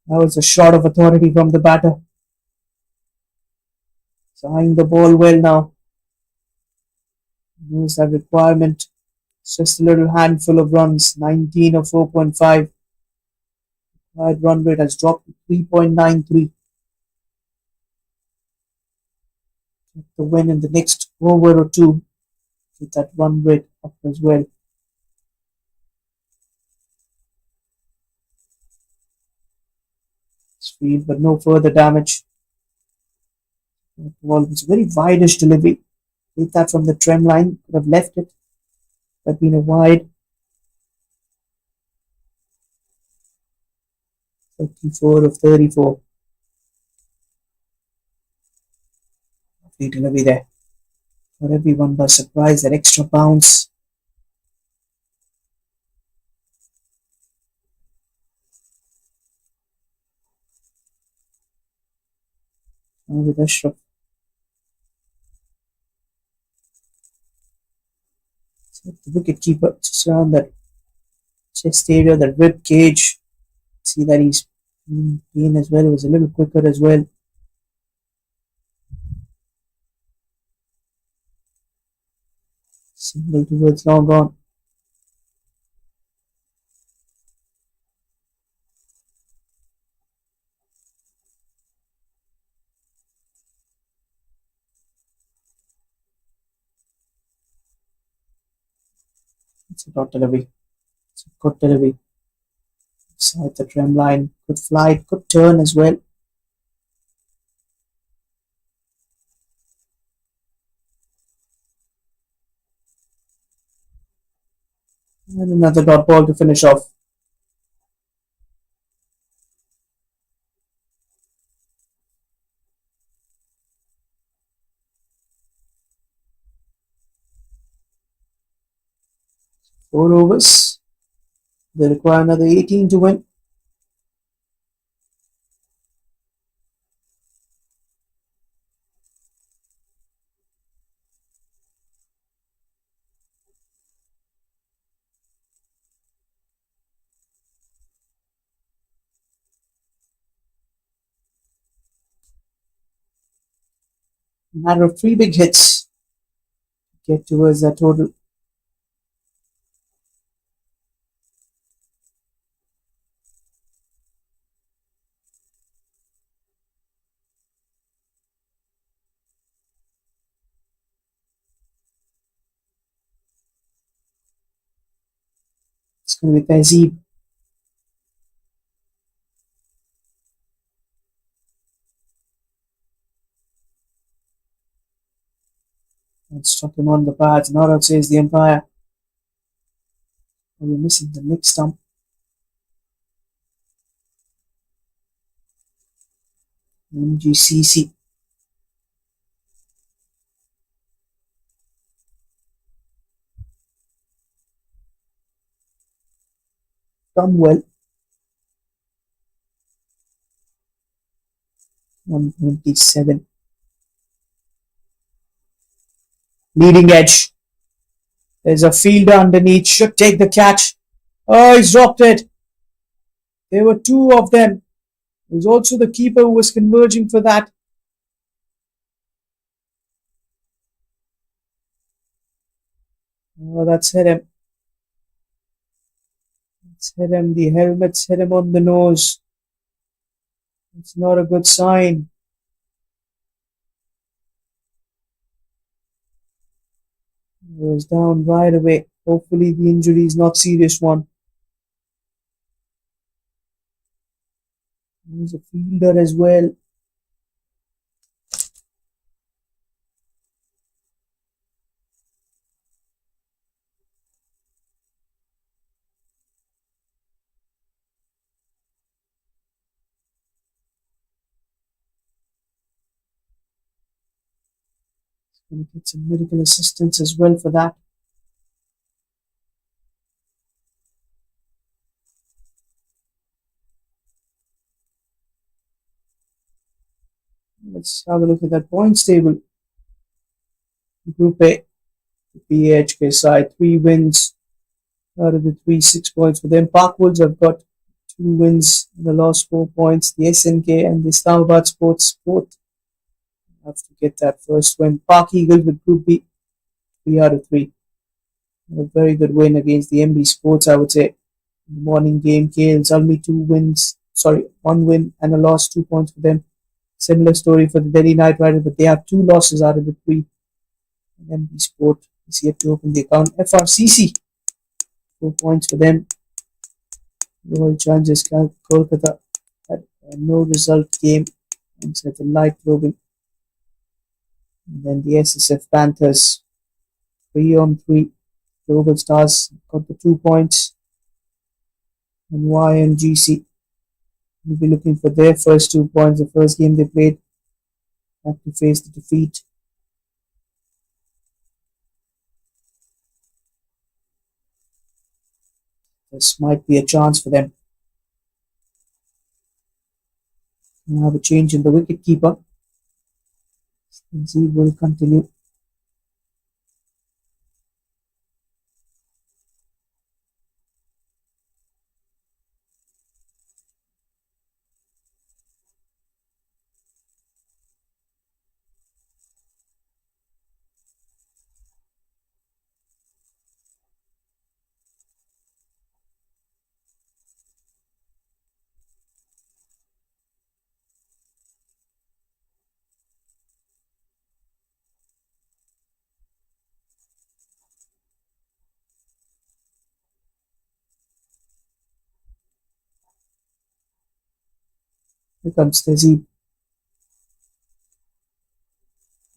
That was a shot of authority from the batter. He's eyeing the ball well now. Knows that requirement. It's just a little handful of runs. 19 or 4.5. Required run rate has dropped to 3.93. Get the win in the next over or two. Get that run rate up as well. Speed, but no further damage. The ball was a very wide-ish delivery. Hit that from the trend line. Could have left it. But been a wide. 34 of 34. Lovely delivery there. Got everyone by surprise. That extra bounce. Now with Ashraf. So the wicket keeper just around that chest area, that rib cage. See that he's in pain as well. It was a little quicker as well. Single towards long on. It's a dot delivery. It's a good delivery. Side the trim line. Could fly, could turn as well. And another dot ball to finish off. Four overs. They require another 18 to win. A matter of 3 big hits. Get towards that total. It's going to be Tehzeeb. And struck him on the pads. Not out, says the umpire. We're missing the next stump. MGCC. Done well. 127. Leading edge. There's a fielder underneath. Should take the catch. Oh, he's dropped it. There were 2 of them. There's also the keeper who was converging for that. Oh, that's hit him. It's hit him. The helmet's hit him on the nose. It's not a good sign. He was down right away. Hopefully the injury is not serious one. He's a fielder as well. Going to get some medical assistance as well for that. Let's have a look at that points table. Group A, the PHK side, 3 wins out of the 3, 6 points for them. Parkwoods have got 2 wins and the lost 4 points. The SNK and the Islamabad Sports both have to get that first win. Park Eagles with Group B, 3 out of 3. A very good win against the MB Sports, I would say. In the morning game, KL Zalmi 1 win and a loss, 2 points for them. Similar story for the Delhi Knight Riders, but they have 2 losses out of the 3. And MB Sport is yet to open the account. FRCC, 4 points for them. Royal Challengers Kolkata had a no result game inside the light roving. And then the SSF Panthers, 3 on 3. Global Stars got the 2 points. And YMGC will be looking for their first 2 points. The first game they played had to face the defeat. This might be a chance for them. We have a change in the wicket keeper. Z will continue. Here comes Tezzy.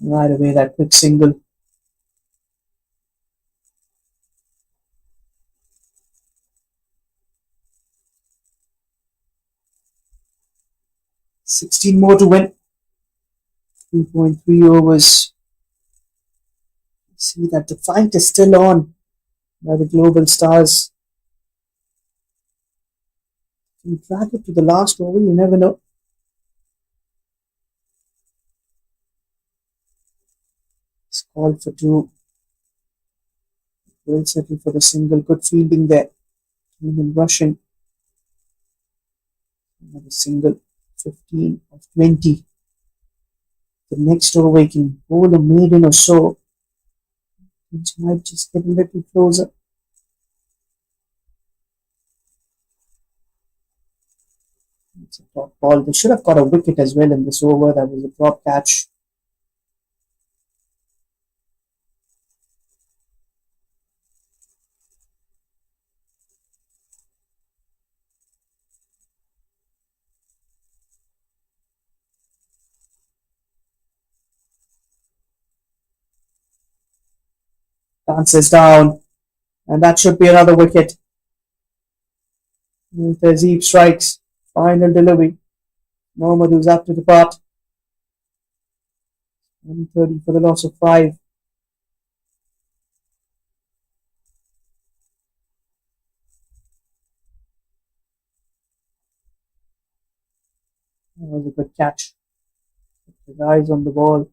Right away, that quick single. $16 more to win. 3.3 overs. See that the fight is still on by the Global Stars. Can you drag it to the last over? You never know. It's called for 2. Will settle for the single. Good fielding there. Even Russian. Another single. 15 of 20. The next over he can bowl a maiden or so. Which might just get a little closer. It's a top ball. They should have got a wicket as well in this over. That was a drop catch. Dances down. And that should be another wicket. Tezib strikes. Final delivery. Mohammad who's up to depart. 130 for the loss of 5. That was a good catch. His eyes on the ball.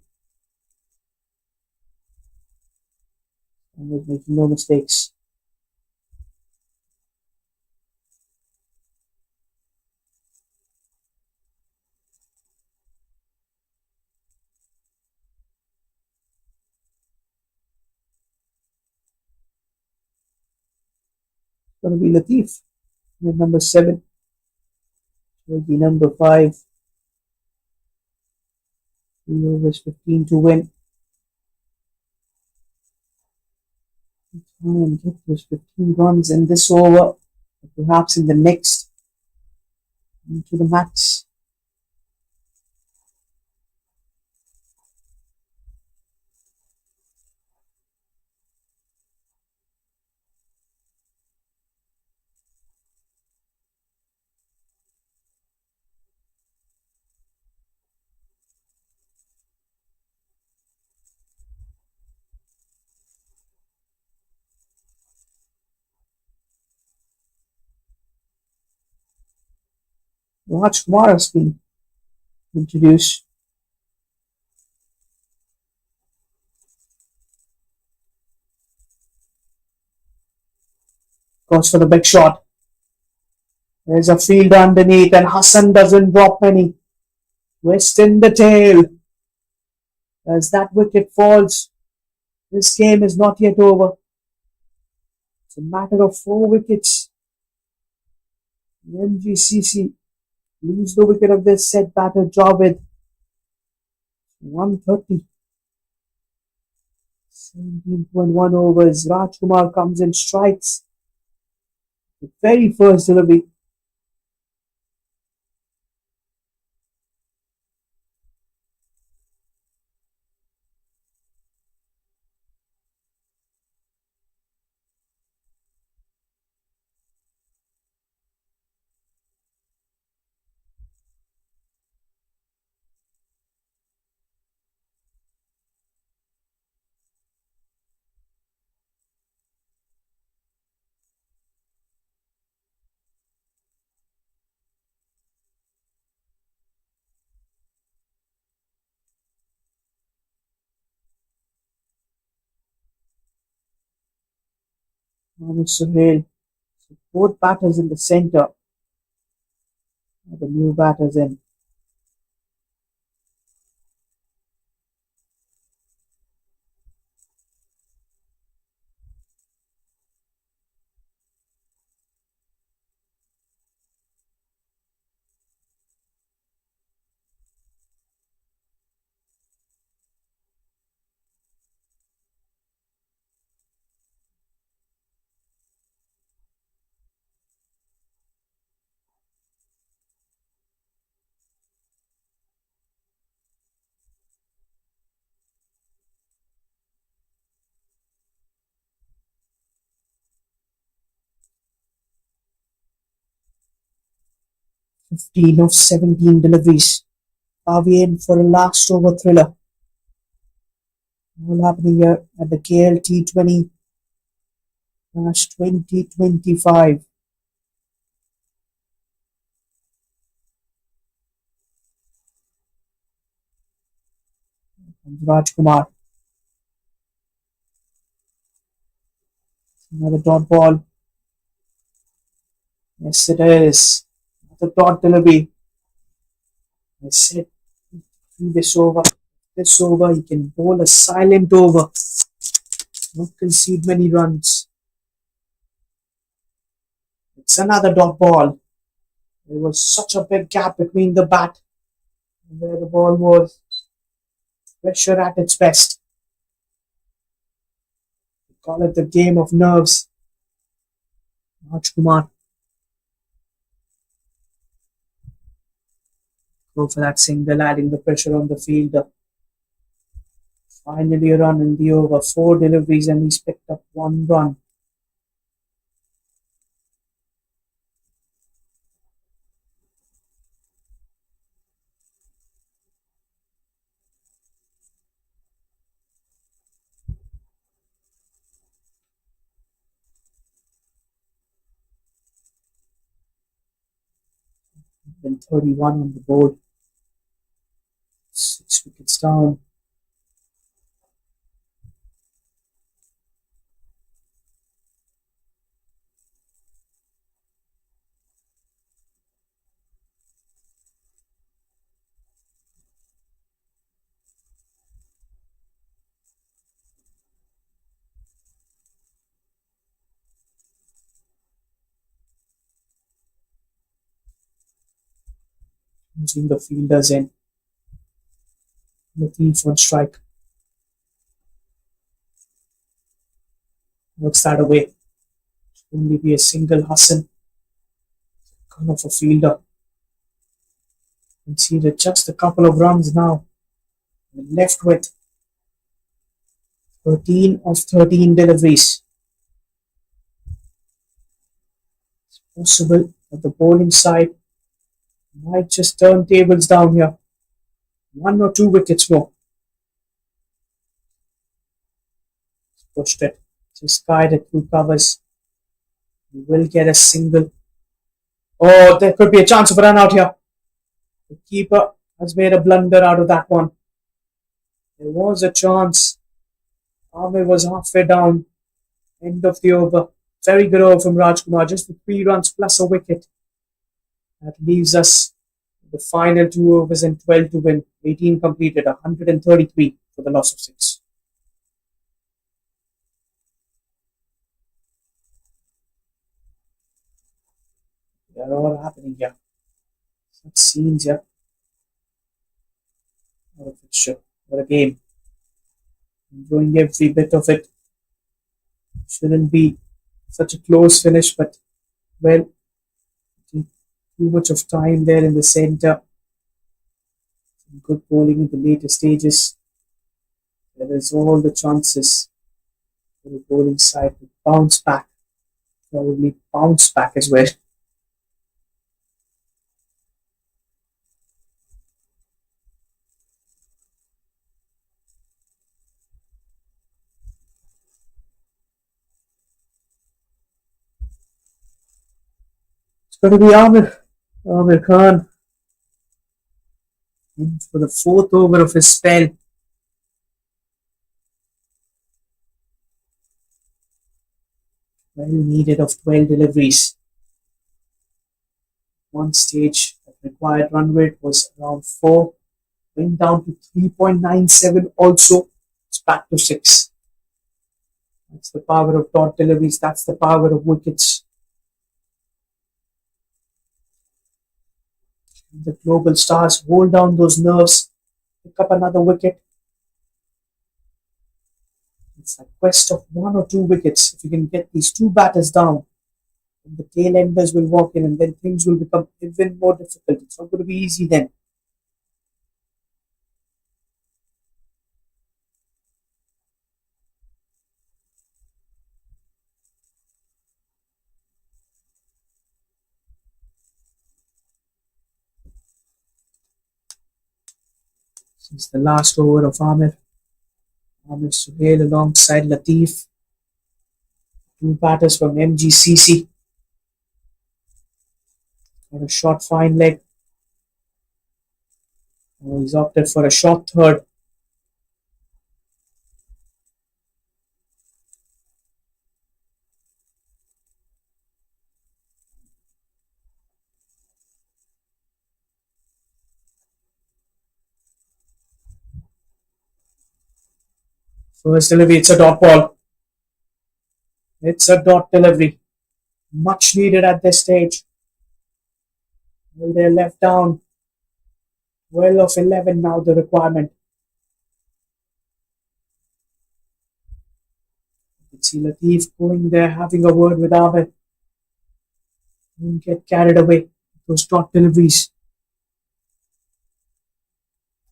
And was making no mistakes. It's going to be Latif with number 7. Will be number 5. 3 overs, 15 to win. Try and get those 15 runs in this over, perhaps in the next, into the max. Rajkumar has been introduced. Goes for the big shot. There's a field underneath, and Hassan doesn't drop any. Twist in the tail. As that wicket falls, this game is not yet over. It's a matter of 4 wickets. The MGCC lose the wicket of their set batter Javed. 130. 17.1 overs. Rajkumar comes in, strikes. The very first delivery. Mohammad Sohail. So both batters in the center. The new batters in. Fifteen of 17 deliveries. Are we in for a last over thriller? All happening here at the KL T20-2025. Rajkumar. Another dot ball. Yes, it is. Another dot delivery. I said previous over. This over, he can bowl a silent over. Not concede many runs. It's another dot ball. There was such a big gap between the bat and where the ball was. Pressure at its best. We call it the game of nerves. Rajkumar. Go for that single, adding the pressure on the fielder. Finally a run in the over. 4 deliveries and he's picked up 1 run. Then 31 on the board. 6 wickets down. Using the fielders in. The thief on strike. Works that away. Only be a single Hassan. Kind of a fielder. Conceded just a couple of runs now. We're left with 13 of 13 deliveries. It's possible that the bowling side might just turn tables down here. 1 or 2 wickets more. Pushed it. Just guided through covers. We will get a single. Oh, there could be a chance of a run out here. The keeper has made a blunder out of that one. There was a chance. Amir was halfway down. End of the over. Very good over from Rajkumar. Just the 3 runs plus a wicket. That leaves us the final 2 overs and 12 to win. 18 completed. 133 for the loss of 6. They're all happening here. Such scenes here. What a fixture. What a game. Enjoying every bit of it. Shouldn't be such a close finish, but well, too much of time there in the centre. Good bowling in the later stages. There is all the chances for the bowling side to bounce back. Probably bounce back as well. It's going to be Amir Khan in for the 4th over of his spell. Well needed of 12 deliveries. One stage that required run rate was around 4. Went down to 3.97 also. It's back to 6. That's the power of dot deliveries. That's the power of wickets. The global stars hold down those nerves. Pick up another wicket. It's a quest of 1 or 2 wickets. If you can get these 2 batters down, then the tail enders will walk in and then things will become even more difficult. It's not going to be easy then. Since the last over of Amir Suhail alongside Latif. 2 batters from MGCC. Got a short fine leg. He's opted for a short third. First delivery, it's a dot ball. It's a dot delivery. Much needed at this stage. Well, they're left down. 12 of 11 now the requirement. You can see Latif going there, having a word with Abid. Don't get carried away. Those dot deliveries.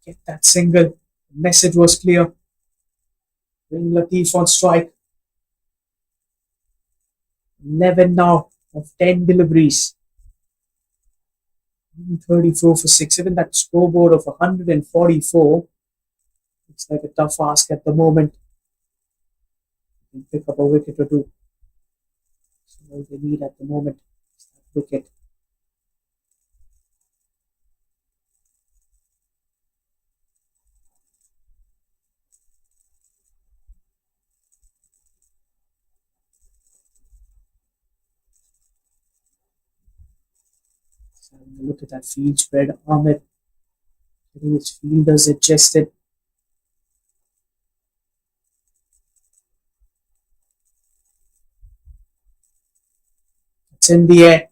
Get that single. The message was clear. Bring Latif on strike. 11 now of 10 deliveries. 34 for 6. Even that scoreboard of 144. It's like a tough ask at the moment. You can pick up a wicket or 2. So all they need at the moment is that wicket. So look at that field spread. Ahmed getting his fielders adjusted. It's in the air.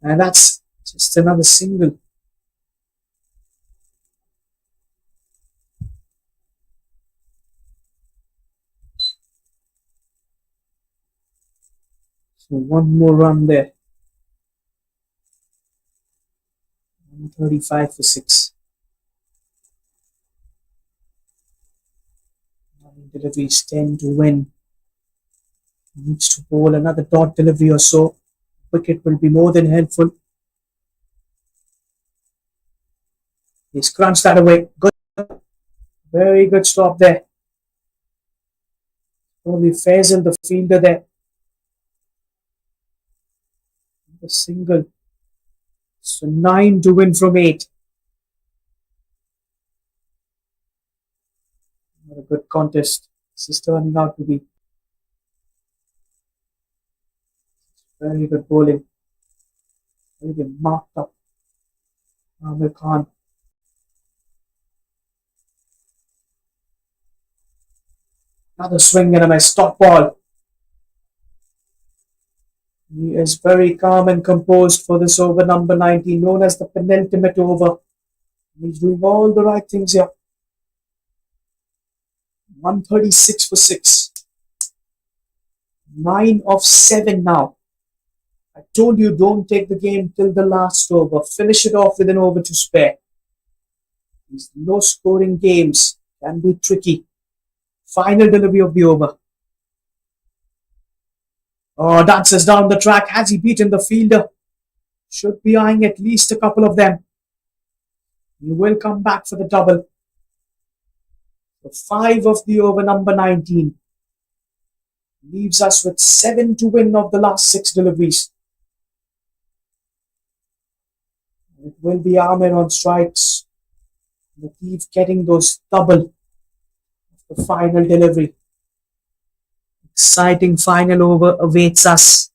And that's just another single. So one more run there. 135 for 6. 9 deliveries, 10 to win. He needs to bowl another dot delivery or so. Wicket will be more than helpful. He's crunched that away. Good. Very good stop there. Only Faisal, the fielder there. The single. So 9 to win from 8. What a good contest. This is turning out to be very good bowling. Very marked up. Amir Khan. Another swing and a miss. Stop ball. He is very calm and composed for this over number 19, known as the penultimate over. He's doing all the right things here. 136 for 6. 9 of 7 now. I told you don't take the game till the last over. Finish it off with an over to spare. These low scoring games can be tricky. Final delivery of the over. Oh, dances down the track. Has he beaten the fielder? Should be eyeing at least a couple of them. He will come back for the double. The 5 of the over number 19 leaves us with 7 to win of the last 6 deliveries. It will be Amir on strikes. The thief getting those double of the final delivery. Exciting final over awaits us.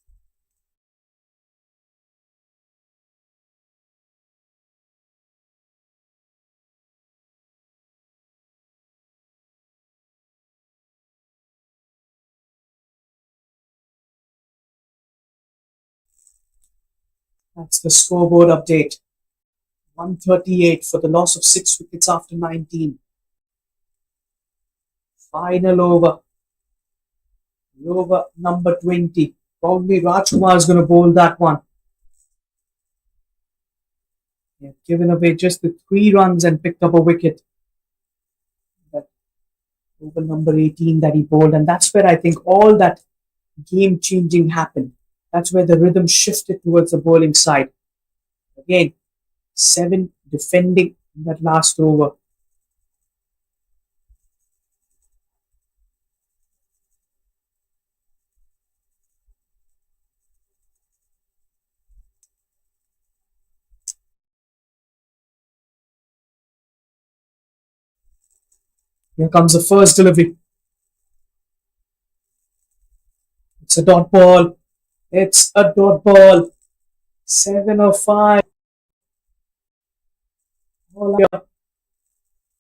That's the scoreboard update. 138 for the loss of 6 wickets after 19. Final over. The over number 20. Probably Rajkumar is going to bowl that one. They've given away just the 3 runs and picked up a wicket. But over number 18 that he bowled, and that's where I think all that game changing happened. That's where the rhythm shifted towards the bowling side. Again, 7 defending that last over. Here comes the first delivery. It's a dot ball. It's a dot ball. 7 of 5. All here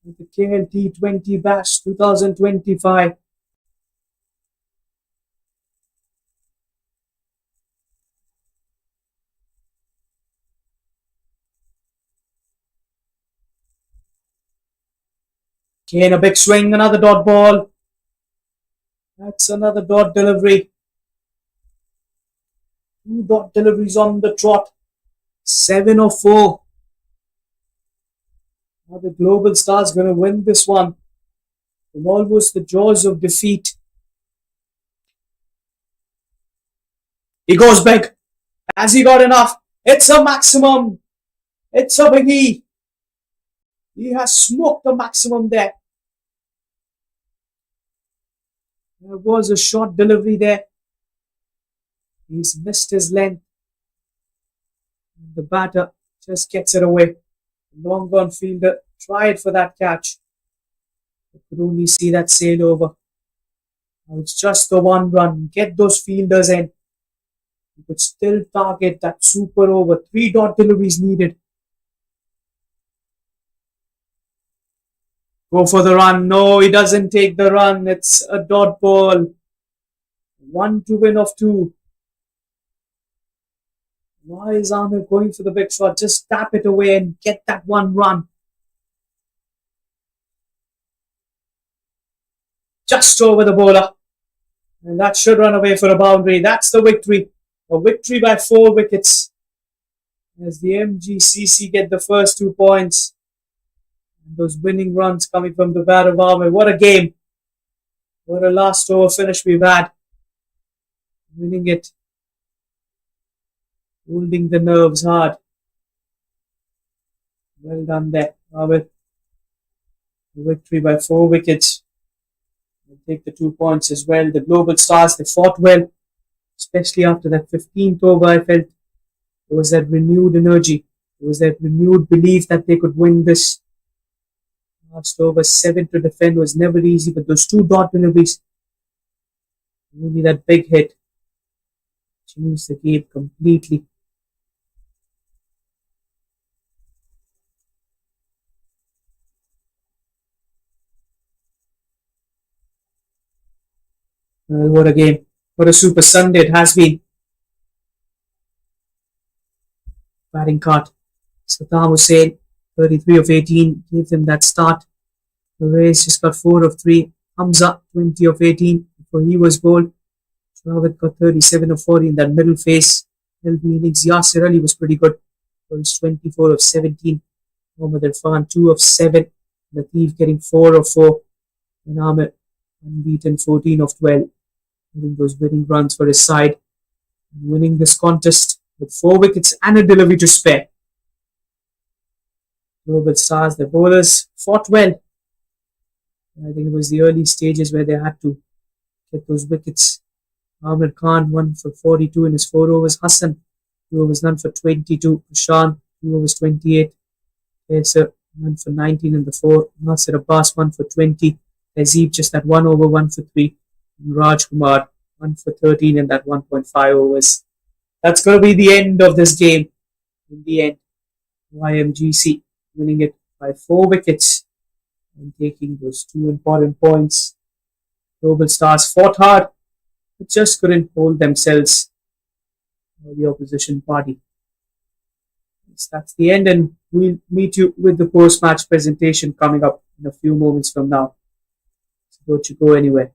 with the T20 Bash 2025. Again, a big swing, another dot ball. That's another dot delivery. 2 dot deliveries on the trot. 7 of 4. Now the Global Stars going to win this one from almost the jaws of defeat. He goes big. Has he got enough? It's a maximum. It's a biggie. He has smoked the maximum there. There was a short delivery there. He's missed his length. The batter just gets it away. Long gone fielder tried for that catch. You could only see that sail over. Now it's just the 1 run. Get those fielders in. You could still target that super over. 3 dot deliveries needed. Go for the run. No, he doesn't take the run. It's a dot ball. 1 to win of 2. Why is Amir going for the big shot? Just tap it away and get that 1 run. Just over the bowler. And that should run away for a boundary. That's the victory. A victory by 4 wickets. As the MGCC get the first 2 points. And those winning runs coming from the bat of Amir. What a game. What a last over finish we've had. Winning it. Holding the nerves hard. Well done there, Amir. Victory by 4 wickets. We'll take the 2 points as well. The Global Stars, they fought well. Especially after that 15th over, I felt there was that renewed energy. There was that renewed belief that they could win this. Last over 7 to defend was never easy, but those two dot deliveries, only that big hit, changed the game completely. What a game. What a super Sunday it has been. Batting cut. Saddam Hussein, 33 of 18, gave them that start. The Rays just got 4 of 3. Hamza, 20 of 18 before he was bowled. Javed got 37 of 40 in that middle phase. Held the innings. Yasir Ali was pretty good. For his 24 of 17. Mohammad Irfan, 2 of 7. Latif getting 4 of 4. And Ahmed, unbeaten, 14 of 12. Getting those winning runs for his side. And winning this contest with 4 wickets and a delivery to spare. Global Stars, the bowlers, fought well. I think it was the early stages where they had to get those wickets. Ahmed Khan, 1 for 42 in his 4 overs. Hassan, 2 overs, none for 22. Krishan, 2 overs, 28. Kaisar, 1 for 19 in the 4. Nasir Abbas, 1 for 20. Tehzeeb, just that 1 over, 1 for 3. And Raj Kumar, 1 for 13 in that 1.5 overs. That's going to be the end of this game. In the end, YMGC winning it by 4 wickets and taking those 2 important points. Global Stars fought hard, but just couldn't hold themselves or the opposition party. Yes, that's the end, and we'll meet you with the post-match presentation coming up in a few moments from now. So don't you go anywhere.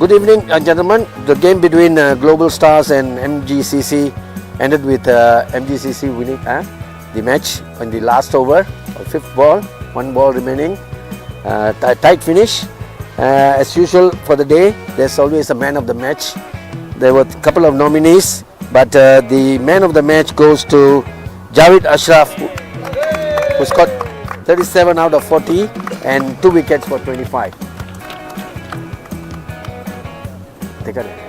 Good evening, gentlemen. The game between Global Stars and MGCC ended with MGCC winning the match on the last over, or fifth ball, one ball remaining. Tight finish. As usual for the day, there's always a man of the match. There were a couple of nominees, but the man of the match goes to Javed Ashraf, who scored 37 out of 40 and 2 wickets for 25. Take a look.